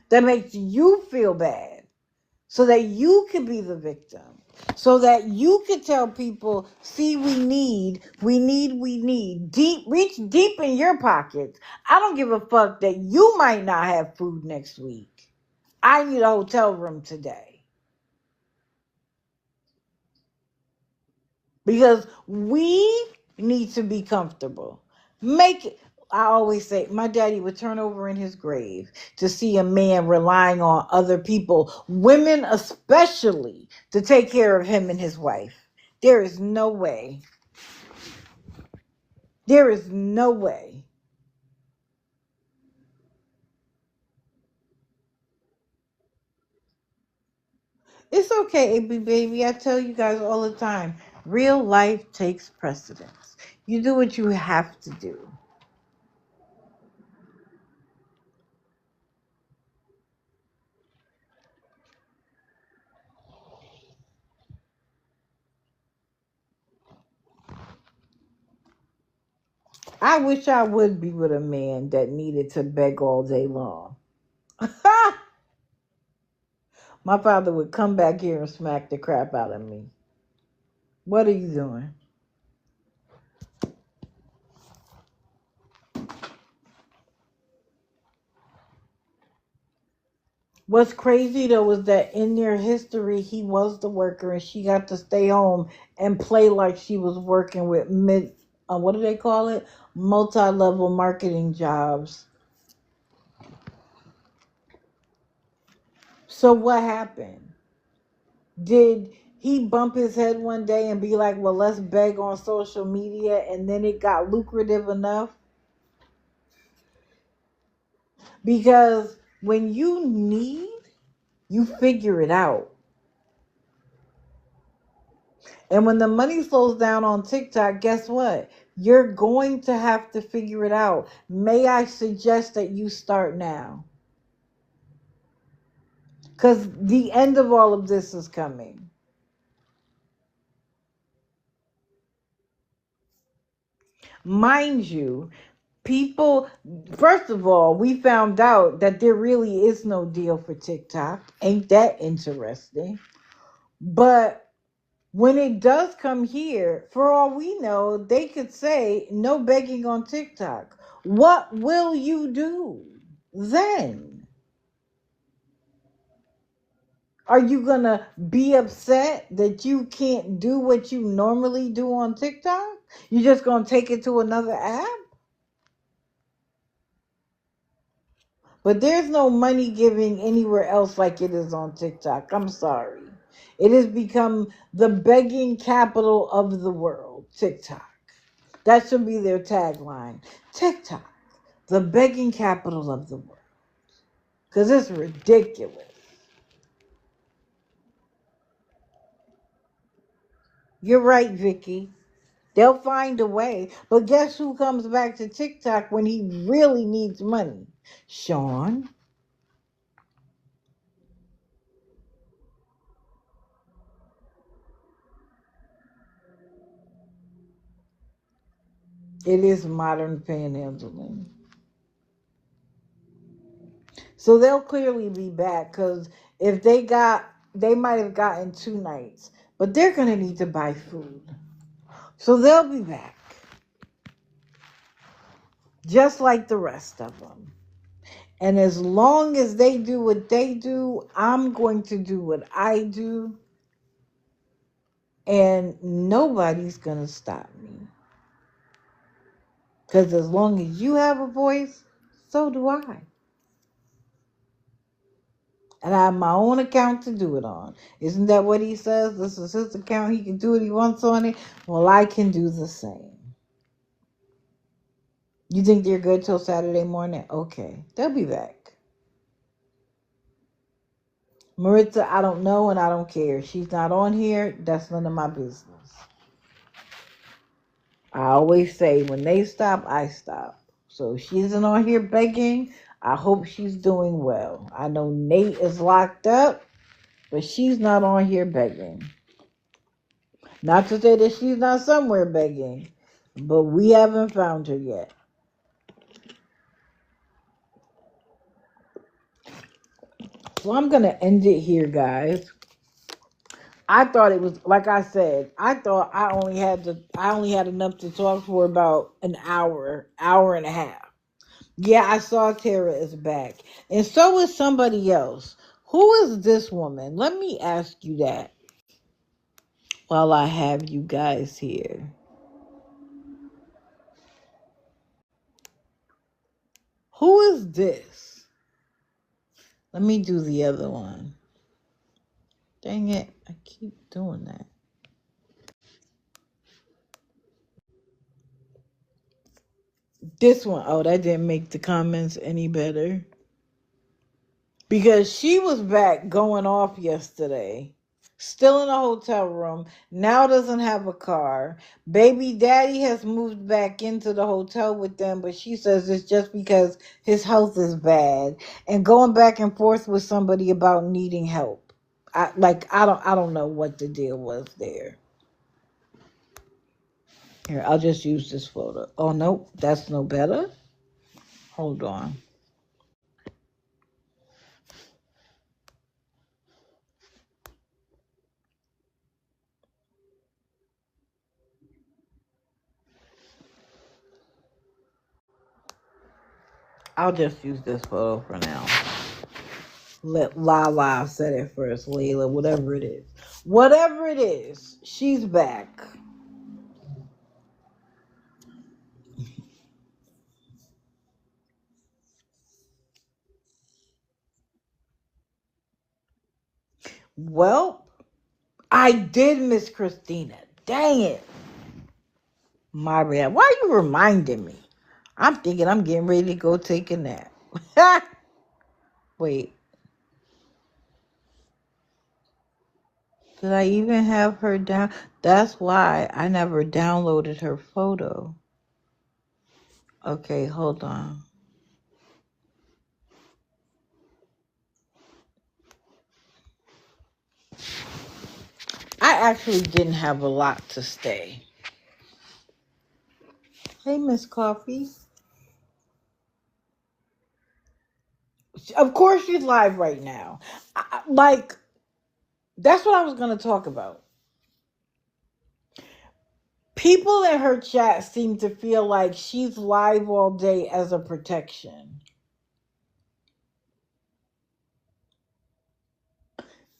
that makes you feel bad, so that you can be the victim, so that you can tell people, see, we need. Deep, reach deep in your pockets. I don't give a fuck that you might not have food next week. I need a hotel room today. Because we need to be comfortable. Make it. I always say my daddy would turn over in his grave to see a man relying on other people, women especially, to take care of him and his wife. There is no way. There is no way. It's okay, AB baby. I tell you guys all the time, real life takes precedence. You do what you have to do. I wish I would be with a man that needed to beg all day long. My father would come back here and smack the crap out of me. What are you doing? What's crazy though is that in their history, he was the worker and she got to stay home and play like she was working with what do they call it? Multi-level marketing jobs. So what happened? Did he bump his head one day and be like, well, let's beg on social media, and then it got lucrative enough? Because when you need, you figure it out. And when the money slows down on TikTok, guess what? You're going to have to figure it out. May I suggest that you start now? Because the end of all of this is coming. Mind you, people, first of all, we found out that there really is no deal for TikTok. Ain't that interesting? But when it does come here, for all we know, they could say no begging on TikTok. What will you do then? Are you going to be upset that you can't do what you normally do on TikTok? You're just going to take it to another app? But there's no money giving anywhere else like it is on TikTok. I'm sorry. It has become the begging capital of the world, TikTok. That should be their tagline. TikTok, the begging capital of the world. Because it's ridiculous. You're right, Vicky. They'll find a way. But guess who comes back to TikTok when he really needs money? Sean. It is modern panhandling. So they'll clearly be back because if they might have gotten 2 nights, but they're going to need to buy food. So they'll be back. Just like the rest of them. And as long as they do what they do, I'm going to do what I do. And nobody's going to stop me. Because as long as you have a voice, so do I. And I have my own account to do it on. Isn't that what he says? This is his account. He can do what he wants on it. Well, I can do the same. You think they're good till Saturday morning? Okay. They'll be back. Maritza, I don't know and I don't care. She's not on here. That's none of my business. I always say when they stop, I stop. So if she isn't on here begging, I hope she's doing well. I know Nate is locked up, but she's not on here begging. Not to say that she's not somewhere begging, but we haven't found her yet. So I'm going to end it here, guys. I thought it was, like I said, I thought I only had enough to talk for about an hour and a half. Yeah, I saw Tara is back. And so is somebody else. Who is this woman? Let me ask you that while I have you guys here. Who is this? Let me do the other one. Dang it, I keep doing that. This one, oh, that didn't make the comments any better. Because she was back going off yesterday. Still in a hotel room. Now doesn't have a car. Baby daddy has moved back into the hotel with them, but she says it's just because his health is bad. And going back and forth with somebody about needing help. I don't know what the deal was there. Here, I'll just use this photo. Oh, nope, that's no better. Hold on. I'll just use this photo for now. Let Lala said it first, Layla, whatever it is. Whatever it is, she's back. Well, I did miss Christina. Dang it. My bad. Why are you reminding me? I'm thinking I'm getting ready to go take a nap. Wait. Did I even have her down? That's why I never downloaded her photo. Okay, hold on. I actually didn't have a lot to say. Hey, Miss Coffee. Of course, she's live right now. That's what I was going to talk about. People in her chat seem to feel like she's live all day as a protection.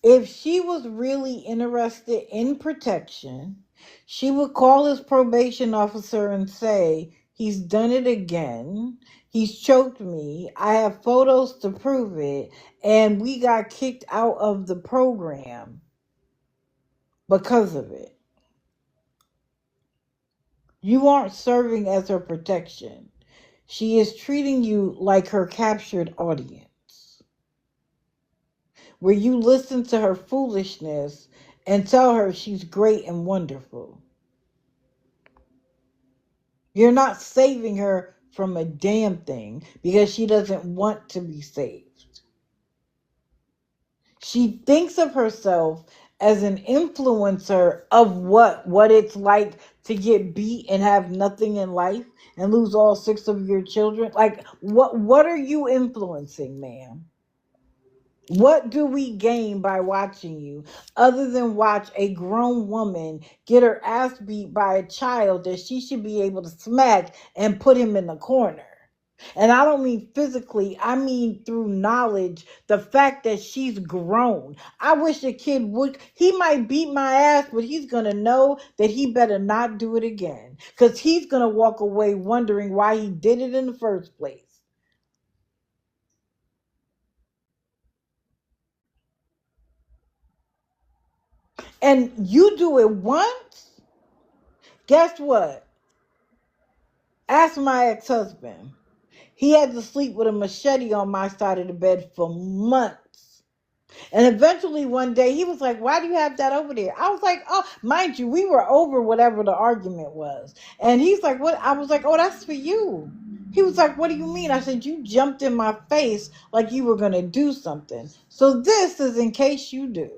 If she was really interested in protection, she would call his probation officer and say, he's done it again. He's choked me. I have photos to prove it. And we got kicked out of the program because of it. You aren't serving as her protection. She is treating you like her captured audience, where you listen to her foolishness and tell her she's great and wonderful. You're not saving her from a damn thing because she doesn't want to be saved. She thinks of herself as an influencer of what it's like to get beat and have nothing in life and lose all 6 of your children. Like, what are you influencing, ma'am? What do we gain by watching you other than watch a grown woman get her ass beat by a child that she should be able to smack and put him in the corner? And I don't mean physically, I mean through knowledge, the fact that she's grown. I wish a kid would, he might beat my ass, but he's going to know that he better not do it again. Because he's going to walk away wondering why he did it in the first place. And you do it once, guess what? Ask my ex-husband. He had to sleep with a machete on my side of the bed for months. And eventually one day he was like, why do you have that over there? I was like, oh, mind you, we were over whatever the argument was. And he's like, what? I was like, oh, that's for you. He was like, what do you mean? I said, you jumped in my face like you were going to do something. So this is in case you do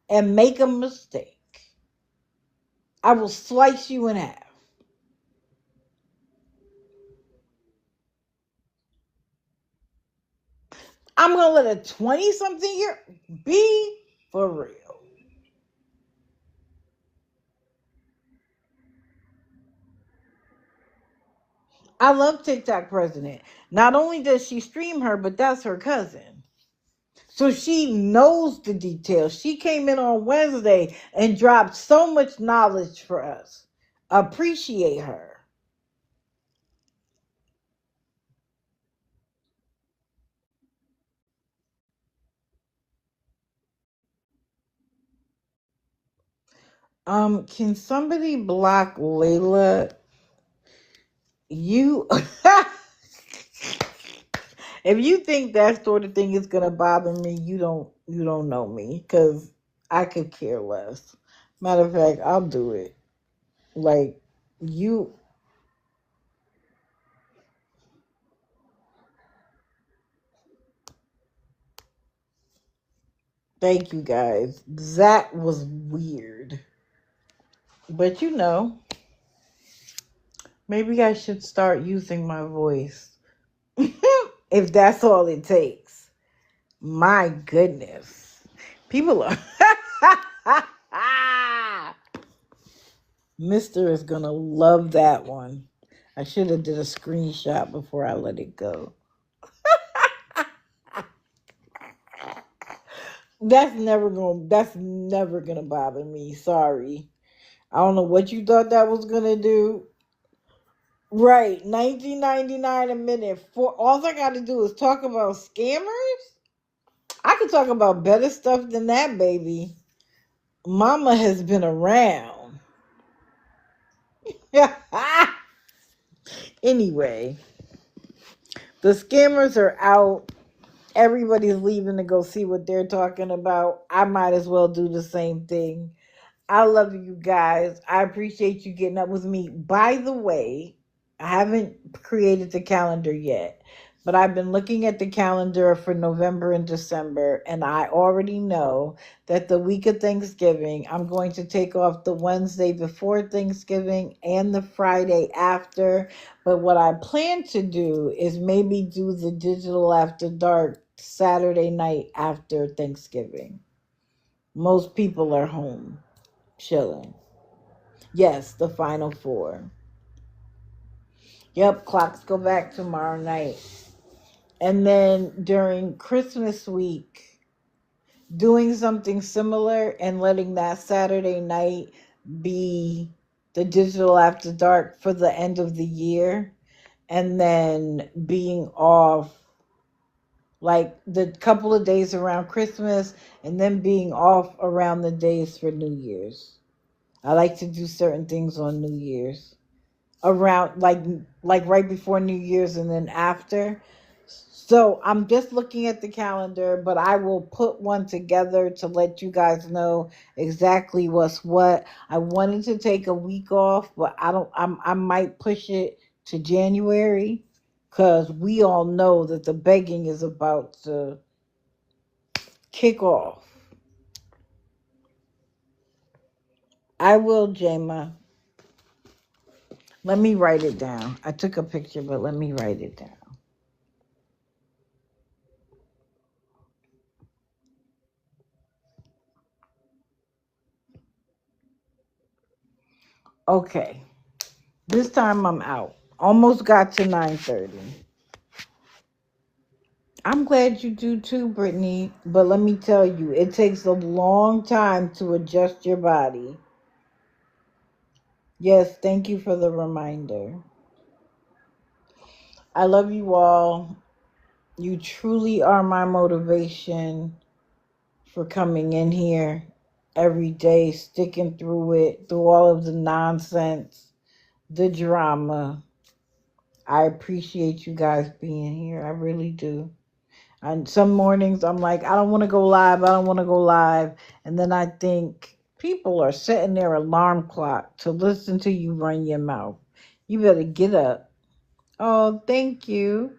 and make a mistake. I will slice you in half. I'm going to let a 20-something year be for real. I love TikTok president. Not only does she stream her, but that's her cousin. So she knows the details. She came in on Wednesday and dropped so much knowledge for us. Appreciate her. Can somebody block Layla? You if you think that sort of thing is gonna bother me, you don't know me, because I could care less. Matter of fact, I'll do it. Like, you, thank you guys. That was weird. But Maybe I should start using my voice. If that's all it takes. My goodness. People are. Mister is going to love that one. I should have did a screenshot before I let it go. That's never gonna bother me. Sorry. I don't know what you thought that was gonna do. Right, 19.99 a minute. For all I got to do is talk about scammers. I could talk about better stuff than that, baby. Mama has been around. Anyway, the scammers are out. Everybody's leaving to go see what they're talking about. I might as well do the same thing. I love you guys. I appreciate you getting up with me. By the way, I haven't created the calendar yet, but I've been looking at the calendar for November and December, and I already know that the week of Thanksgiving, I'm going to take off the Wednesday before Thanksgiving and the Friday after. But what I plan to do is maybe do the digital after dark Saturday night after Thanksgiving. Most people are home chilling. Yes, the final four. Yep, clocks go back tomorrow night. And then during Christmas week, doing something similar and letting that Saturday night be the digital after dark for the end of the year. And then being off like the couple of days around Christmas and then being off around the days for New Year's. I like to do certain things on New Year's. Around like right before New Year's and then after. So I'm just looking at the calendar, but I will put one together to let you guys know exactly what's what. I wanted to take a week off, but I might push it to January because we all know that the begging is about to kick off. I will, Jama. Let me write it down. I took a picture, but let me write it down. Okay. This time I'm out. Almost got to 9:30. I'm glad you do too, Brittany. But let me tell you, it takes a long time to adjust your body. Yes, thank you for the reminder. I love you all. You truly are my motivation for coming in here every day, sticking through it, through all of the nonsense, the drama. I appreciate you guys being here. I really do. And some mornings I'm like, I don't want to go live. I don't want to go live. And then I think people are setting their alarm clock to listen to you run your mouth. You better get up. Oh, thank you.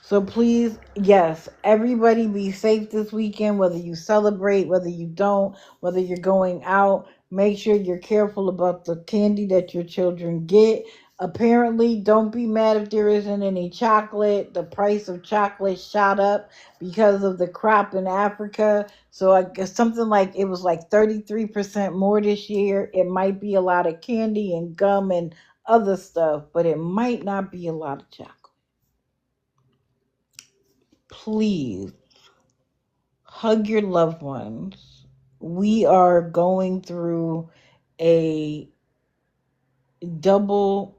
So please, yes, everybody be safe this weekend, whether you celebrate, whether you don't, whether you're going out. Make sure you're careful about the candy that your children get. Apparently, don't be mad if there isn't any chocolate. The price of chocolate shot up because of the crop in Africa. So I guess something like it was like 33% more this year. It might be a lot of candy and gum and other stuff, but it might not be a lot of chocolate. Please hug your loved ones. We are going through a double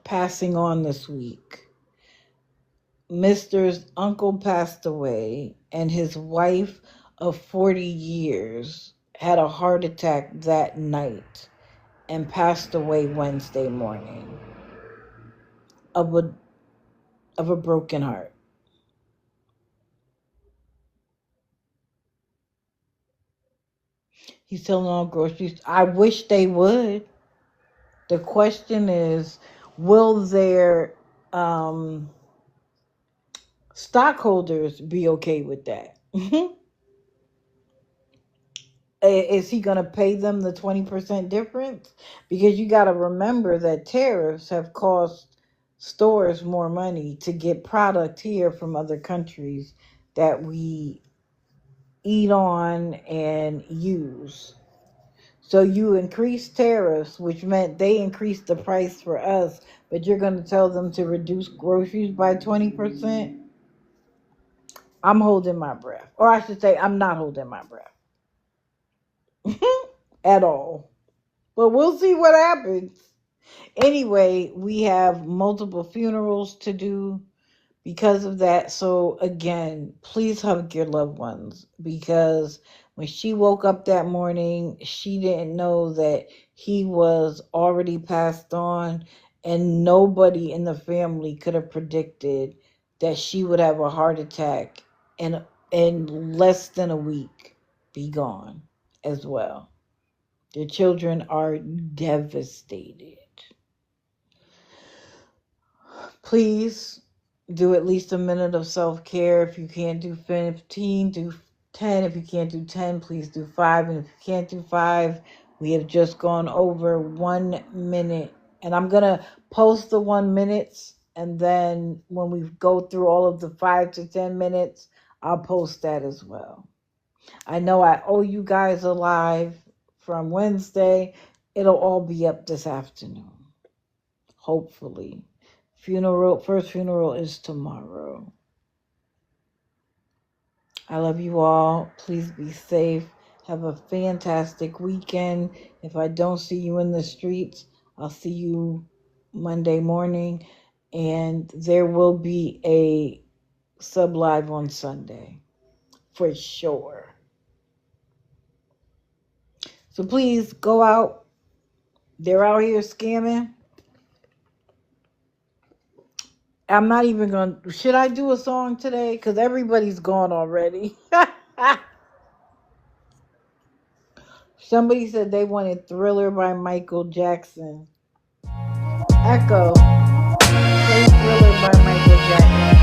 passing on this week. Mister's uncle passed away, and his wife of 40 years had a heart attack that night and passed away Wednesday morning of a broken heart. He's selling all groceries. I wish they would. The question is, will their stockholders be okay with that? Is he going to pay them the 20% difference? Because you got to remember that tariffs have cost stores more money to get product here from other countries that we eat on and use. So you increase tariffs, which meant they increased the price for us, but you're going to tell them to reduce groceries by 20%? I'm holding my breath. Or I should say, I'm not holding my breath at all. But we'll see what happens. Anyway, we have multiple funerals to do because of that. So again, please hug your loved ones, because when she woke up that morning, she didn't know that he was already passed on, and nobody in the family could have predicted that she would have a heart attack and in less than a week be gone as well. The children are devastated. Please do at least a minute of self-care. If you can't do 15, do 10. If you can't do 10, please do 5. And if you can't do 5, we have just gone over 1 minute. And I'm going to post the 1 minutes. And then when we go through all of the 5 to 10 minutes, I'll post that as well. I know I owe you guys a live from Wednesday. It'll all be up this afternoon, hopefully. First funeral is tomorrow. I love you all. Please be safe. Have a fantastic weekend. If I don't see you in the streets, I'll see you Monday morning. And there will be a sub live on Sunday for sure. So please go out. They're out here scamming. I'm not even going to... Should I do a song today? Because everybody's gone already. Somebody said they wanted Thriller by Michael Jackson. Echo. Play Thriller by Michael Jackson.